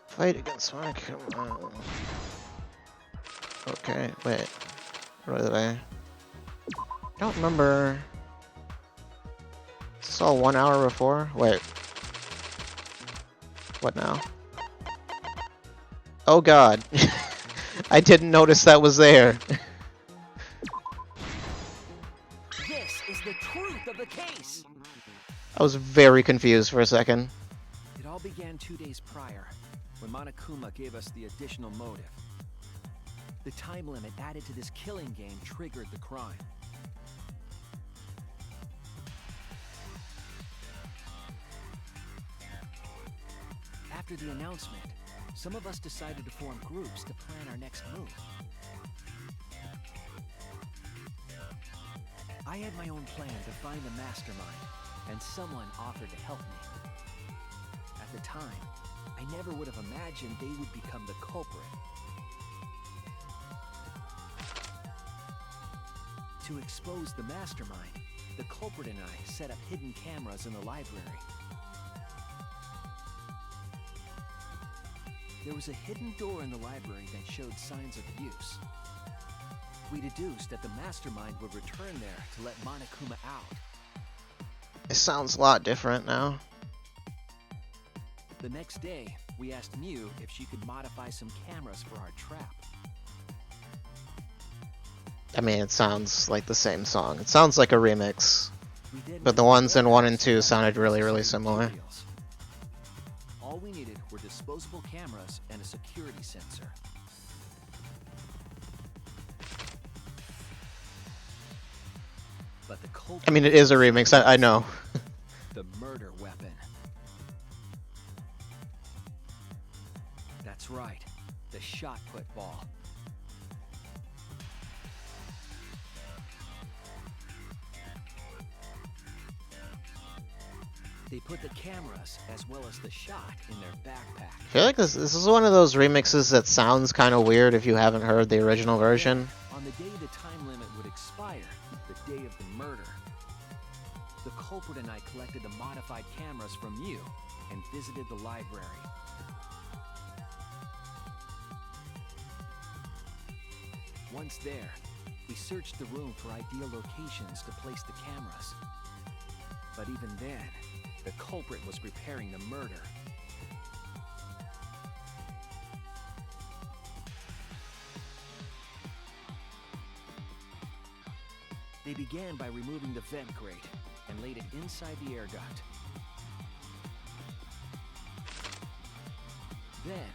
Fight against Sonic. Okay, wait. Where did I don't remember. Is this all 1 hour before? Wait. What now? Oh god. I didn't notice that was there. This is the truth of the case. I was very confused for a second. It all began 2 days prior, when Monokuma gave us the additional motive. The time limit added to this killing game triggered the crime. After the announcement, some of us decided to form groups to plan our next move. I had my own plan to find the mastermind, and someone offered to help me. At the time, I never would have imagined they would become the culprit. To expose the mastermind, the culprit and I set up hidden cameras in the library. There was a hidden door in the library that showed signs of abuse. We deduced that the mastermind would return there to let Monokuma out. It sounds a lot different now. The next day, we asked Mew if she could modify some cameras for our trap. I mean, it sounds like the same song. It sounds like a remix. But the ones in 1 and 2 sounded really, really similar. All we needed were disposable cameras and a security sensor. But the culprit, I mean, it is a remix, I know. The murder weapon. That's right, the shot put ball. They put the cameras as well as the shot in their backpack. I feel like this is one of those remixes that sounds kind of weird if you haven't heard the original version. On the day the time limit would expire, the day of the murder, the culprit and I collected the modified cameras from you and visited the library. Once there, we searched the room for ideal locations to place the cameras. But even then, the culprit was preparing the murder. They began by removing the vent grate, and laid it inside the air duct. Then,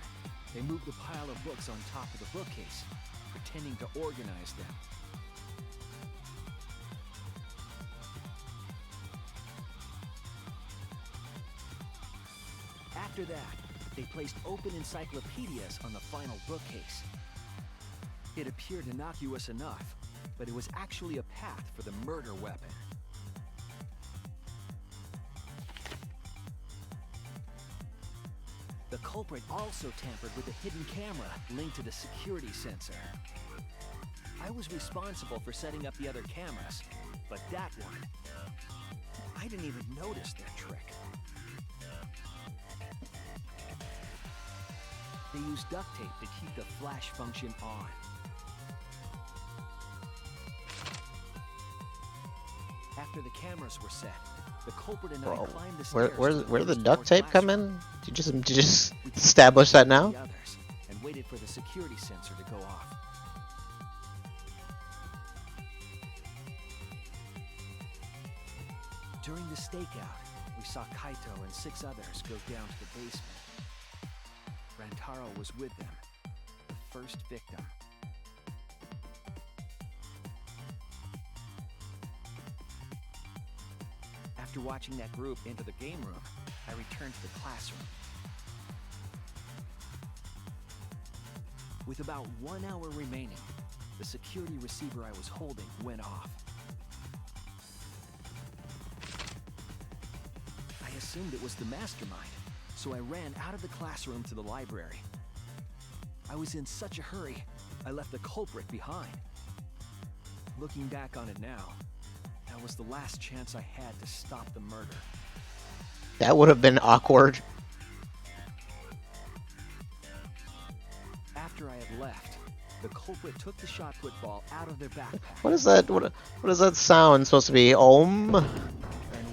they moved the pile of books on top of the bookcase, pretending to organize them. After that, they placed open encyclopedias on the final bookcase. It appeared innocuous enough, but it was actually a path for the murder weapon. The culprit also tampered with the hidden camera linked to the security sensor. I was responsible for setting up the other cameras, but that one, I didn't even notice their trick. They used duct tape to keep the flash function on. After the cameras were set, the culprit and I climbed the stairs. Where did the duct tape come in? Did you just establish that now? The others and waited for the security sensor to go off. During the stakeout, we saw Kaito and 6 others go down to the basement. Rantaro was with them, the first victim. After watching that group into the game room, I returned to the classroom. With about 1 hour remaining, the security receiver I was holding went off. I assumed it was the mastermind, so I ran out of the classroom to the library. I was in such a hurry, I left the culprit behind. Looking back on it now, that was the last chance I had to stop the murder. That would have been awkward. After I had left, the culprit took the shot put ball out of their backpack. What is that? What is that sound supposed to be? Om? And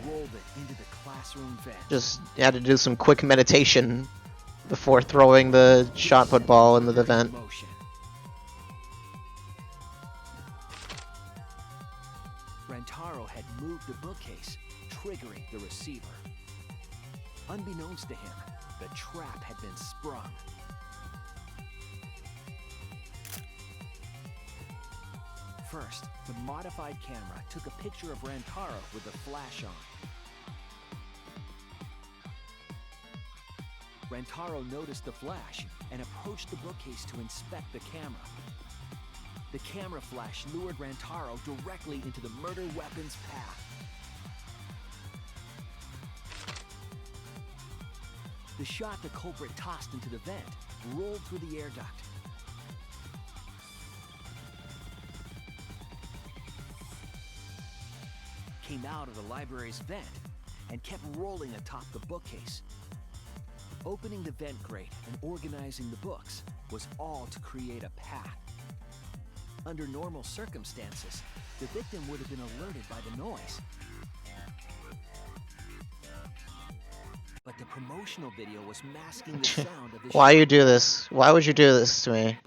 rolled it into the classroom vent. Just had to do some quick meditation before throwing the shot put ball into the vent. Motion. Rantaro had moved the bookcase, triggering the receiver. Unbeknownst to him, the trap had been sprung. First, the modified camera took a picture of Rantaro with the flash on. Rantaro noticed the flash and approached the bookcase to inspect the camera. The camera flash lured Rantaro directly into the murder weapon's path. The shot the culprit tossed into the vent rolled through the air duct. Came out of the library's vent and kept rolling atop the bookcase. Opening the vent grate and organizing the books was all to create a path. Under normal circumstances, the victim would have been alerted by the noise. But the promotional video was masking the sound of the Why you do this? Why would you do this to me?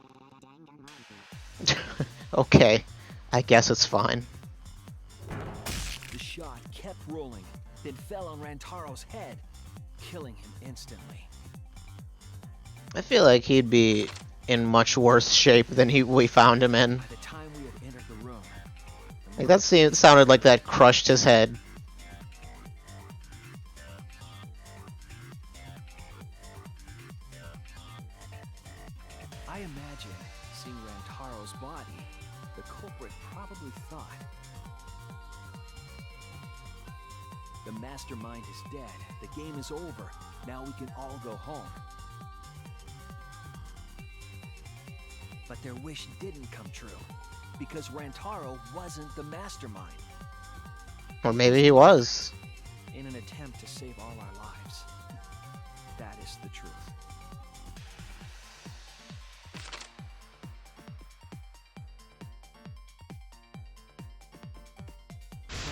Okay, I guess it's fine. The shot kept rolling, then fell on Rantaro's head, killing him instantly. I feel like he'd be in much worse shape than we found him in. By the time we had entered the room, Like that sounded like that crushed his head. I imagine, seeing Rantaro's body, the culprit probably thought, the mastermind is dead, the game is over, now we can all go home. But their wish didn't come true, because Rantaro wasn't the mastermind. Or maybe he was. In an attempt to save all our lives. That is the truth.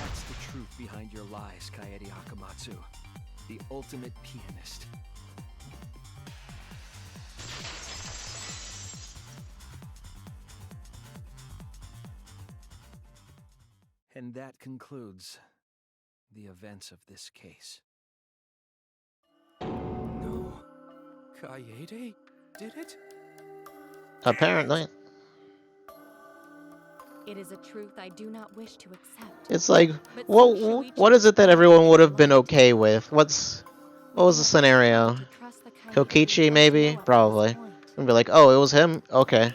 That's the truth behind your lies, Kaede Akamatsu. The ultimate pianist. And that concludes the events of this case. No. Kaede did it? Apparently. It is a truth I do not wish to accept. It's like, But what since Shuichi what is was it that right everyone would have and been left, okay with? What was the scenario? to trust the Kaede we Kokichi, don't maybe? know up to Probably. this point. And be like, oh, it was him? Okay. The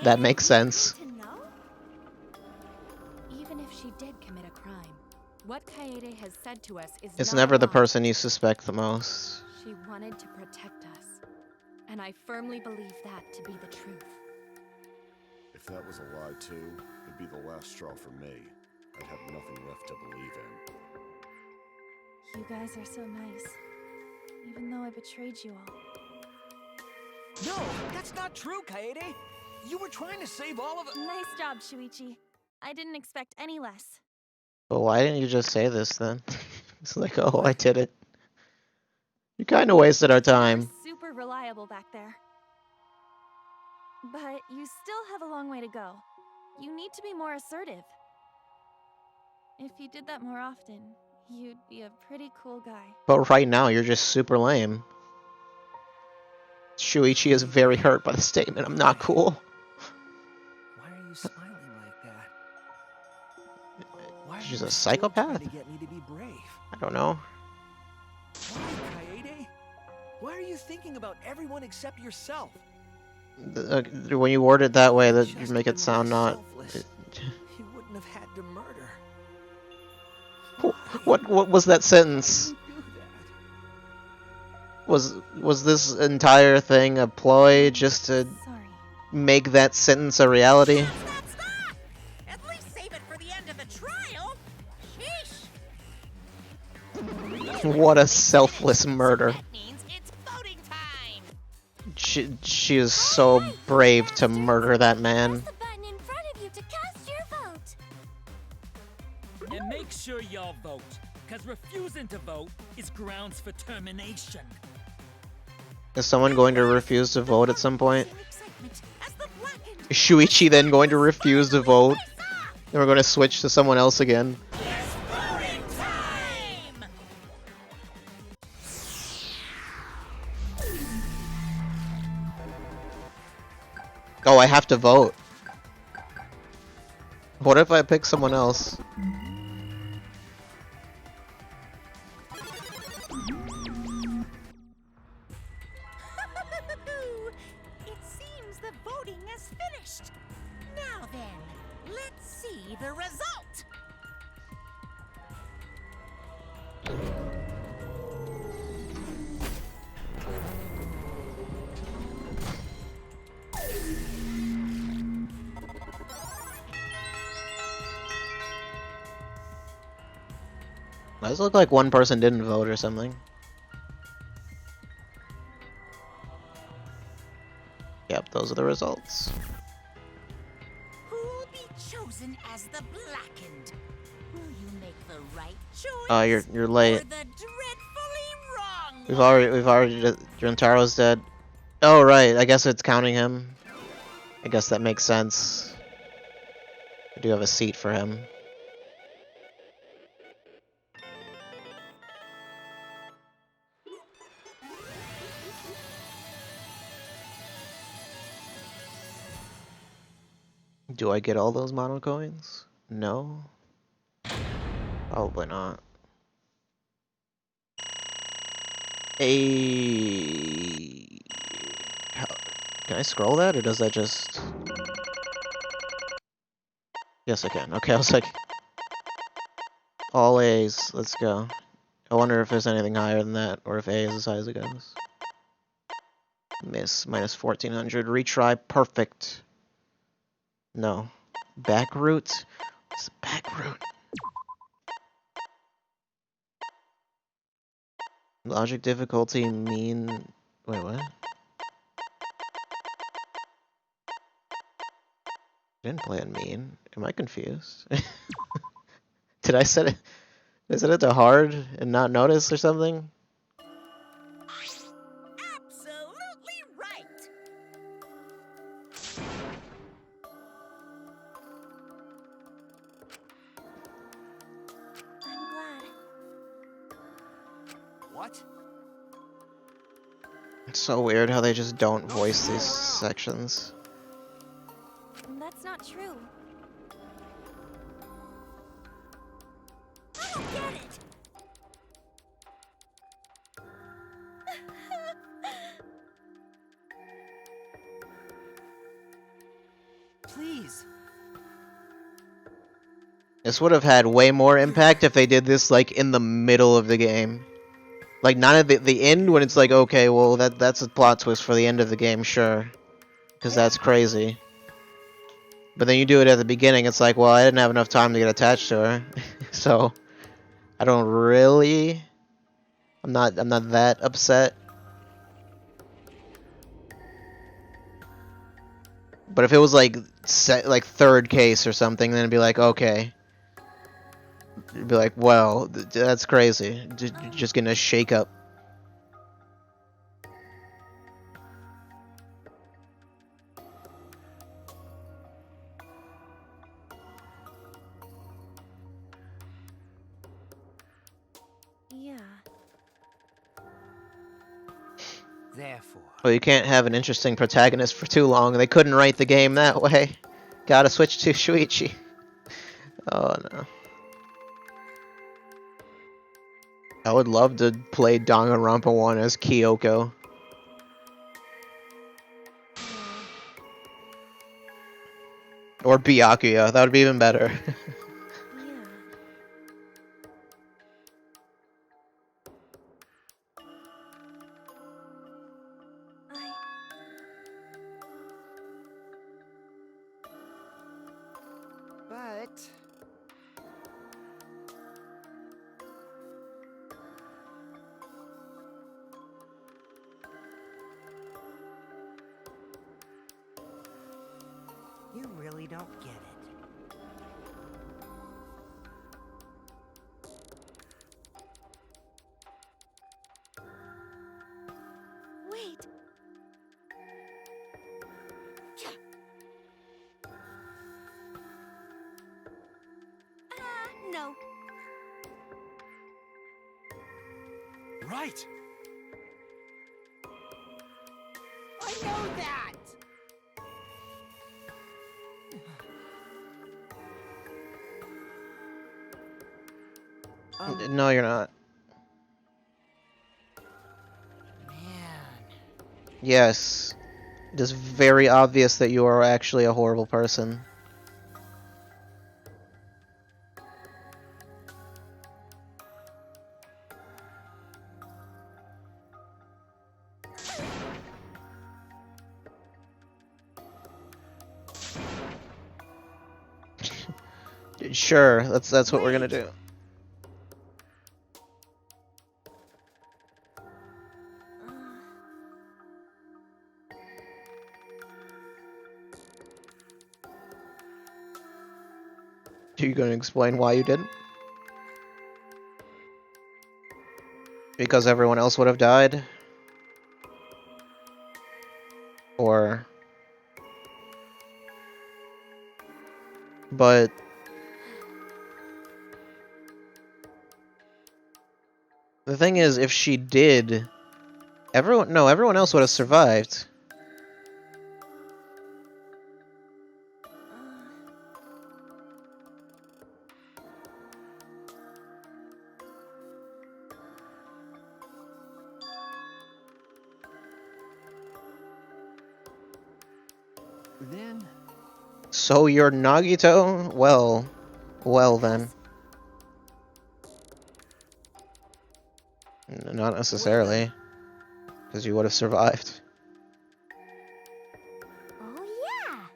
That Kaede makes we sense. claim to know? Even if she did commit a crime, what Kaede has said to us is It's not never a the lie. person you suspect the most. She wanted to protect us. And I firmly believe that to be the truth. If that was a lie too, it'd be the last straw for me. I'd have nothing left to believe in. You guys are so nice. Even though I betrayed you all. No, that's not true, Kaede. You were trying to save all of it. Nice job, Shuichi. I didn't expect any less. But why didn't you just say this then? It's like, oh, I did it. You kind of wasted our time. You're super reliable back there. But you still have a long way to go. You need to be more assertive. If you did that more often, you'd be a pretty cool guy. But right now, you're just super lame. Shuichi is very hurt by the statement, I'm not cool. Why are you smiling like that? Why are She's you a still trying psychopath? to get me to be brave? I don't know. Why, Kaede? Why are you thinking about everyone except yourself? When you word it that way, that you Just make it been sound more not... selfless. You wouldn't have had to murder. What was that sentence? Was this entire thing a ploy just to make that sentence a reality? At least save it for the end of the trial. Sheesh. What a selfless murder. That means it's voting time. She is so brave to murder that man. The button in front of you to cast your vote. And make sure y'all vote, because refusing to vote is grounds for termination. Is someone going to refuse to vote at some point? Is Shuichi then going to refuse to vote? And we're going to switch to someone else again? Oh, I have to vote. What if I pick someone else? It seems the voting is finished. Now then, let's see the result. Does look like one person didn't vote or something. Yep, those are the results. Who'll be chosen as the blackened? Will you make the right choice? You're late. Or the dreadfully wrong We've already Rentaro's dead. Oh right, I guess it's counting him. I guess that makes sense. I do have a seat for him. Do I get all those mono coins? No. Probably not. Can I scroll that, or does that just... Yes, I can. Okay, I was like... All A's. Let's go. I wonder if there's anything higher than that, or if A is as high as it goes. Miss. Minus 1400. Retry. Perfect. No. Back route? What's the back route? Logic difficulty mean... Wait, what? I didn't play it mean. Am I confused? Did I set it... Did I set it to hard and not notice or something? Absolutely right. I'm glad. What? It's so weird how they just don't voice these sections. That's not true. I get it! Please. This would have had way more impact if they did this like in the middle of the game. Like not at the end when it's like, okay, well that's a plot twist for the end of the game, sure. Because that's crazy. But then you do it at the beginning, it's like, well, I didn't have enough time to get attached to her. So I don't really I'm not that upset. But if it was like like third case or something, then it'd be like, okay. It'd be like, well, that's crazy. Just getting a shake up. Yeah. Therefore. Well, you can't have an interesting protagonist for too long. They couldn't write the game that way. Gotta switch to Shuichi. Oh no. I would love to play Danganronpa 1 as Kyoko. Or Byakuya, that would be even better. But you really don't get it. Wait. No. Right. I know that. No, you're not. Yes. It is very obvious that you are actually a horrible person. Sure, that's what we're gonna do. Are you gonna explain why you didn't? Because everyone else would have died? Or... But... The thing is, if she did... everyone else would have survived. Then... So you're Nagito? Well then. Not necessarily. Because you would have survived. Oh, yeah.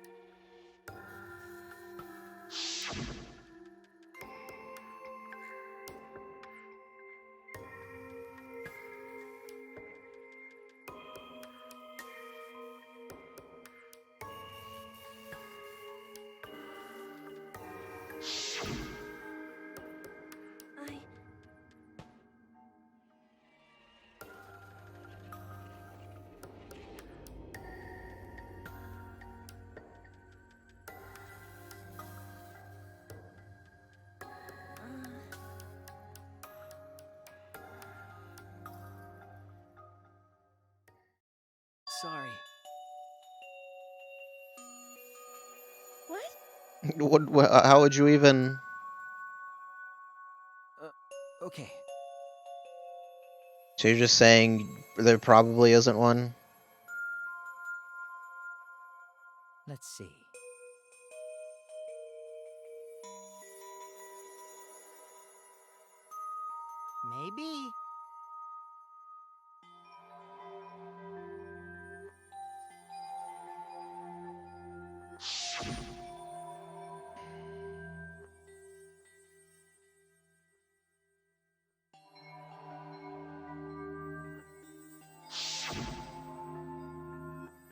What? How would you even? Okay. So you're just saying there probably isn't one? Let's see. Maybe.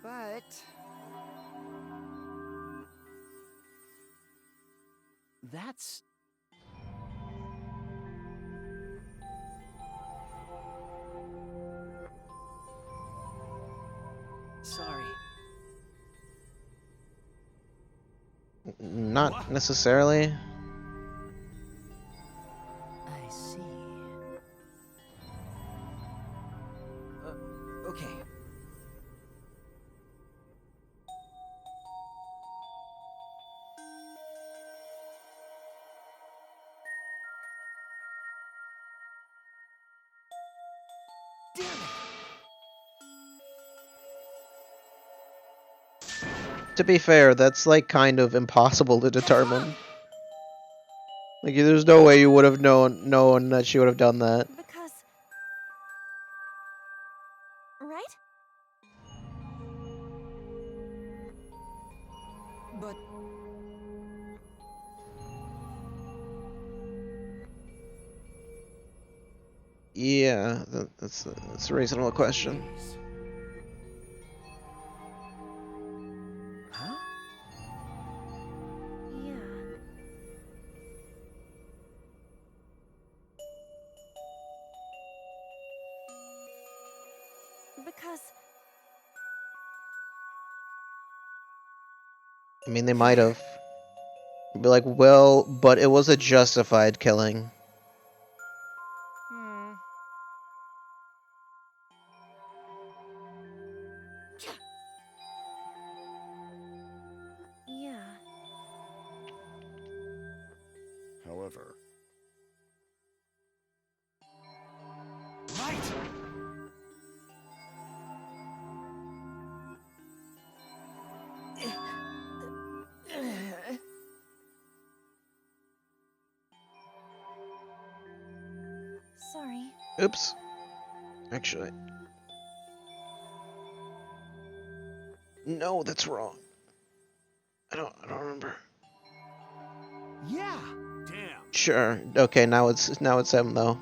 But That's... Sorry. Not necessarily. I see. Okay. Damn it! To be fair, that's like kind of impossible to determine. Like, there's no way you would have known that she would have done that. Because... Right? But... Yeah, that's a reasonable question. Huh? Yeah. Because... I mean, they might have. Be like, well, but it was a justified killing. Yeah. However, Right! Sorry. Oops. Actually. No, that's wrong. I don't remember. Yeah! Damn. Sure. Okay, now it's him though.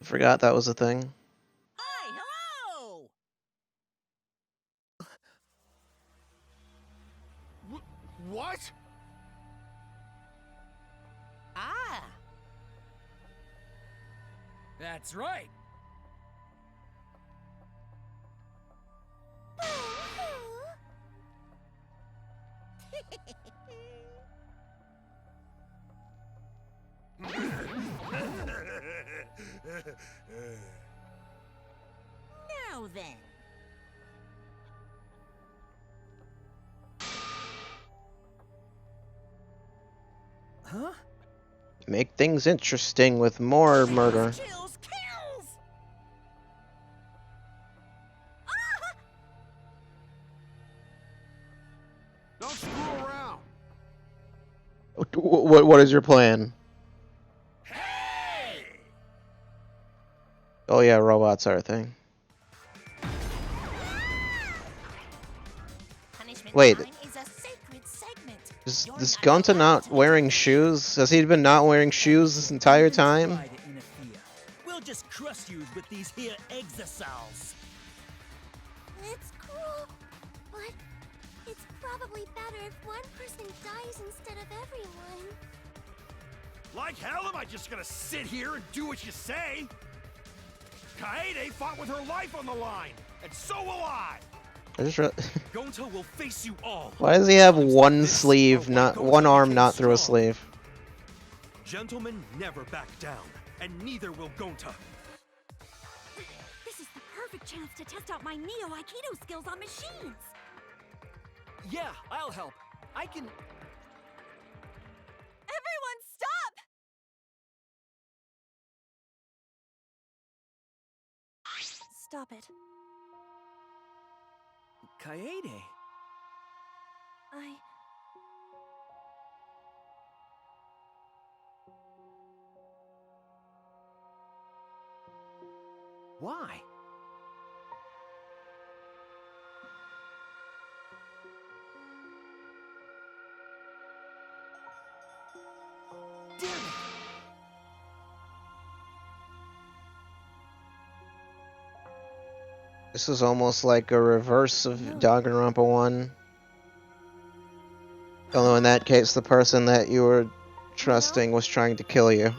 I forgot that was a thing. Hi, hello! What? Ah! That's right. Now then. Huh? Make things interesting with more murder. Chills kills! Don't screw around. What is your plan? Hey! Oh yeah, robots are a thing. Punishment Wait. time is a sacred segment. Is Gonta not wearing shoes? Has he been not wearing shoes this entire time? Try to interfere. We'll just crush you with these here exosols. It's cruel, but it's probably better if one person dies instead of everyone. Like hell am I just gonna sit here and do what you say? Kaede fought with her life on the line, and so will I! I just Gonta will face you all. Why does he have one sleeve, not one arm, not through a sleeve? Gentlemen never back down, and neither will Gonta. This is the perfect chance to test out my Neo Aikido skills on machines. Yeah, I'll help. I can... Everyone, stop! Stop it. Kaede. Why? Damn it! This is almost like a reverse of Danganronpa 1. Although in that case, the person that you were trusting was trying to kill you.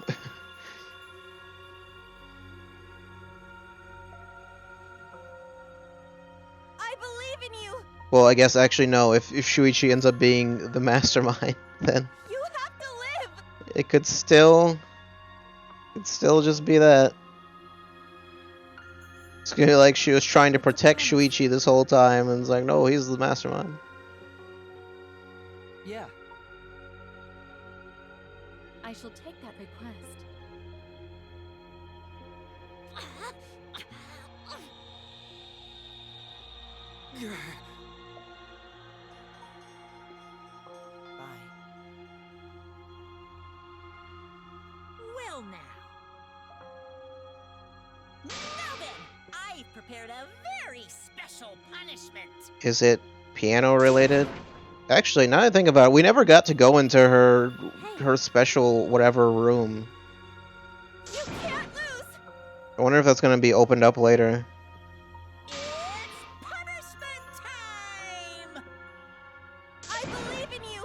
I believe in you! Well, I guess actually no, if Shuichi ends up being the mastermind, then You have to live! it could still just be that. It's gonna be like she was trying to protect Shuichi this whole time, and it's like, no, he's the mastermind. Yeah. I shall take that request. Well now. Now then, I've prepared a very special punishment. Is it piano related? Actually, now that I think about it, we never got to go into her special whatever room. You can't lose! I wonder if that's gonna be opened up later. It's punishment time! I believe in you!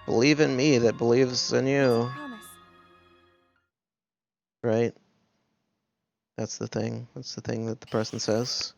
Believe in me that believes in you. Promise. Right? That's the thing. That's the thing that the person says.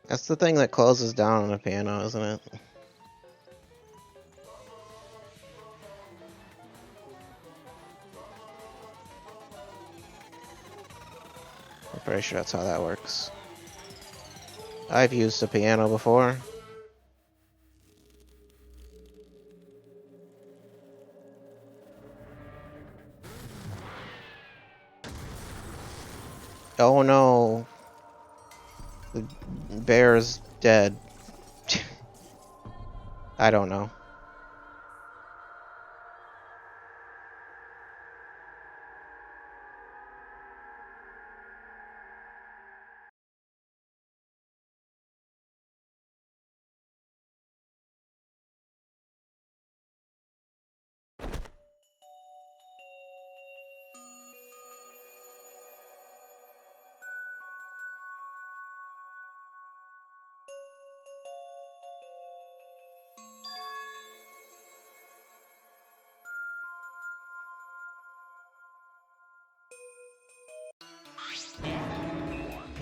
That's the thing that closes down on a piano, isn't it? I'm pretty sure that's how that works. I've used a piano before. Oh no. The bear's dead. I don't know.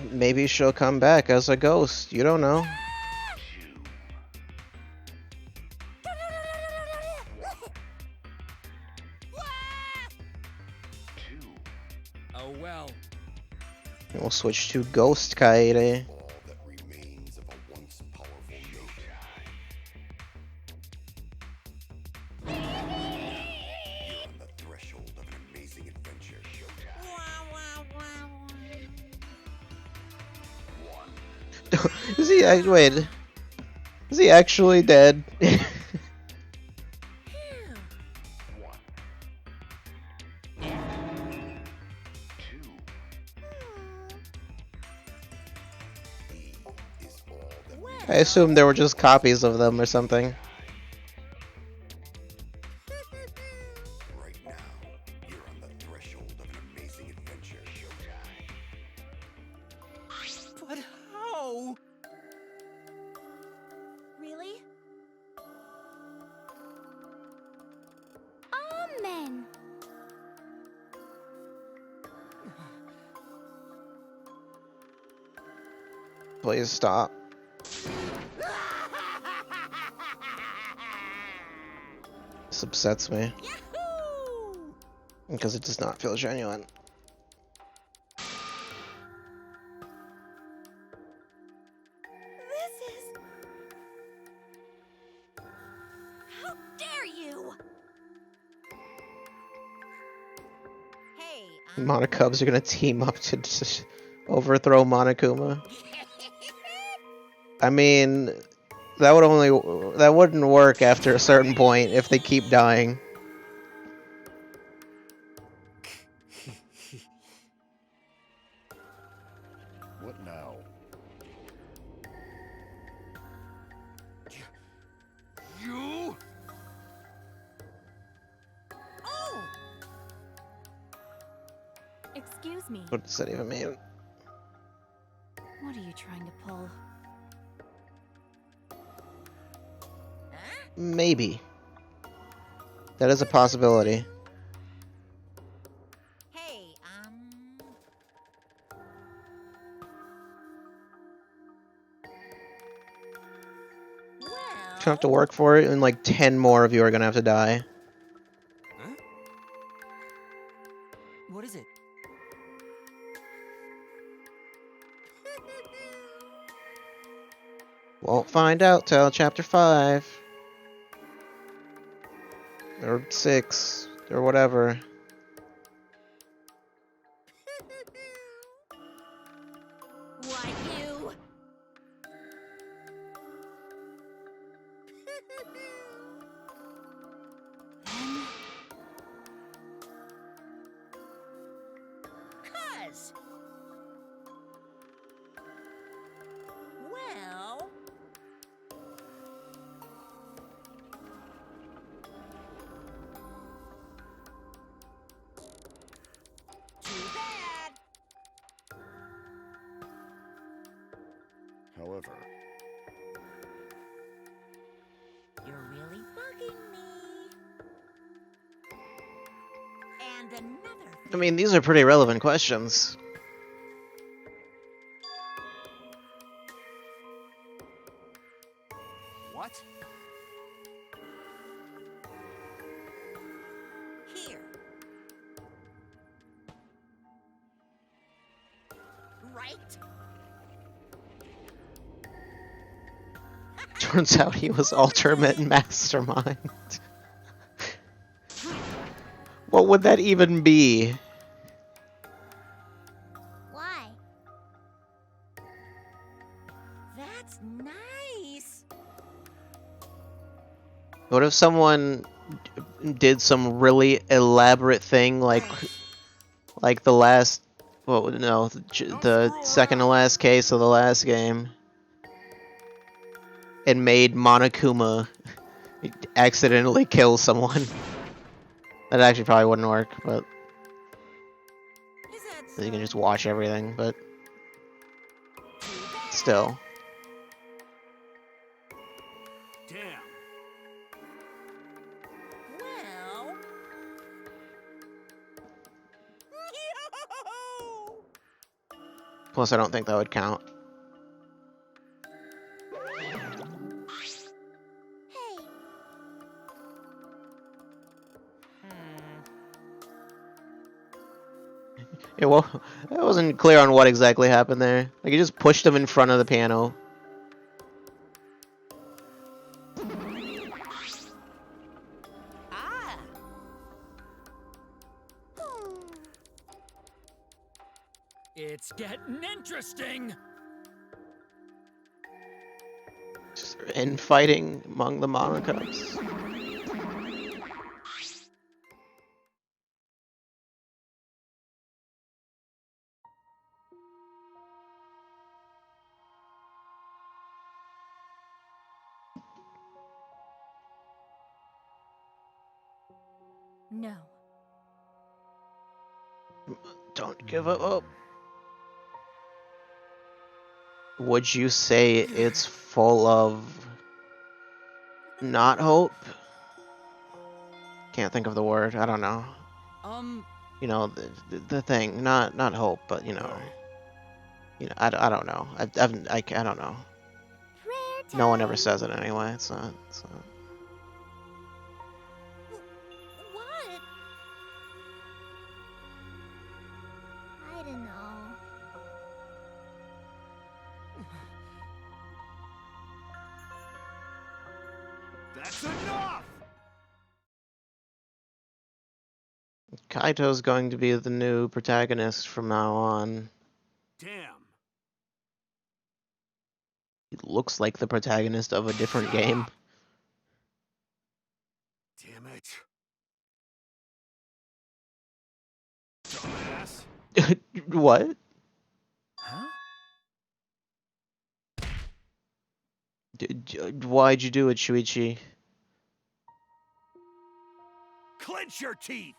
Maybe she'll come back as a ghost. You don't know. Oh well. We'll switch to Ghost Kaede. All that remains of a once powerful note. Is he wait? Is he actually dead? I assumed there were just copies of them or something. Right now, you're on the threshold of an amazing adventure. But how? Really? Amen. Please stop. This upsets me. Because it does not feel genuine. This is... How dare you! Hey, Monokubs are gonna team up to just overthrow Monokuma. I mean, that wouldn't work after a certain point if they keep dying. What now? You? Oh! Excuse me. What does that even mean? What are you trying to pull? Maybe. That is a possibility. Hey, You have to work for it, and like 10 more of you are gonna have to die. Huh? What is it? Won't find out till chapter 5. Or 6. Or whatever. why you? Cuz. Well. Too bad. However, You're really bugging me. And another I mean, these are pretty relevant questions. What? here. Right? Turns out he was alternate mastermind. What would that even be? Why? That's nice. What if someone did some really elaborate thing like the last, well, no, the second to last case of the last game, and made Monokuma accidentally kill someone? That actually probably wouldn't work, but you can just watch everything, but still. Damn. Well. Plus, I don't think that would count. Yeah, well, I wasn't clear on what exactly happened there. Like, he just pushed him in front of the piano. Ah. It's getting interesting. Infighting among the Monocubs. No. Don't give up hope. Would you say it's full of not hope? Can't think of the word. I don't know. You know, the thing, not hope, but you know, I don't know. I don't know. No one ever says it anyway. It's not. What? I don't know. That's enough! Kaito's going to be the new protagonist from now on. Damn. He looks like the protagonist of a different game. Damn it. Dumbass. What? Huh? Why'd you do it, Shuichi? Clench your teeth!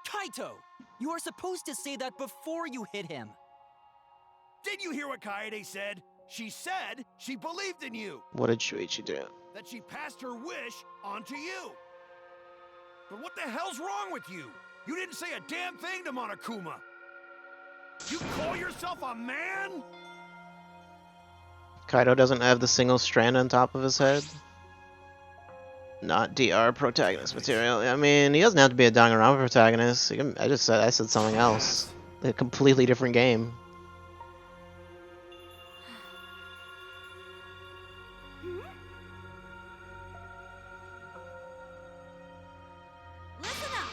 Kaito! You are supposed to say that before you hit him. Did you hear what Kaede said? She said she believed in you. What did Shuichi do? That she passed her wish on to you. But what the hell's wrong with you? You didn't say a damn thing to Monokuma. You call yourself a man? Kaito doesn't have the single strand on top of his head? Not DR protagonist material. I mean, he doesn't have to be a Danganronpa protagonist. I said something else. A completely different game. Listen up.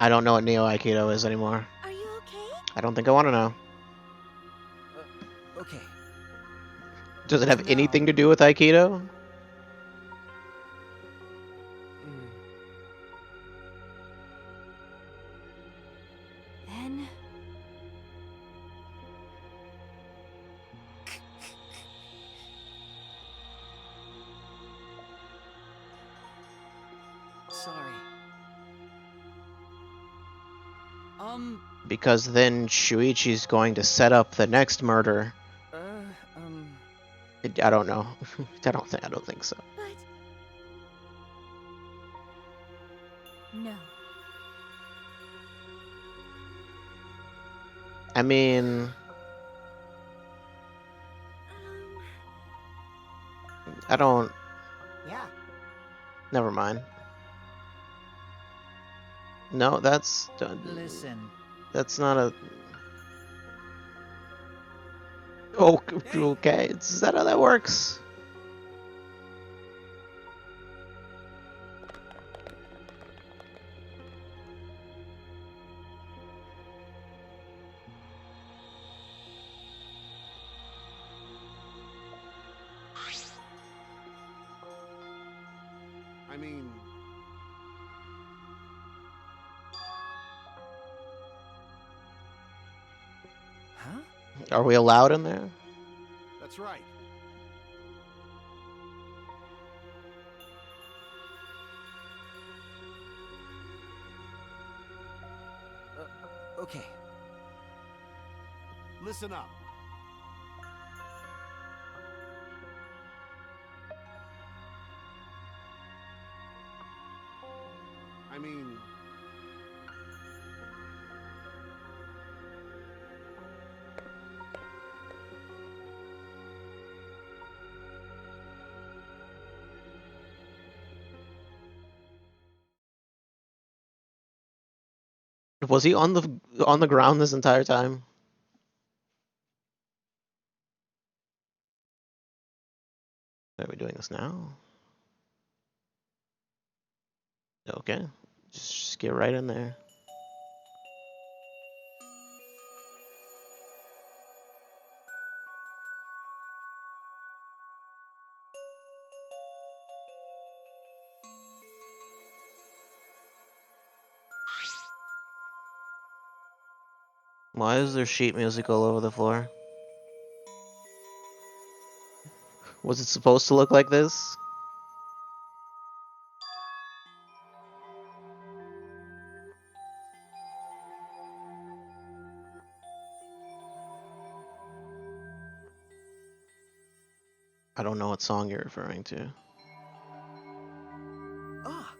I don't know what Neo Aikido is anymore. Are you okay? I don't think I want to know. Okay. Does it have anything to do with Aikido? Then Sorry. Because then Shuichi's going to set up the next murder. I don't know. I don't think so. but no. I mean, I don't. Yeah. Never mind. No, that's. Listen. That's not a. Oh, okay. Is that how that works? I mean... Huh? Are we allowed in there? That's right. Okay. Listen up. I mean... Was he on the ground this entire time? Are we doing this now? Okay. Just get right in there. Why is there sheet music all over the floor? Was it supposed to look like this? I don't know what song you're referring to. Ah.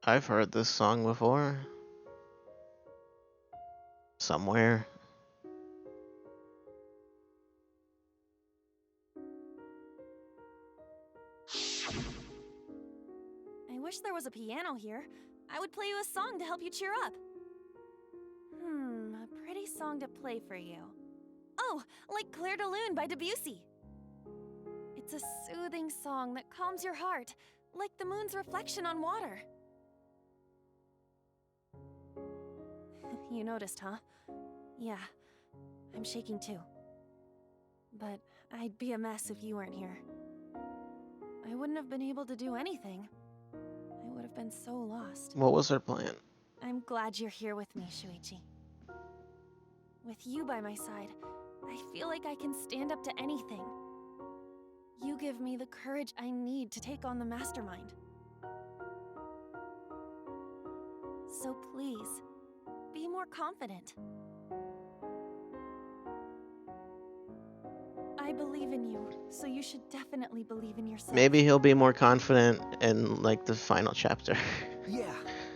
I've heard this song before. Somewhere. I wish there was a piano here. I would play you a song to help you cheer up. A pretty song to play for you. Oh, like Clair de Lune by Debussy. It's a soothing song that calms your heart, like the moon's reflection on water. You noticed, huh? Yeah, I'm shaking too. But I'd be a mess if you weren't here. I wouldn't have been able to do anything. I would have been so lost. What was her plan? I'm glad you're here with me, Shuichi. With you by my side, I feel like I can stand up to anything. You give me the courage I need to take on the mastermind. So please, be more confident. I believe in you, so you should definitely believe in yourself. Maybe he'll be more confident in like the final chapter. Yeah,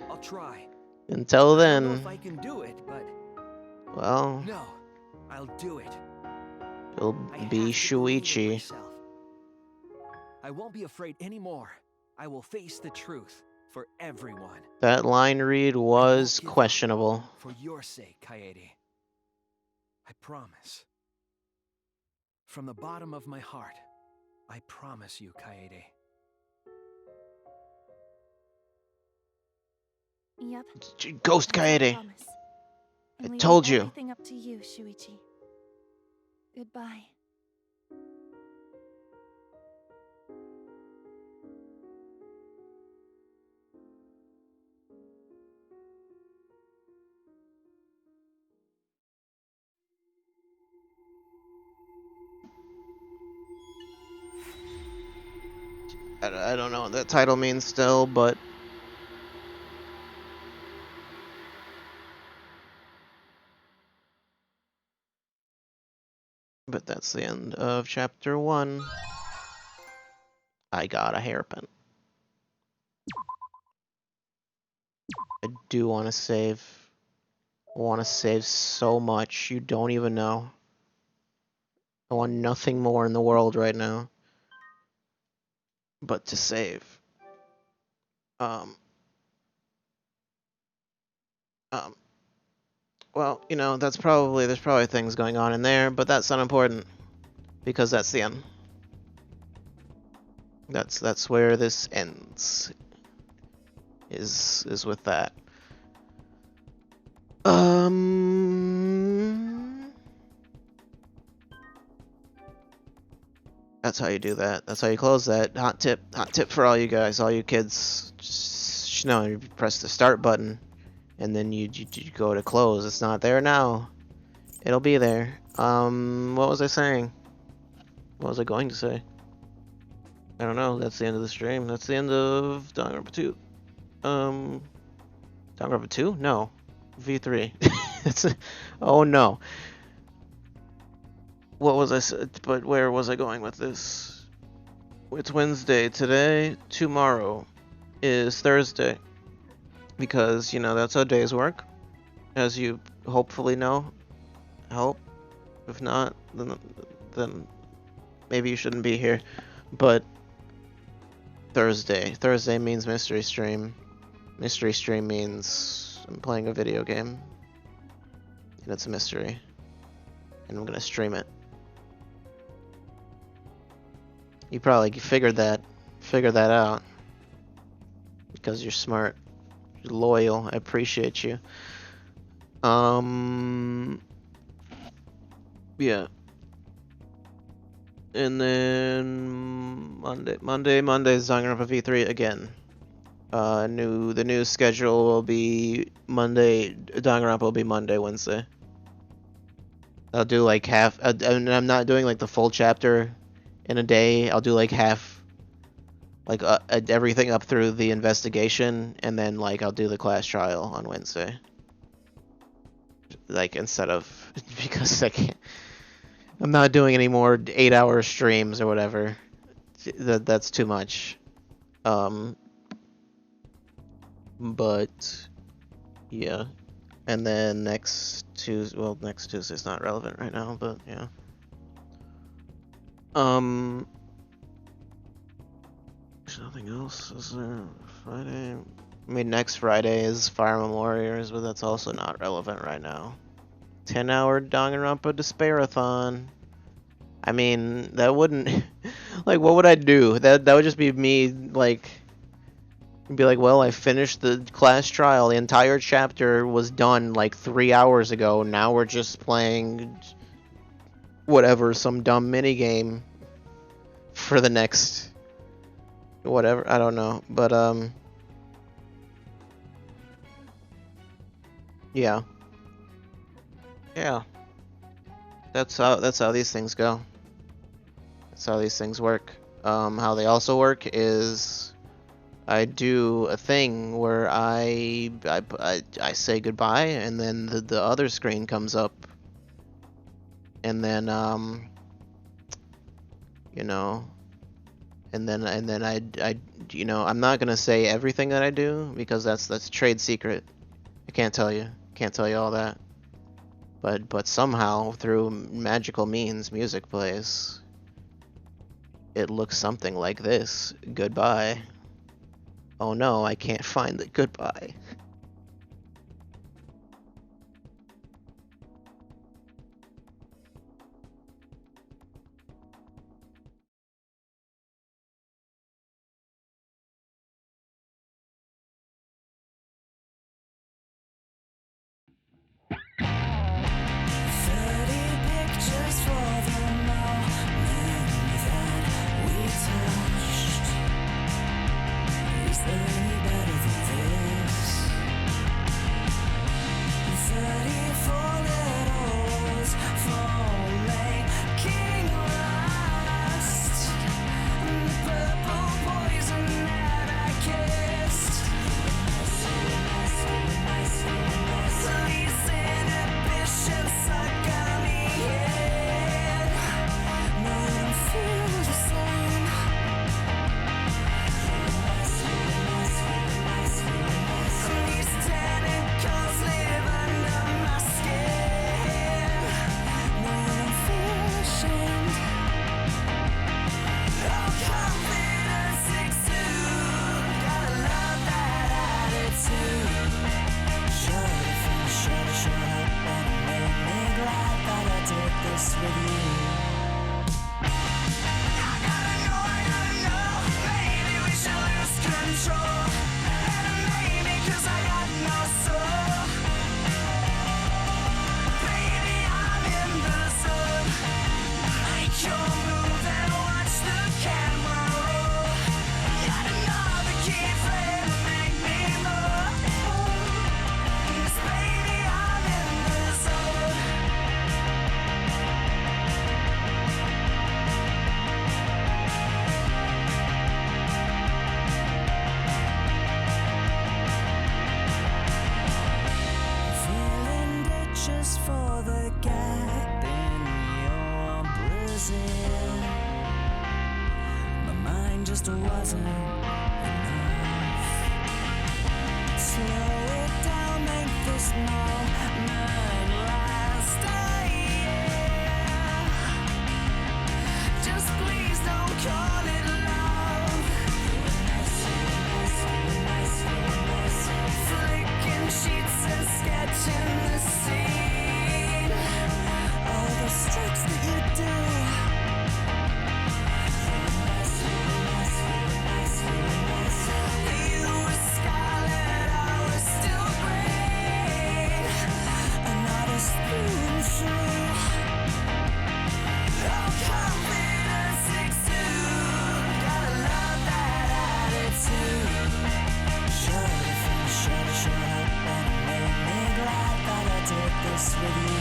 I'll try. Until I don't know then, if I can do it, but well, no, I'll do it. it'll be Shuichi. I won't be afraid anymore. I will face the truth for everyone. That line read was questionable. For your sake, Kaede. I promise. From the bottom of my heart, I promise you, Kaede. Yep. Ghost Kaede. Promise. I I'm told leaving you. Everything up to you, Shuichi. Goodbye. I don't know what that title means still, but that's the end of chapter 1. I got a hairpin. I do want to save. I want to save so much. You don't even know. I want nothing more in the world right now but to save. Well, you know, there's probably things going on in there, but that's not important because that's the end. That's where this ends. Is with that. That's how you do that. That's how you close that. Hot tip for all you guys, all you kids. Just, you press the start button, and then you go to close. It's not there now. It'll be there. What was I saying? What was I going to say? I don't know. That's the end of the stream. That's the end of Danganronpa 2. Danganronpa 2? No. V3. Oh no. What was I said? But where was I going with this? It's Wednesday today. Tomorrow is Thursday. Because, you know, that's how days work. As you hopefully know. Hope. If not, then maybe you shouldn't be here. But Thursday. Thursday means mystery stream. Mystery stream means I'm playing a video game. And it's a mystery. And I'm gonna stream it. You probably figured that out. because you're smart, you're loyal. I appreciate you. Yeah. And then Monday's Danganronpa V3 again. The new schedule will be Monday. Danganronpa will be Monday, Wednesday. I'll do like half. And I'm not doing like the full chapter in a day. I'll do like half, like everything up through the investigation, and then like I'll do the class trial on Wednesday. Like instead of because I can't. I'm not doing any more 8-hour streams or whatever. That's too much. But yeah, and then next Tuesday. Well, next Tuesday's not relevant right now, but yeah. There's nothing else. Is there Friday? I mean, next Friday is Fire Emblem Warriors, but that's also not relevant right now. 10-hour Danganronpa Desperathon. I mean, that wouldn't... like, what would I do? That would just be me, like... Be like, well, I finished the class trial. The entire chapter was done, like, 3 hours ago. Now we're just playing... whatever, some dumb minigame for the next... whatever, I don't know. But, yeah. Yeah. That's how these things go. That's how these things work. How they also work is I do a thing where I say goodbye, and then the other screen comes up, and then you know, and then I you know, I'm not gonna say everything that I do because that's trade secret. I can't tell you all that. But somehow, through magical means, music plays. It looks something like this. Goodbye. Oh no, I can't find the goodbye. just wasn't enough. Slow it down, make this moment last a year. Just please don't call it love. Flicking sheets and sketching the scene. All the strokes that you do. You mess with you.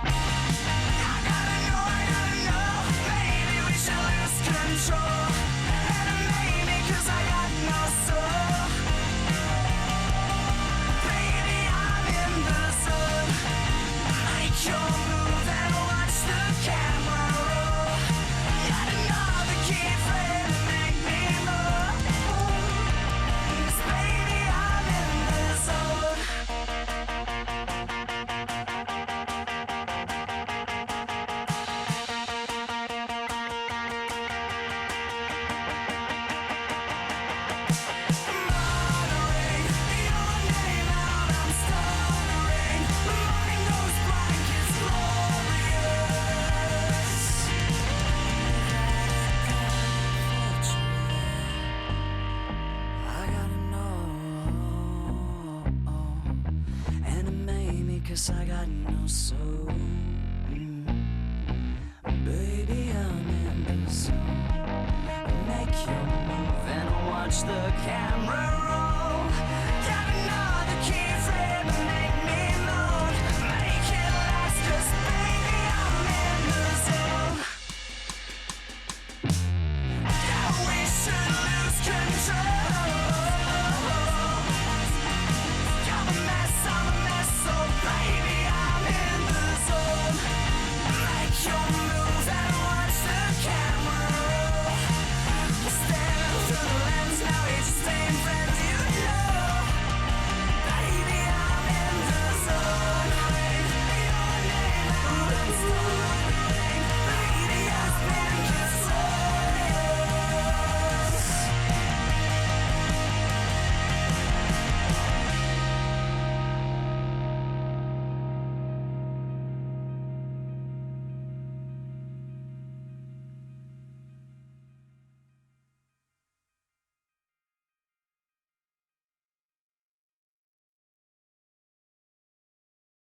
I gotta know, maybe we should lose control. And maybe 'cause I got no soul. Baby, I'm in the zone. Make your move and watch the camera roll. Got another key frame to make me move. 'Cause baby, I'm in the zone. Muttering your name out, I'm stuttering. Mind goes blank, it's glorious. I gotta know, and it made me 'cause I got no soul. Baby, I'm in the zone. Make your move and watch the camera roll.